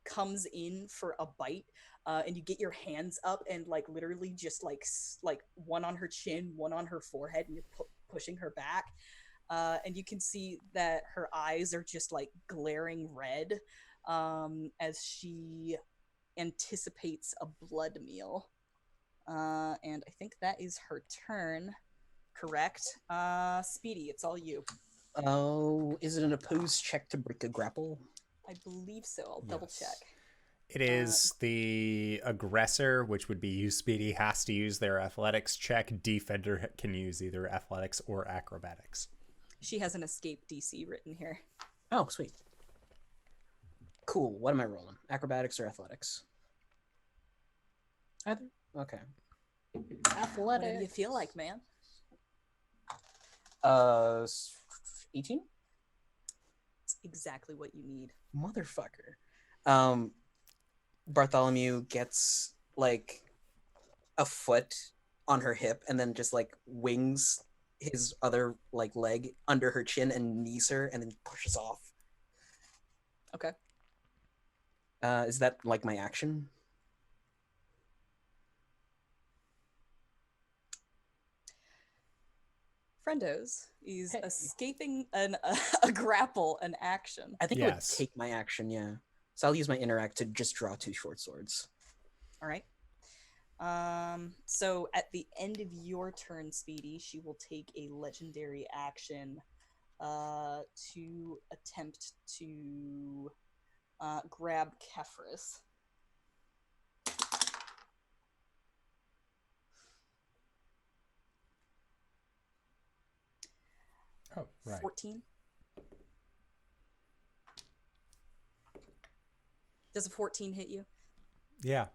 comes in for a bite, and you get your hands up and like literally just like one on her chin, one on her forehead, and you're pushing her back. And you can see that her eyes are just like glaring red as she anticipates a blood meal. And I think that is her turn. Correct. Speedy, it's all you. Oh, is it an opposed check to break a grapple? I believe so. I'll double check. It is the aggressor, which would be you, Speedy, has to use their athletics check. Defender can use either athletics or acrobatics. She has an escape DC written here. Oh, sweet. Cool. What am I rolling? Acrobatics or athletics? Either? Okay. Whatever you feel like, man. 18? It's exactly what you need. Motherfucker. Bartholomew gets like a foot on her hip and then just like wings his other like leg under her chin and knees her and then pushes off. Okay. Is that like my action? Friendos is escaping a grapple, an action. I think it would take my action, yeah. So I'll use my interact to just draw 2 short swords. All right. So at the end of your turn, Speedy, she will take a legendary action to attempt to grab Kefris. Oh, right. 14. Does a 14 hit you? Yeah.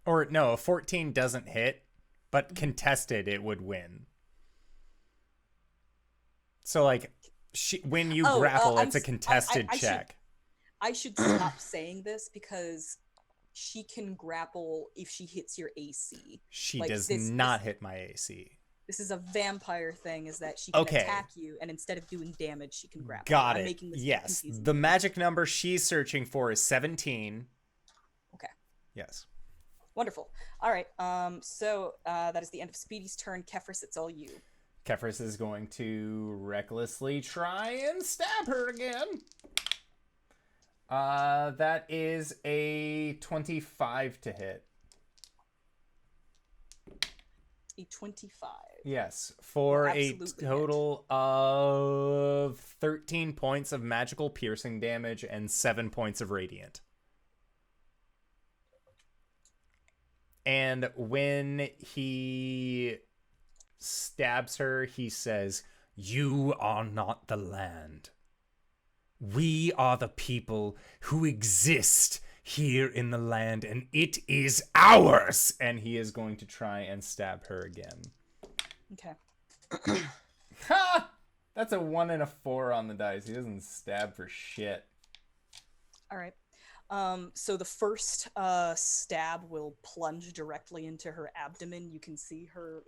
Or no, a 14 doesn't hit, but contested it would win. So like when you grapple, it's a contested check. I should stop saying this because she can grapple if she hits your AC. She does not hit my AC. This is a vampire thing, is that she can attack you, and instead of doing damage, she can grapple. Got it. Yes. The magic number she's searching for is 17. Okay. Yes. Wonderful. All right. So that is the end of Speedy's turn. Kefris, it's all you. Kefris is going to recklessly try and stab her again. That is a 25 to hit. A 25. Yes, for a total of 13 points of magical piercing damage and 7 points of radiant. And when he stabs her, he says, "You are not the land. We are the people who exist here in the land, and it is ours." And he is going to try and stab her again. Okay. Ha! That's a 1 and a 4 on the dice. He doesn't stab for shit. All right. So the first stab will plunge directly into her abdomen. You can see her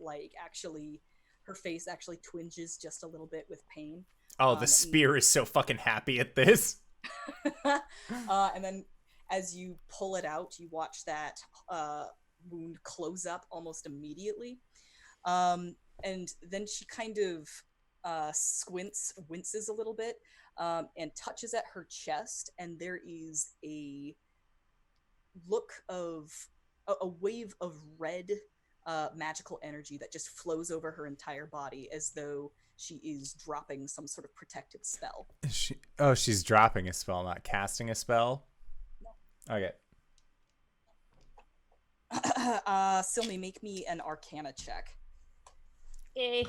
her face actually twinges just a little bit with pain. Oh, the spear is so fucking happy at this. And then as you pull it out, you watch that wound close up almost immediately. And then she kind of winces a little bit, and touches at her chest, and there is a look of a wave of red magical energy that just flows over her entire body, as though she is dropping some sort of protective spell. She's dropping a spell, not casting a spell? No. Okay. Silme, make me an Arcana check. Yay.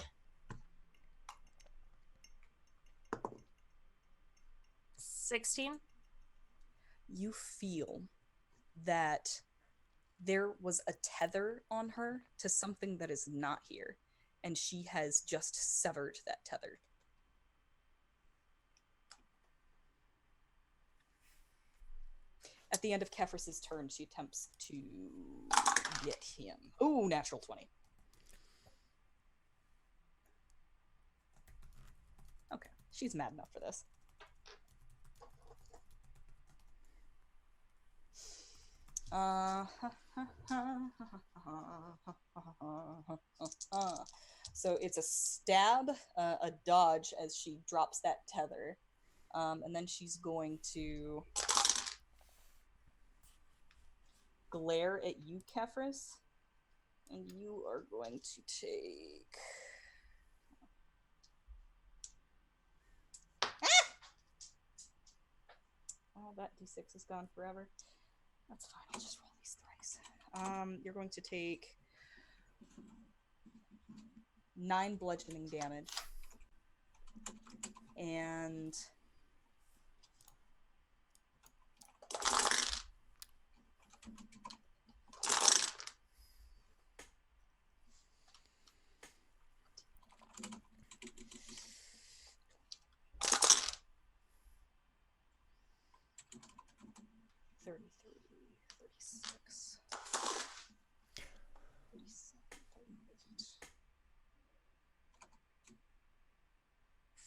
16. You feel that there was a tether on her to something that is not here, and she has just severed that tether. At the end of Kefris's turn, she attempts to get him. Ooh, natural 20. Okay, she's mad enough for this. So it's a stab, a dodge as she drops that tether, and then she's going to glare at you, Kefris, And you are going to take... Oh, that d6 is gone forever. That's fine, I'll just roll these thrice. You're going to take 9 bludgeoning damage. And...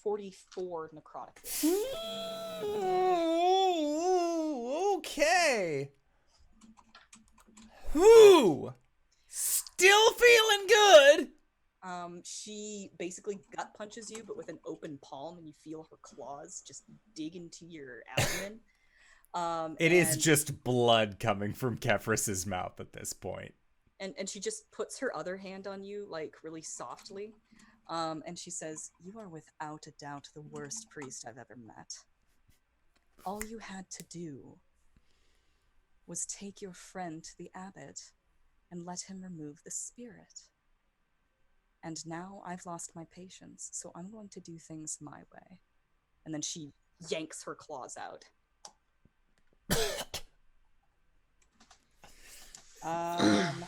$44 necrotic. Ooh, okay. Whoo! Still feeling good. She basically gut punches you, but with an open palm, and you feel her claws just dig into your abdomen. It is just blood coming from Kefris's mouth at this point. And she just puts her other hand on you, like, really softly. And she says, "You are without a doubt the worst priest I've ever met. All you had to do was take your friend to the abbot and let him remove the spirit. And now I've lost my patience, so I'm going to do things my way." And then she yanks her claws out.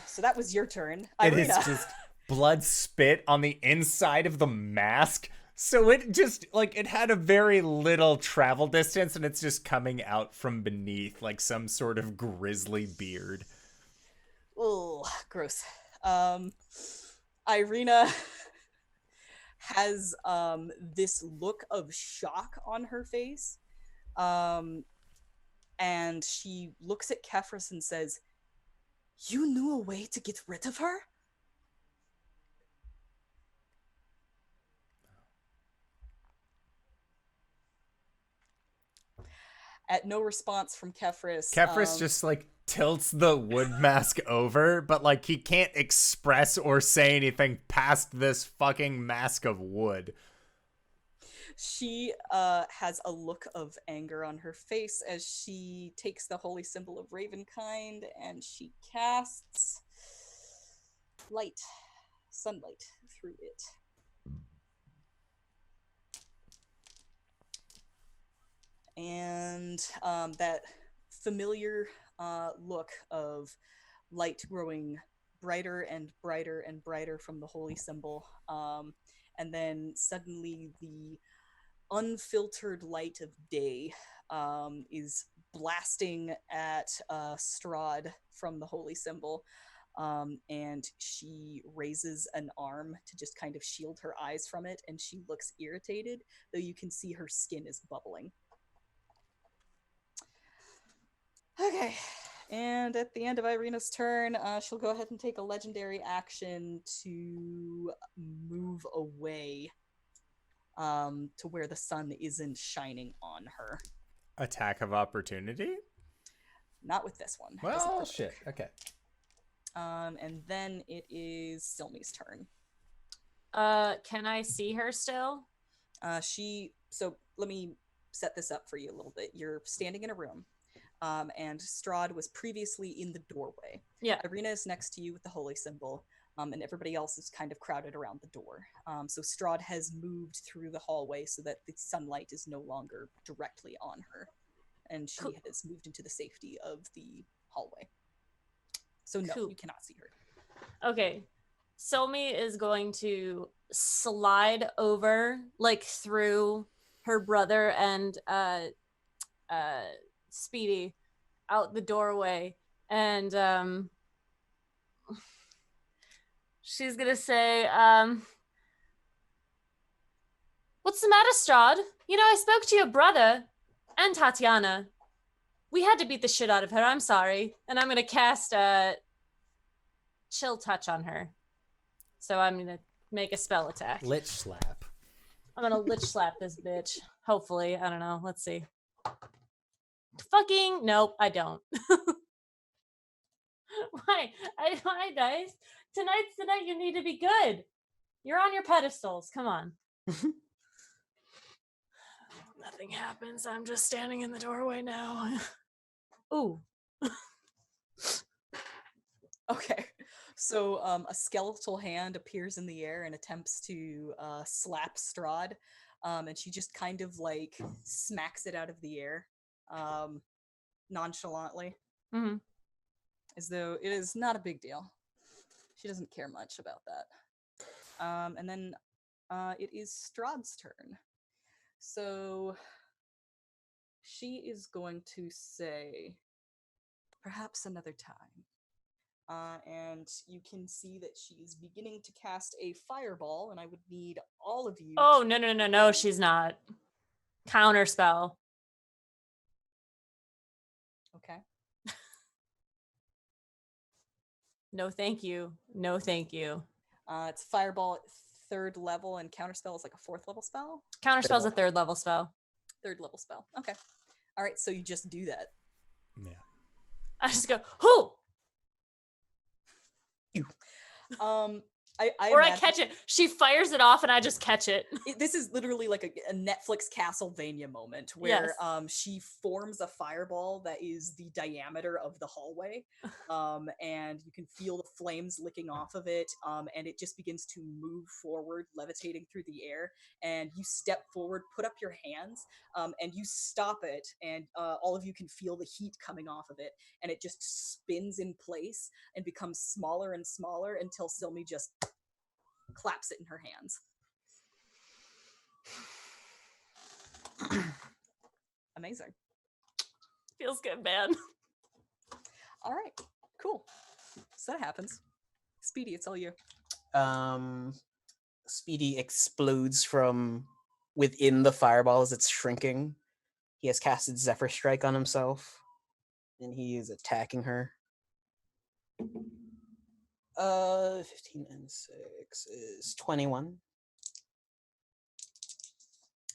So that was your turn. It is Irina. just blood spit on the inside of the mask. So it just, like, it had a very little travel distance, and it's just coming out from beneath like some sort of grisly beard. Oh, gross. Irina has this look of shock on her face. And she looks at Kefris and says, "You knew a way to get rid of her?" At no response from Kefris. Kefris just, like, tilts the wood mask over, but, like, he can't express or say anything past this fucking mask of wood. She has a look of anger on her face as she takes the holy symbol of Ravenkind and she casts sunlight through it. And that familiar look of light growing brighter and brighter and brighter from the holy symbol. And then suddenly the unfiltered light of day is blasting at Strahd from the holy symbol. And she raises an arm to just kind of shield her eyes from it, and she looks irritated, though you can see her skin is bubbling. Okay, and at the end of Irina's turn, she'll go ahead and take a legendary action to move away to where the sun isn't shining on her. Attack of opportunity? Not with this one. Well, shit. Okay. And then it is Silme's turn. Can I see her still? So let me set this up for you a little bit. You're standing in a room. And Strahd was previously in the doorway. Yeah. Irina is next to you with the holy symbol, and everybody else is kind of crowded around the door. So Strahd has moved through the hallway so that the sunlight is no longer directly on her, and she has moved into the safety of the hallway. So no, you cannot see her. Okay. Silme is going to slide over, like, through her brother and Speedy out the doorway, and she's gonna say, "What's the matter, Strahd? You know, I spoke to your brother and Tatiana. We had to beat the shit out of her. I'm sorry." And I'm gonna cast Chill Touch on her. So I'm gonna make a spell attack. Lich slap. I'm gonna lich slap this bitch. Hopefully, I don't know. Let's see. Fucking nope, I don't. Why? My dice Tonight's the night you need to be good. You're on your pedestals. Come on. Nothing happens. I'm just standing in the doorway now. Ooh. Okay. So a skeletal hand appears in the air and attempts to slap Strahd. And she just kind of like smacks it out of the air nonchalantly. Mm-hmm. As though it is not a big deal. She doesn't care much about that. And then it is Strahd's turn. So she is going to say, perhaps another time. And you can see that she is beginning to cast a fireball, and I would need all of you. Oh, no, she's not. Counterspell. Okay. No, thank you. No, thank you. It's fireball at 3rd level, and counterspell is like a 4th level spell. Counterspell's a 3rd level spell. 3rd level spell. Okay. All right, so you just do that. Yeah. I just go, whoo! I Or I imagine- catch it. She fires it off and I just catch it. This is literally like a Netflix Castlevania moment where she forms a fireball that is the diameter of the hallway, and you can feel the flames licking off of it, and it just begins to move forward, levitating through the air, and you step forward, put up your hands, and you stop it, and all of you can feel the heat coming off of it, and it just spins in place and becomes smaller and smaller until Silme just claps it in her hands. Amazing. Feels good, man. All right, cool. So that happens. Speedy, it's all you. Speedy explodes from within the fireball as it's shrinking. He has casted Zephyr Strike on himself, and he is attacking her. 15 and 6 is 21.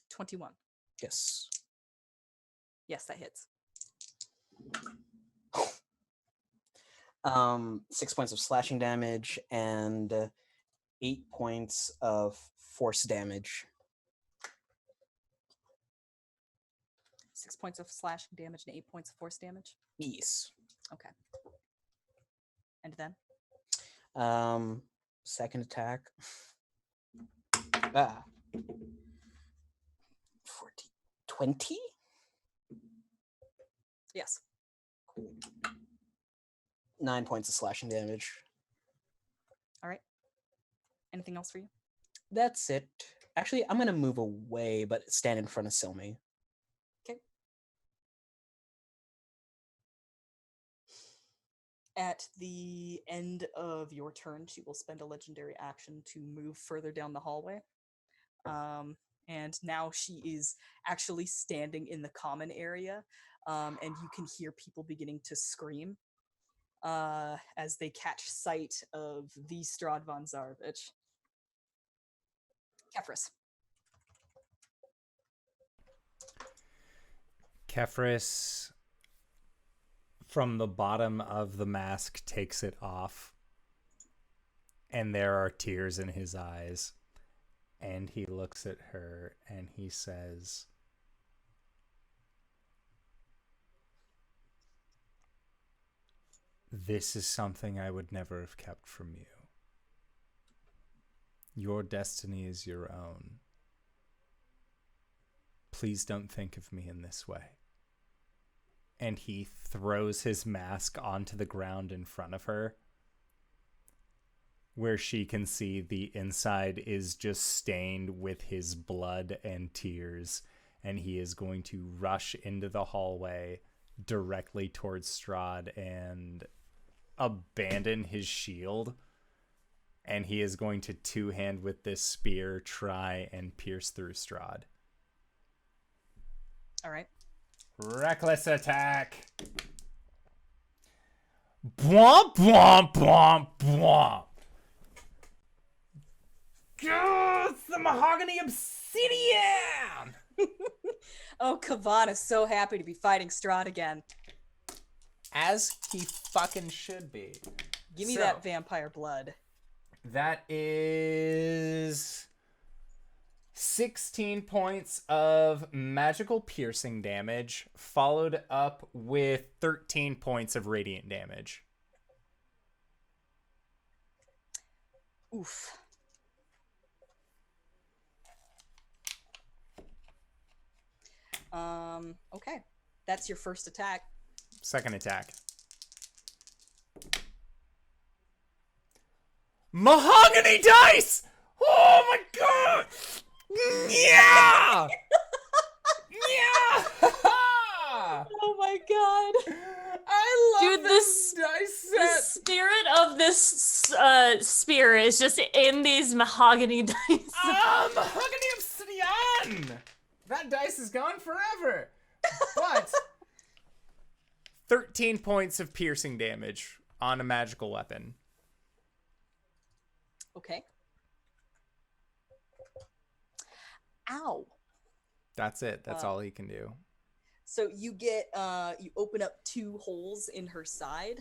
21. Yes. Yes, that hits. 6 points of slashing damage and 8 points of force damage. 6 points of slashing damage and 8 points of force damage. Yes. Okay. And then? Second attack. 20? Yes. 9 points of slashing damage. All right. Anything else for you? That's it. Actually, I'm gonna move away, but stand in front of Silme. Okay. At the end of your turn, she will spend a legendary action to move further down the hallway. And now she is actually standing in the common area, and you can hear people beginning to scream as they catch sight of the Strahd von Zarovich. Kefris. Kefris, from the bottom of the mask, takes it off, and there are tears in his eyes. And he looks at her and he says, "This is something I would never have kept from you. Your destiny is your own. Please don't think of me in this way." And he throws his mask onto the ground in front of her, where she can see the inside is just stained with his blood and tears, and he is going to rush into the hallway directly towards Strahd and abandon his shield, and he is going to two-hand with this spear try and pierce through Strahd. All right. Reckless attack. Bwomp, bwomp, bwomp, bwomp. It's the mahogany obsidian! Oh, Kavan is so happy to be fighting Strahd again. As he fucking should be. Give me So, that vampire blood. That is 16 points of magical piercing damage, followed up with 13 points of radiant damage. Oof. Okay. That's your first attack. Second attack. Mahogany dice! Oh my god! Yeah! Yeah! Oh my god. I love Dude, this dice The set. spirit of this spear is just in these mahogany dice. Mahogany obsidian! That dice is gone forever. But 13 points of piercing damage on a magical weapon. Okay. Ow. That's it. That's all he can do. So you get you open up 2 holes in her side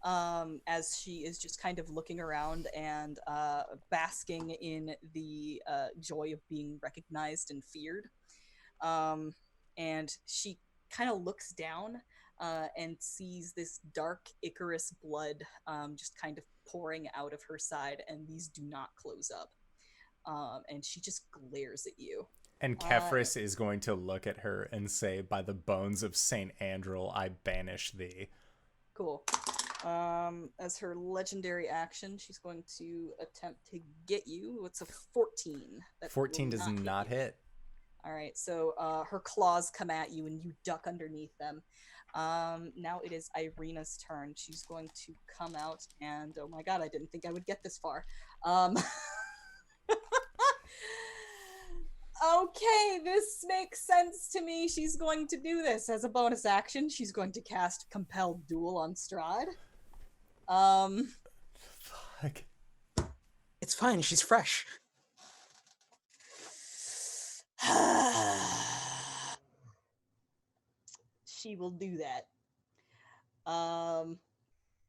as she is just kind of looking around and basking in the joy of being recognized and feared. And she kind of looks down and sees this dark Icarus blood just kind of pouring out of her side, and these do not close up. And she just glares at you. And Kefris is going to look at her and say, "By the bones of Saint Andrel, I banish thee." Cool. As her legendary action, she's going to attempt to get you. It's a 14. That 14 will does not hit. All right, so her claws come at you and you duck underneath them. Now it is Irina's turn. She's going to come out and, oh my god, I didn't think I would get this far. Okay, this makes sense to me. She's going to do this as a bonus action. She's going to cast Compelled Duel on Strahd. Fuck. It's fine. She's fresh. She will do that.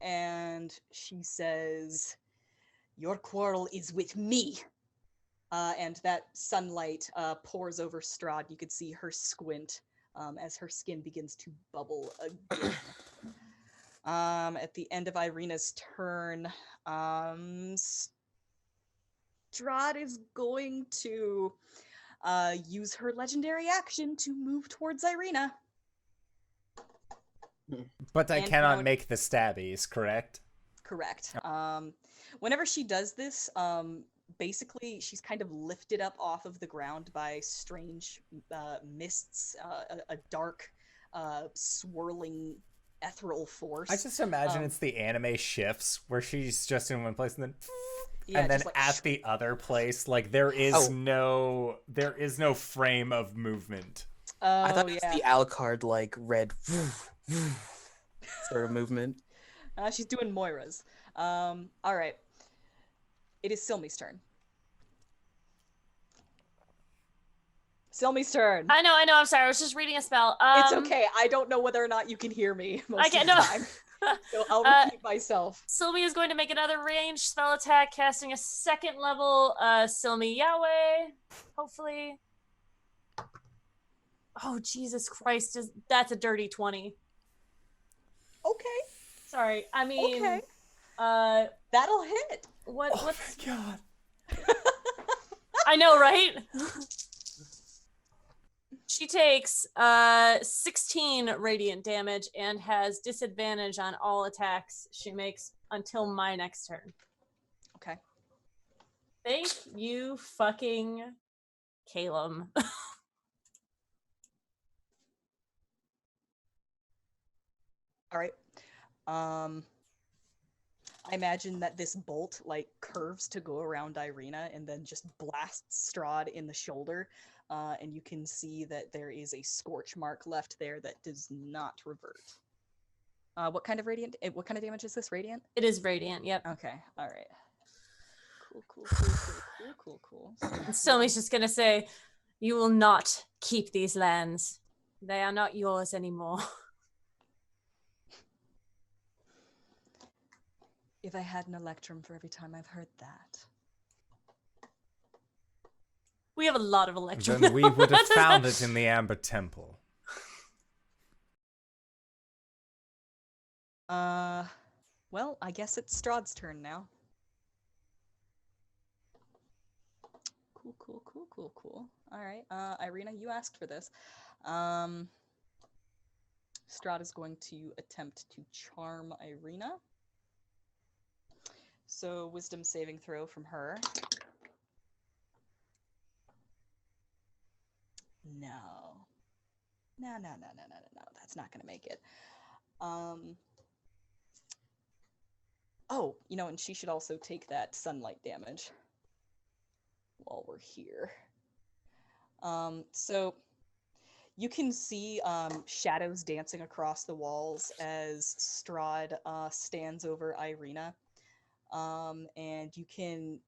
And she says, "Your quarrel is with me." And that sunlight pours over Strahd. You could see her squint as her skin begins to bubble again. At the end of Irina's turn, Strahd is going to use her legendary action to move towards Irina. But I And cannot now- make the stabbies, correct? Correct. Whenever she does this, basically she's kind of lifted up off of the ground by strange mists, a dark, swirling ethereal force. I just imagine it's the anime shifts where she's just in one place and then Yeah, and then just like, at the other place, like there is no frame of movement. I thought Oh it was yeah. the Alucard, like, red sort of movement. She's doing Moira's. All right. It is Silme's turn. Silme's turn. I know. I'm sorry. I was just reading a spell. It's okay. I don't know whether or not you can hear me most I can't. of the No. time. So I'll repeat myself. Sylvie is going to make another ranged spell attack, casting a 2nd level Silme Yahweh. Hopefully. Oh Jesus Christ! That's a dirty 20. Okay. Sorry. I mean. Okay. That'll hit. What? Oh What's? my god. I know, right? She takes 16 radiant damage and has disadvantage on all attacks she makes until my next turn. Okay. Thank you, fucking Calum. All right. I imagine that this bolt like curves to go around Irina and then just blasts Strahd in the shoulder. And you can see that there is a scorch mark left there that does not revert. What kind of damage is this? Radiant? It is radiant, yep. Okay. All right. Cool. And Sylme's just gonna say, "You will not keep these lands. They are not yours anymore." If I had an electrum for every time I've heard that. We have a lot of electrum. Then we would have found it in the Amber Temple. Well, I guess it's Strahd's turn now. Cool. All right, Irina, you asked for this. Strahd is going to attempt to charm Irina. So, wisdom saving throw from her. No. That's not gonna make it. Oh, and she should also take that sunlight damage while we're here. So you can see shadows dancing across the walls as Strahd stands over Irina. And you can,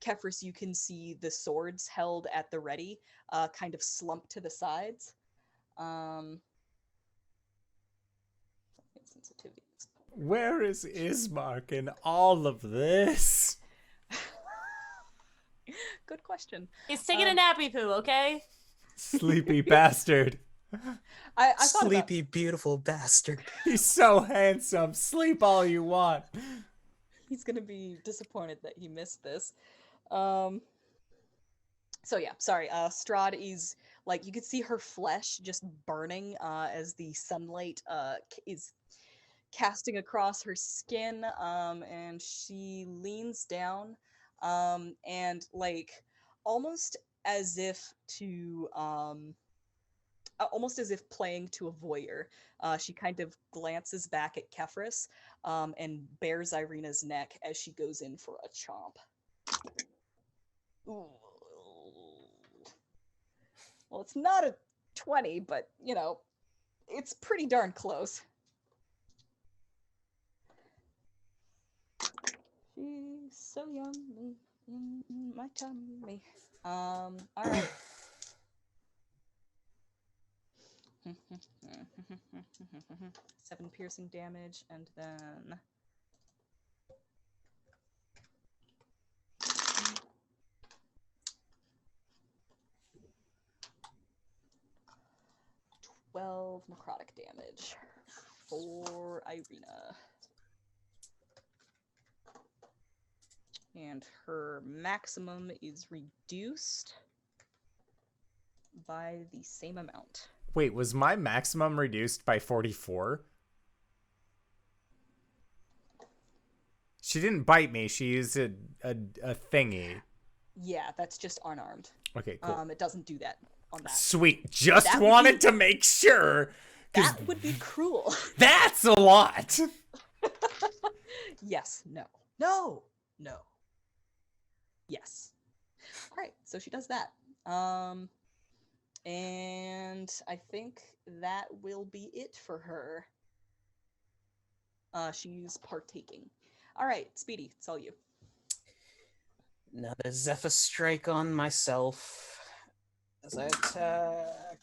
Kefris, you can see the swords held at the ready kind of slump to the sides. Sensitivity. Where is Ismark in all of this? Good question. He's taking a nappy poo, okay? Sleepy bastard. I thought Sleepy, beautiful bastard. He's so handsome. Sleep all you want. He's gonna be disappointed that he missed this. So yeah, sorry. Strahd is you could see her flesh just burning as the sunlight is casting across her skin, and she leans down, and almost as if to almost as if playing to a voyeur, she kind of glances back at Kefris, and bares Irina's neck as she goes in for a chomp. Ooh. Well, it's not a 20, but it's pretty darn close. She's so yummy in my tummy. All right. 7 piercing damage, and then 12 necrotic damage for Irina. And her maximum is reduced by the same amount. Wait, was my maximum reduced by 44? She didn't bite me. She used a thingy. Yeah, that's just unarmed. Okay, cool. It doesn't do that on that. Sweet. Just That would wanted be- to make sure. 'Cause That would be cruel. that's a lot. Yes. No. No. No. Yes. All right. So she does that. And I think that will be it for her. She's partaking. All right, Speedy, it's all you. Another Zephyr Strike on myself as I attack.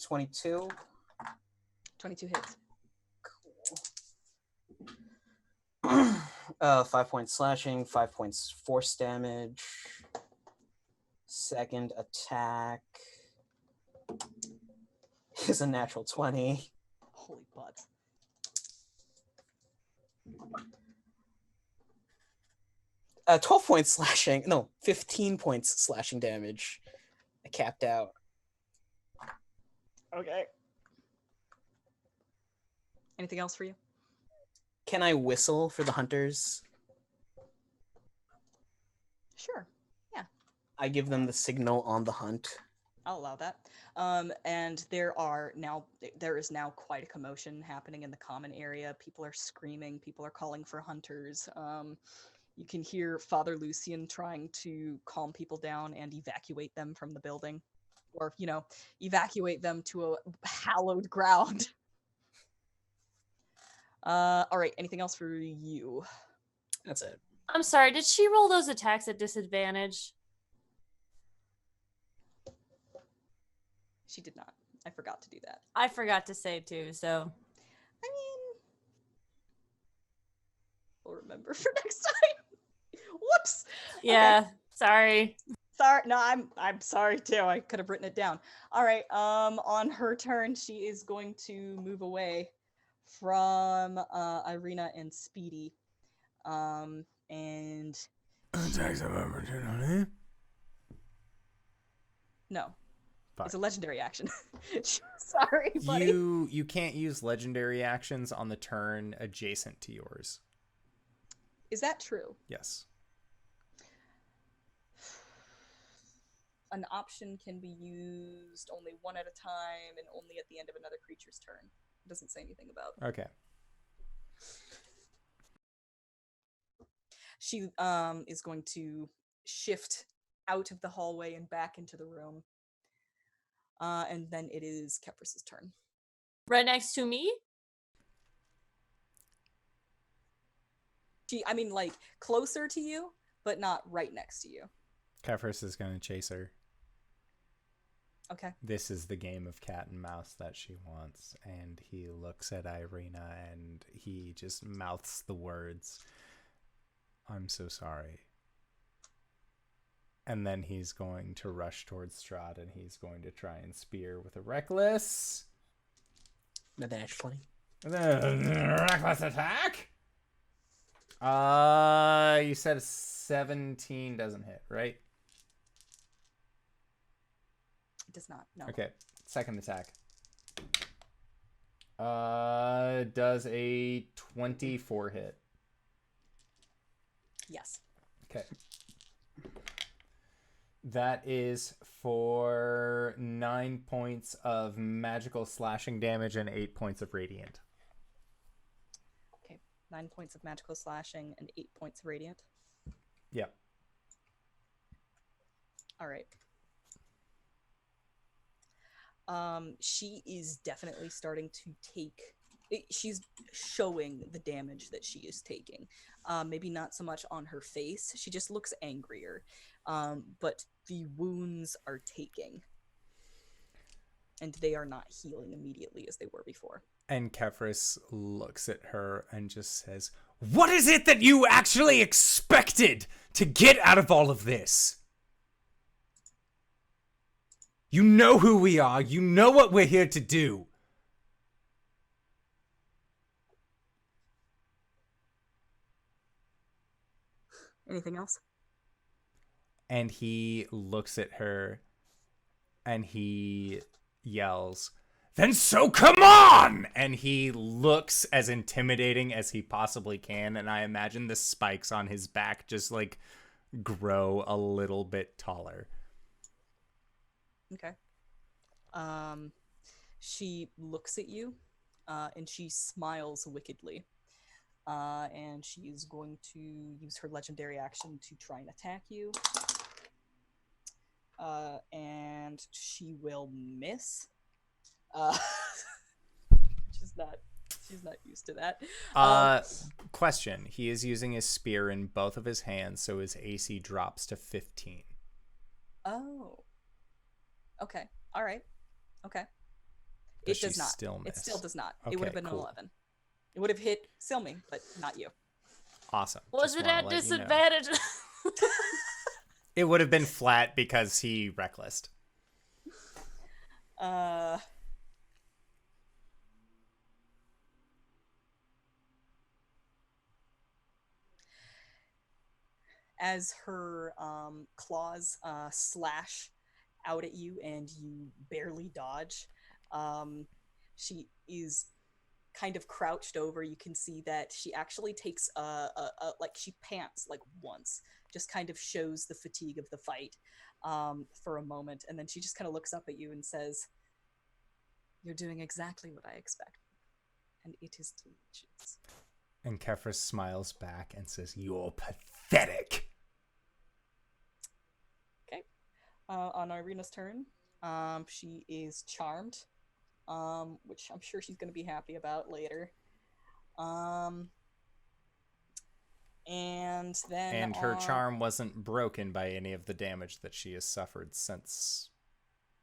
22. 22 hits. Cool. 5 points slashing, 5 points force damage. Second attack is a natural 20. Holy butts. 12 points slashing. No, 15 points slashing damage. I capped out. Okay. Anything else for you? Can I whistle for the hunters? Sure. I give them the signal on the hunt. I'll allow that. And there is now quite a commotion happening in the common area. People are screaming. People are calling for hunters. You can hear Father Lucian trying to calm people down and evacuate them from the building. Or, evacuate them to a hallowed ground. All right, anything else for you? That's it. I'm sorry, did she roll those attacks at disadvantage? She did not. I forgot to do that. I forgot to say too, so. I mean, We'll remember for next time. Whoops. Yeah, sorry. Sorry. No, I'm sorry too. I could have written it down. All right. On her turn, she is going to move away from Irina and Speedy. And Attacks of opportunity. no. Fuck. It's a legendary action. Sorry, buddy. You can't use legendary actions on the turn adjacent to yours. Is that true? Yes. An option can be used only one at a time and only at the end of another creature's turn. It doesn't say anything about. Okay. She is going to shift out of the hallway and back into the room. And then it is Kefris's turn. Right next to me? Like closer to you, but not right next to you. Kefris is going to chase her. Okay. This is the game of cat and mouse that she wants. And he looks at Irina and he just mouths the words, "I'm so sorry." And then he's going to rush towards Strahd and he's going to try and spear with a reckless. Advantage 20. Reckless attack? You said 17 doesn't hit, right? It does not. No. Okay. Second attack. Does a 24 hit? Yes. Okay. That is for 9 points of magical slashing damage and 8 points of radiant. Okay. 9 points of magical slashing and 8 points of radiant. Yeah. All right. She is definitely starting to take. She's showing the damage that she is taking. Maybe not so much on her face. She just looks angrier. But the wounds are taking. And they are not healing immediately as they were before. And Kefris looks at her and just says, "What is it that you actually expected to get out of all of this? You know who we are. You know what we're here to do." Anything else? And he looks at her and he yells, "Then so come on!" And he looks as intimidating as he possibly can. And I imagine the spikes on his back just like grow a little bit taller. Okay. She looks at you, and she smiles wickedly. And she is going to use her legendary action to try and attack you. And she will miss. She's not used to that. Question. He is using his spear in both of his hands, so his AC drops to 15. Oh. Okay. All right. Okay. Does It she does not. still miss? It still does not. Okay, It would have been cool. an 11. It would have hit Silme, but not you. Awesome. Was Just it wanna at let you know. disadvantage? It would have been flat because he recklessed. As her claws slash out at you and you barely dodge, she is kind of crouched over. You can see that she actually takes like she pants like once, just kind of shows the fatigue of the fight for a moment, and then she just kind of looks up at you and says, "You're doing exactly what I expect, and it is delicious." And Kefris smiles back and says, "You're pathetic." Okay. On Irina's turn, she is charmed, which I'm sure she's going to be happy about later. And then And her charm wasn't broken by any of the damage that she has suffered since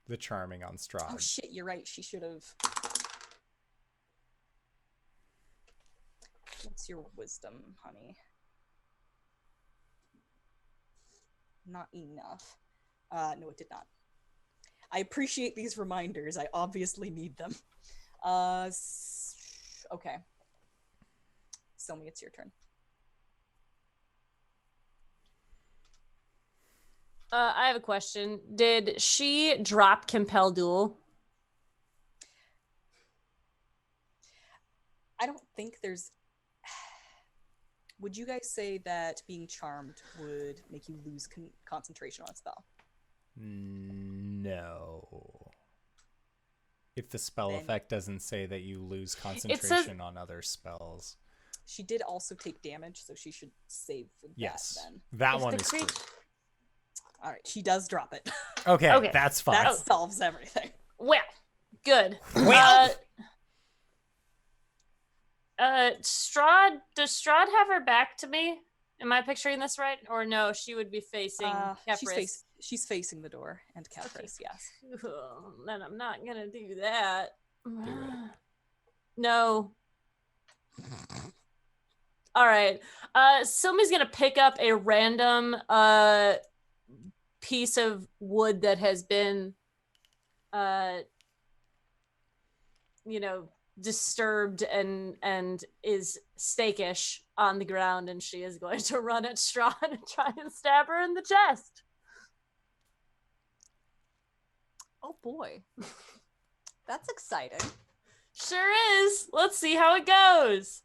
the charming on Strahd. Oh shit, you're right. She should have. What's your wisdom, honey? Not enough. No, it did not. I appreciate these reminders. I obviously need them. Okay. Silme, it's your turn. I have a question. Did she drop Compel Duel? I don't think there's... Would you guys say that being charmed would make you lose concentration on a spell? No. If the spell Then- effect doesn't say that you lose concentration on other spells. She did also take damage, so she should save for Yes. that then. That If one the is true. All right, she does drop it. Okay, Okay. that's fine. That solves everything. Well, good. Well. Strahd, does Strahd have her back to me? Am I picturing this right? Or no, she would be facing Kefris. She's facing the door, and Kefris, yes. Then I'm not gonna do that. it. No. All right. Somebody's gonna pick up a random piece of wood that has been disturbed and is stakish on the ground, and she is going to run at Strahd and try and stab her in the chest. Oh boy. That's exciting. Sure is. Let's see how it goes.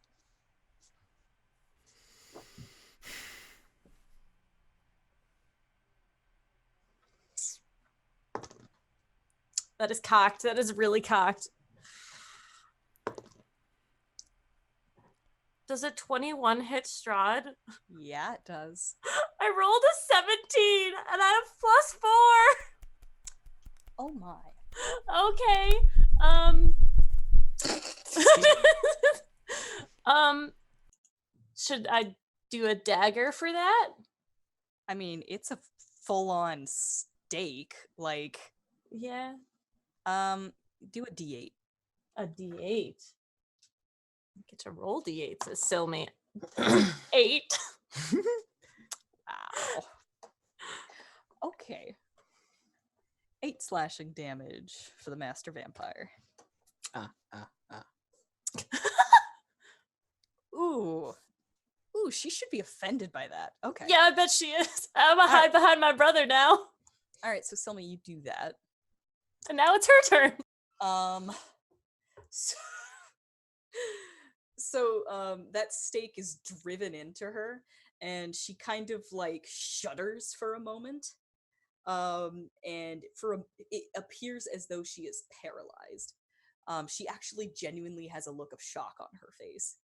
That is cocked. That is really cocked. Does a 21 hit Strahd? Yeah, it does. I rolled a 17 and I have +4. Oh my. Okay. Should I do a dagger for that? I mean, it's a full-on stake. Like, Yeah. do a D8. A D8. I get to roll D8, says Silme. 8. Ow. Okay. 8 slashing damage for the master vampire. Ooh. Ooh, she should be offended by that. Okay. Yeah, I bet she is. I'm gonna hide behind my brother now. All right, so Silme, you do that. And now it's her turn. So that stake is driven into her, and she kind of like shudders for a moment. And it appears as though she is paralyzed. She actually genuinely has a look of shock on her face.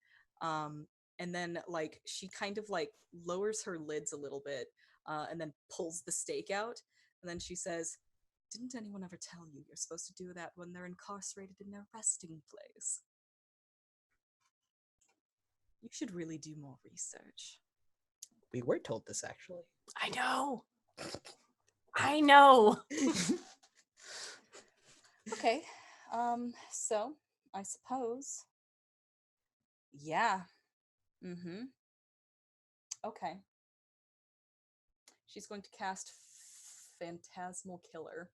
And then like she kind of like lowers her lids a little bit, and then pulls the stake out, and then she says, "Didn't anyone ever tell you you're supposed to do that when they're incarcerated in their resting place? You should really do more research." We were told this, actually. I know. I know. Okay. So I suppose. Yeah. Mm-hmm. Okay. She's going to cast Phantasmal Killer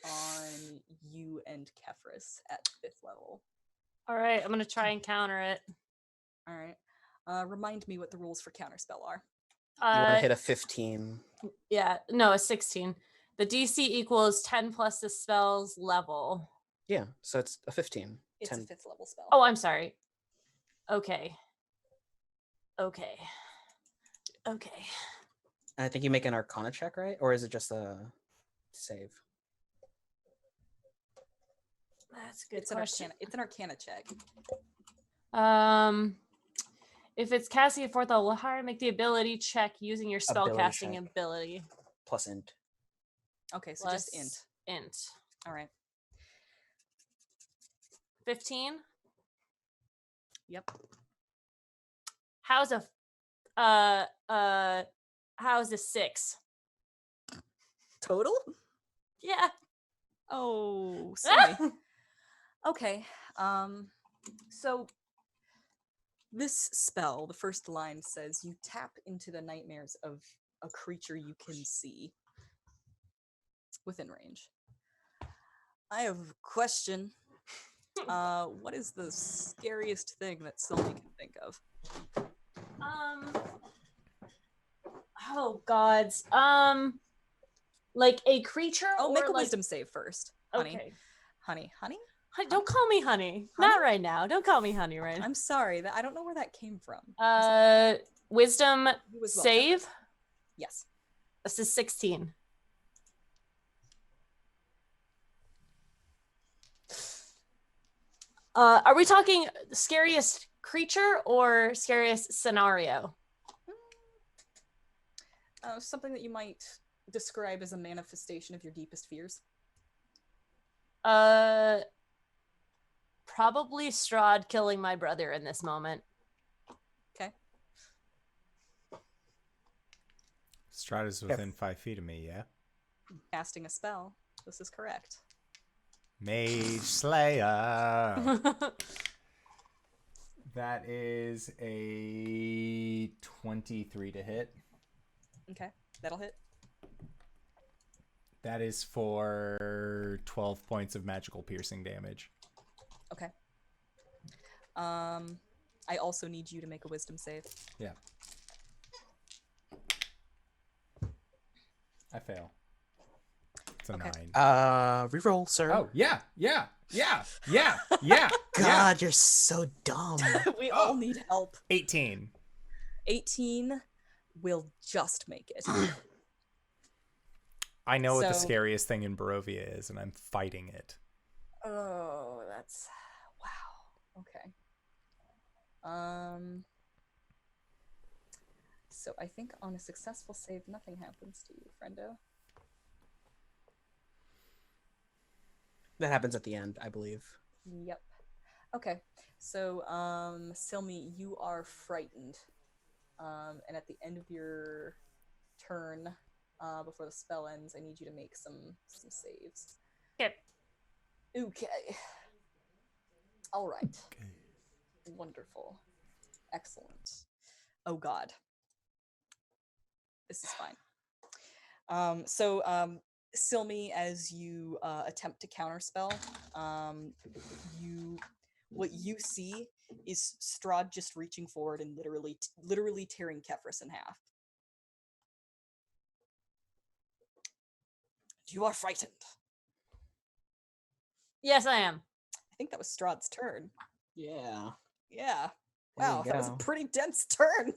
on you and Kefris at 5th level. All right, I'm gonna try and counter it. All right. Remind me what the rules for counterspell are. You want to hit a 15. Yeah, no, a 16. The DC equals 10 plus the spell's level. Yeah, so it's a 15. It's 10. a 5th level spell. Oh, I'm sorry. Okay. And I think you make an Arcana check, right? Or is it just a save? That's a good It's an question. Arcana check. If it's casting a 4th level higher, make the ability check using your spellcasting check. ability. Plus int. Okay, so Plus just int. Int. All right. 15. Yep. How's a 6? Total? Yeah. Oh, sorry. Okay. So This spell, the first line says, you tap into the nightmares of a creature you can see within range. I have a question. What is the scariest thing that Silme can think of? Oh gods. Like a creature. Oh, or make a like... wisdom save first, honey. Okay. Honey. Don't call me honey. Honey? Not right now. Don't call me honey right now. I'm sorry that I don't know where that came from. Wisdom You as well, save. Shepard. Yes. This is 16. Are we talking scariest creature or scariest scenario? Something that you might describe as a manifestation of your deepest fears. Probably Strahd killing my brother in this moment. Okay. Strahd is within 5 feet of me, yeah? Casting a spell. This is correct. Mage Slayer. That is a 23 to hit. Okay, that'll hit. That is for 12 points of magical piercing damage. Okay. I also need you to make a wisdom save. Yeah. I fail. It's a Okay. 9. Reroll, sir. Oh, yeah. God, you're so dumb. We all need help. 18. 18 will just make it. I know what the So- scariest thing in Barovia is, and I'm fighting it. Oh, that's... Wow. Okay. So I think on a successful save, nothing happens to you, friendo. That happens at the end, I believe. Yep. Okay. So, Silme, you are frightened. And at the end of your turn, before the spell ends, I need you to make some saves. Okay. Okay. All right. Okay. Wonderful. Excellent. Oh God. This is fine. Silme, as you attempt to counterspell, what you see is Strahd just reaching forward and literally tearing Kefris in half. You are frightened. Yes, I am. I think that was Strahd's turn. Yeah. Yeah. There you Wow, that was a go. pretty dense turn.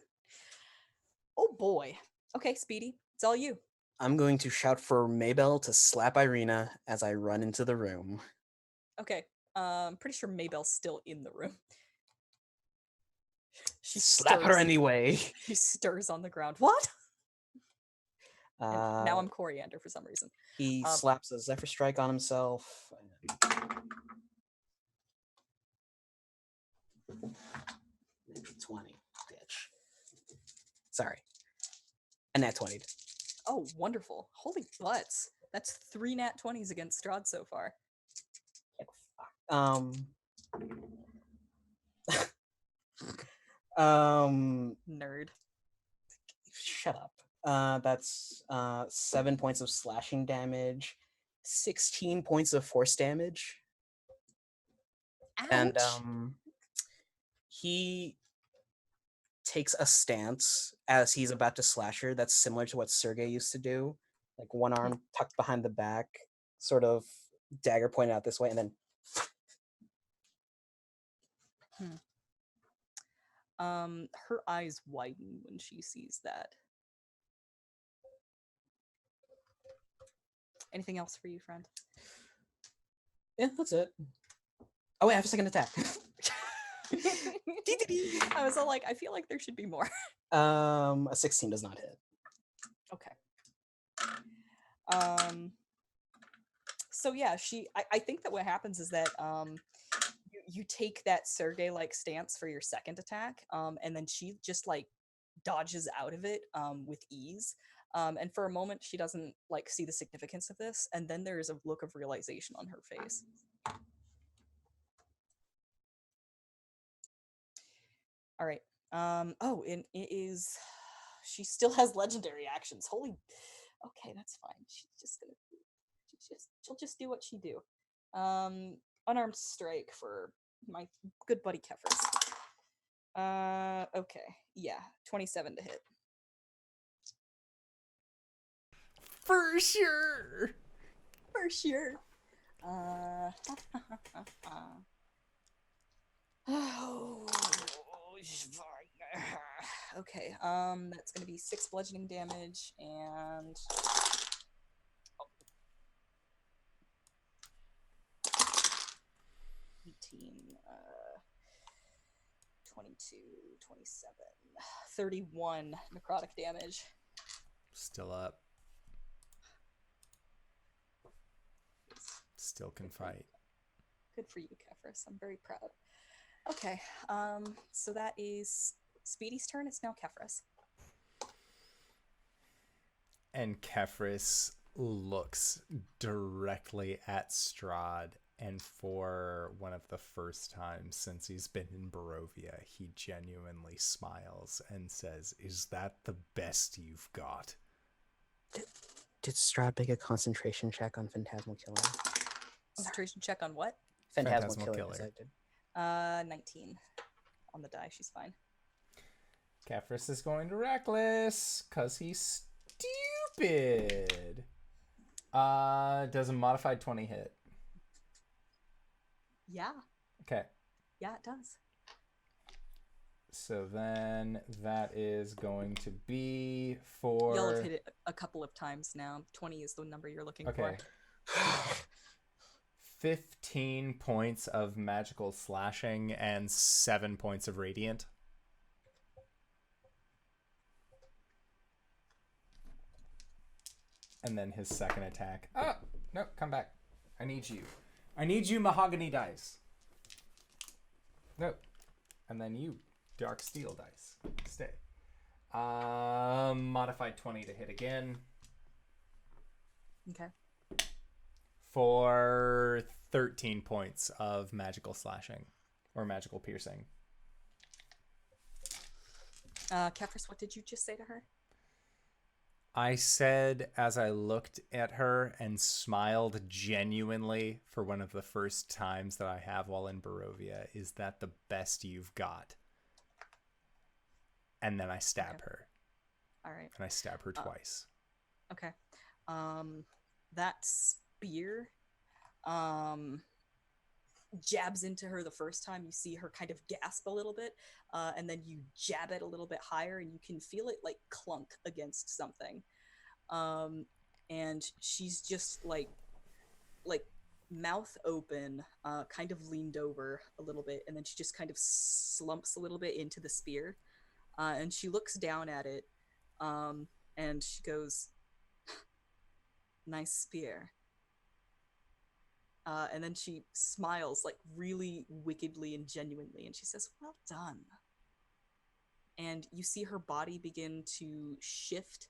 Oh boy. Okay, Speedy, it's all you. I'm going to shout for Maybell to slap Irina as I run into the room. Okay. I'm pretty sure Maybell's still in the room. She Slap her stirs. anyway. She stirs on the ground. What? And now Uh, I'm Coriander for some reason. He slaps a Zephyr Strike on himself. Maybe 20, bitch. Sorry. And that 20. Oh, wonderful. Holy butts. That's 3 nat 20s against Strahd so far. Nerd. Shut up. That's 7 points of slashing damage, 16 points of force damage. Ouch. And he takes a stance as he's about to slash her that's similar to what Sergei used to do. Like one arm tucked behind the back, sort of dagger pointed out this way, and then her eyes widen when she sees that. Anything else for you, friend? yeah, that's it. Oh wait, I have a second attack. I was all like, I feel like there should be more. A 16 does not hit. Okay. So yeah, I think that what happens is that you take that Sergei-like stance for your second attack, and then she just like dodges out of it with ease. And for a moment, she doesn't like see the significance of this, and then there is a look of realization on her face. All right. Oh, and it is. She still has legendary actions. Holy. Okay, that's fine. She'll just do what she do. Unarmed strike for my good buddy Kefris. Okay. Yeah, 27 to hit. For sure. For sure. Oh, okay. That's gonna be 6 bludgeoning damage and 18, 22, 27, 31 necrotic damage. Still up. Still can fight. Good for you, Kefris. I'm very proud. Okay, so that is Speedy's turn. It's now Kefris. And Kefris looks directly at Strahd, and for one of the first times since he's been in Barovia, he genuinely smiles and says, "Is that the best you've got?" Did Strahd make a concentration check on Phantasmal Killer? Concentration check on what? Phantasmal Killer. 'Cause 19 on the die. She's fine. Kefris is going to Reckless, because he's stupid. Does a modified 20 hit? Yeah. Okay. Yeah, it does. So then that is going to be for... Y'all have hit it a couple of times now. 20 is the number you're looking Okay. for. 15 points of magical slashing and 7 points of radiant. And then his second attack. Oh, no, come back. I need you. I need you, mahogany dice. Nope. And then you, dark steel dice. Stay. Modified 20 to hit again. Okay. For 13 points of magical slashing. Or magical piercing. Kefris, what did you just say to her? I said, as I looked at her and smiled genuinely for one of the first times that I have while in Barovia, "Is that the best you've got?" And then I stab her. All right. And I stab her twice. Okay. That spear jabs into her the first time. You see her kind of gasp a little bit, and then you jab it a little bit higher, and you can feel it like clunk against something. And she's just like mouth open, kind of leaned over a little bit, and then she just kind of slumps a little bit into the spear, and she looks down at it, and she goes, "Nice spear." And then she smiles like really wickedly and genuinely, and she says, "Well done." And you see her body begin to shift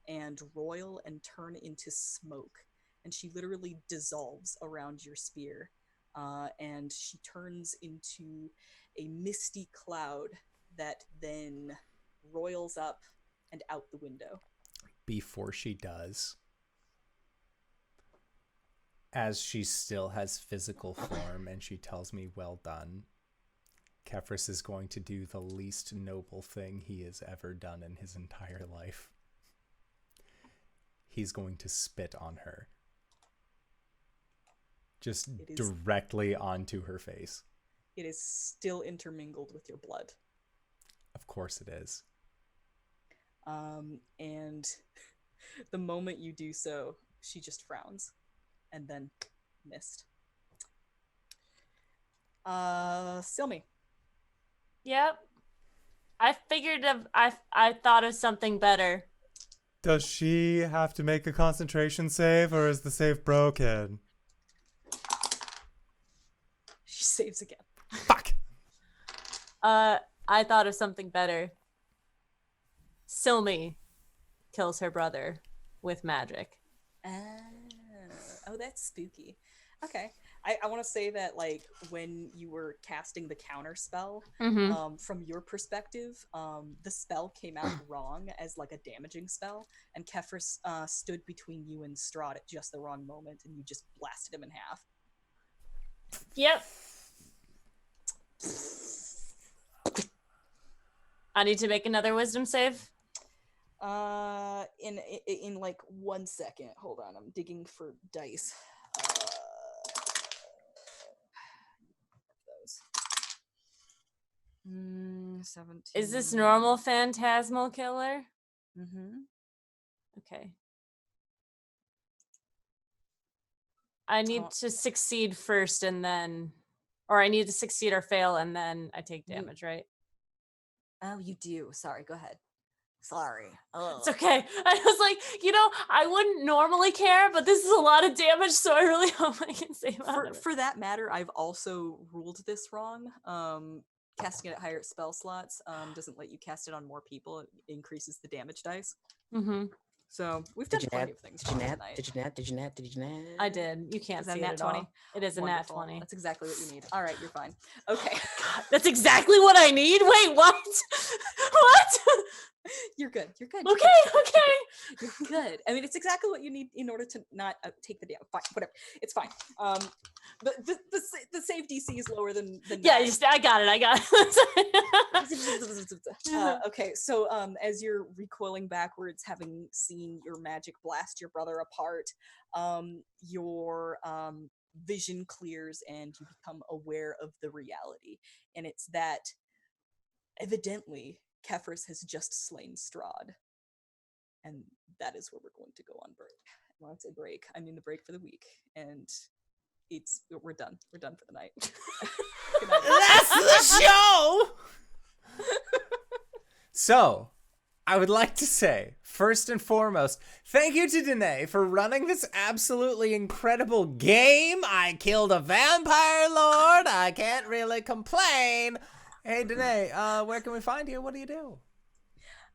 and roil and turn into smoke, and she literally dissolves around your spear, and she turns into a misty cloud that then roils up and out the window. Before she does, as she still has physical form and she tells me, "Well done," Kefris is going to do the least noble thing he has ever done in his entire life. He's going to spit on her. Just directly onto her face. It is still intermingled with your blood. Of course it is. And the moment you do so, she just frowns and then missed. Silme. Yep. I thought of something better. Does she have to make a concentration save, or is the save broken? She saves again. Fuck! I thought of something better. Silme kills her brother with magic. Oh, that's spooky. Okay. I want to say that, like, when you were casting the counter spell, from your perspective, the spell came out wrong as like a damaging spell, and Kefris stood between you and Strahd at just the wrong moment, and you just blasted him in half. Yep. I need to make another wisdom save. In like 1 second. Hold on, I'm digging for dice. Those. 17. Is this normal phantasmal killer? Okay. I need to succeed first and then, or I need to succeed or fail and then I take damage, right? Oh, you do. Sorry, go ahead. Sorry. Oh. It's okay. I was like, I wouldn't normally care, but this is a lot of damage, so I really hope I can save out of it. For that matter, I've also ruled this wrong. Casting it at higher spell slots doesn't let you cast it on more people. It increases the damage dice. So we've done plenty of things. Did you nat? I did. You can't see it at 20. It is a nat 20. That's exactly what you need. All right, you're fine. Okay. God, that's exactly what I need? Wait, what? What? You're good. You're good. Okay. You're good. I mean, it's exactly what you need in order to not take the damage. Fine, whatever. It's fine. The save DC is lower than yeah. I got it. Okay, so as you're recoiling backwards, having seen your magic blast your brother apart, your vision clears and you become aware of the reality, and it's that evidently Kefris has just slain Strahd, and that is where we're going to go on break. When I say break, I mean the break for the week, and we're done. We're done for the night. That's the show! So, I would like to say, first and foremost, thank you to Danae for running this absolutely incredible game. I killed a vampire lord. I can't really complain. Hey, Danae, where can we find you? What do you do?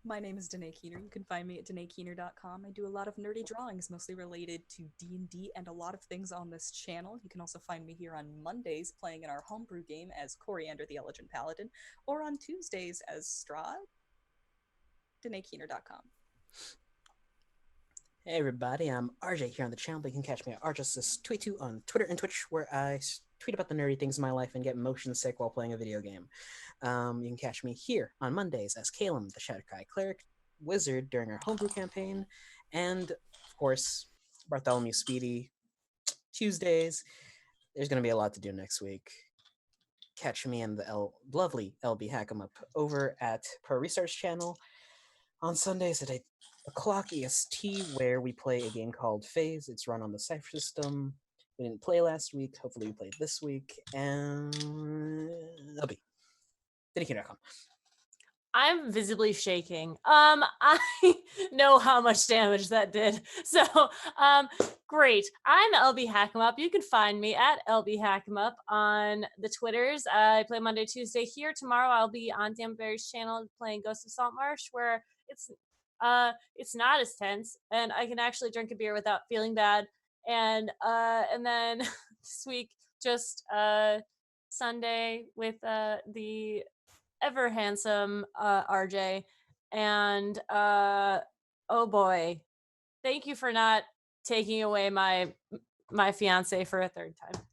My name is Danae Keener. You can find me at DanaeKeener.com. I do a lot of nerdy drawings, mostly related to D&D and a lot of things on this channel. You can also find me here on Mondays playing in our homebrew game as Coriander the Elegant Paladin, or on Tuesdays as Strahd. DanaeKeener.com. Hey everybody, I'm RJ here on the channel, but you can catch me at RJustice22 on Twitter and Twitch, where I tweet about the nerdy things in my life and get motion sick while playing a video game. You can catch me here on Mondays as Calum, the Shadowcry Cleric Wizard during our homebrew campaign, and of course, Bartholomew Speedy Tuesdays. There's going to be a lot to do next week. Catch me and the lovely LBHackEmUp over at Pro Restart's channel on Sundays at 8 o'clock EST, where we play a game called Phase. It's run on the Cypher system. We didn't play last week. Hopefully we played this week. And LB. DanaeKeener.com. I'm visibly shaking. I know how much damage that did. So, great. I'm LBHackEmUp. You can find me at LBHackEmUp on the Twitters. I play Monday, Tuesday here. Tomorrow I'll be on Danbury's channel playing Ghost of Saltmarsh, where it's not as tense and I can actually drink a beer without feeling bad. And then this week, just Sunday with the ever handsome RJ, and oh boy, thank you for not taking away my fiance for a third time.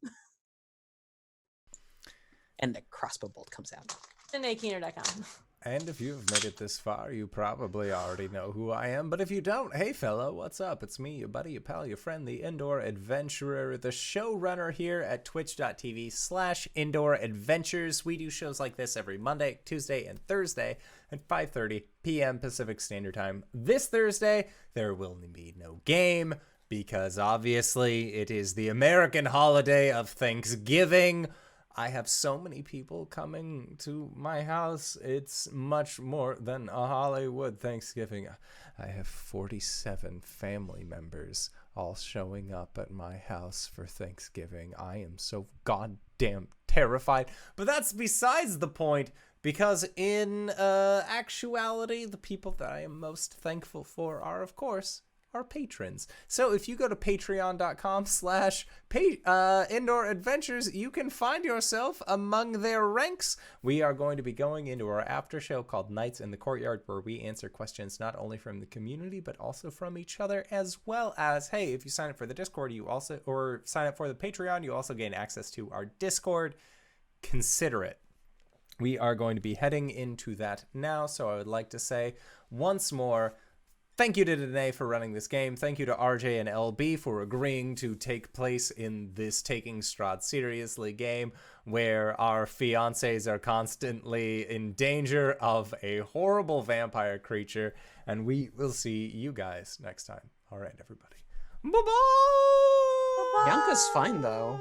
And the crossbow bolt comes out. DanaeKeener.com. And if you've made it this far, you probably already know who I am. But if you don't, hey fellow, what's up? It's me, your buddy, your pal, your friend, the Indoor Adventurer, the showrunner here at twitch.tv/Indoor Adventures. We do shows like this every Monday, Tuesday, and Thursday at 5:30 p.m. Pacific Standard Time. This Thursday, there will be no game because obviously it is the American holiday of Thanksgiving. I have so many people coming to my house. It's much more than a Hollywood Thanksgiving. I have 47 family members all showing up at my house for Thanksgiving. I am so goddamn terrified. But that's besides the point, because in actuality, the people that I am most thankful for are, of course, our patrons. So if you go to patreon.com/indoor adventures, you can find yourself among their ranks. We are going to be going into our after show called Nights in the Courtyard, where we answer questions not only from the community, but also from each other, as well as, hey, if you sign up for the Discord, or sign up for the Patreon, you also gain access to our Discord. Consider it. We are going to be heading into that now, so I would like to say once more, thank you to Danae for running this game. Thank you to RJ and LB for agreeing to take place in this Taking Strahd Seriously game, where our fiancés are constantly in danger of a horrible vampire creature, and we will see you guys next time. All right, everybody. Bye-bye! Bianca's fine, though.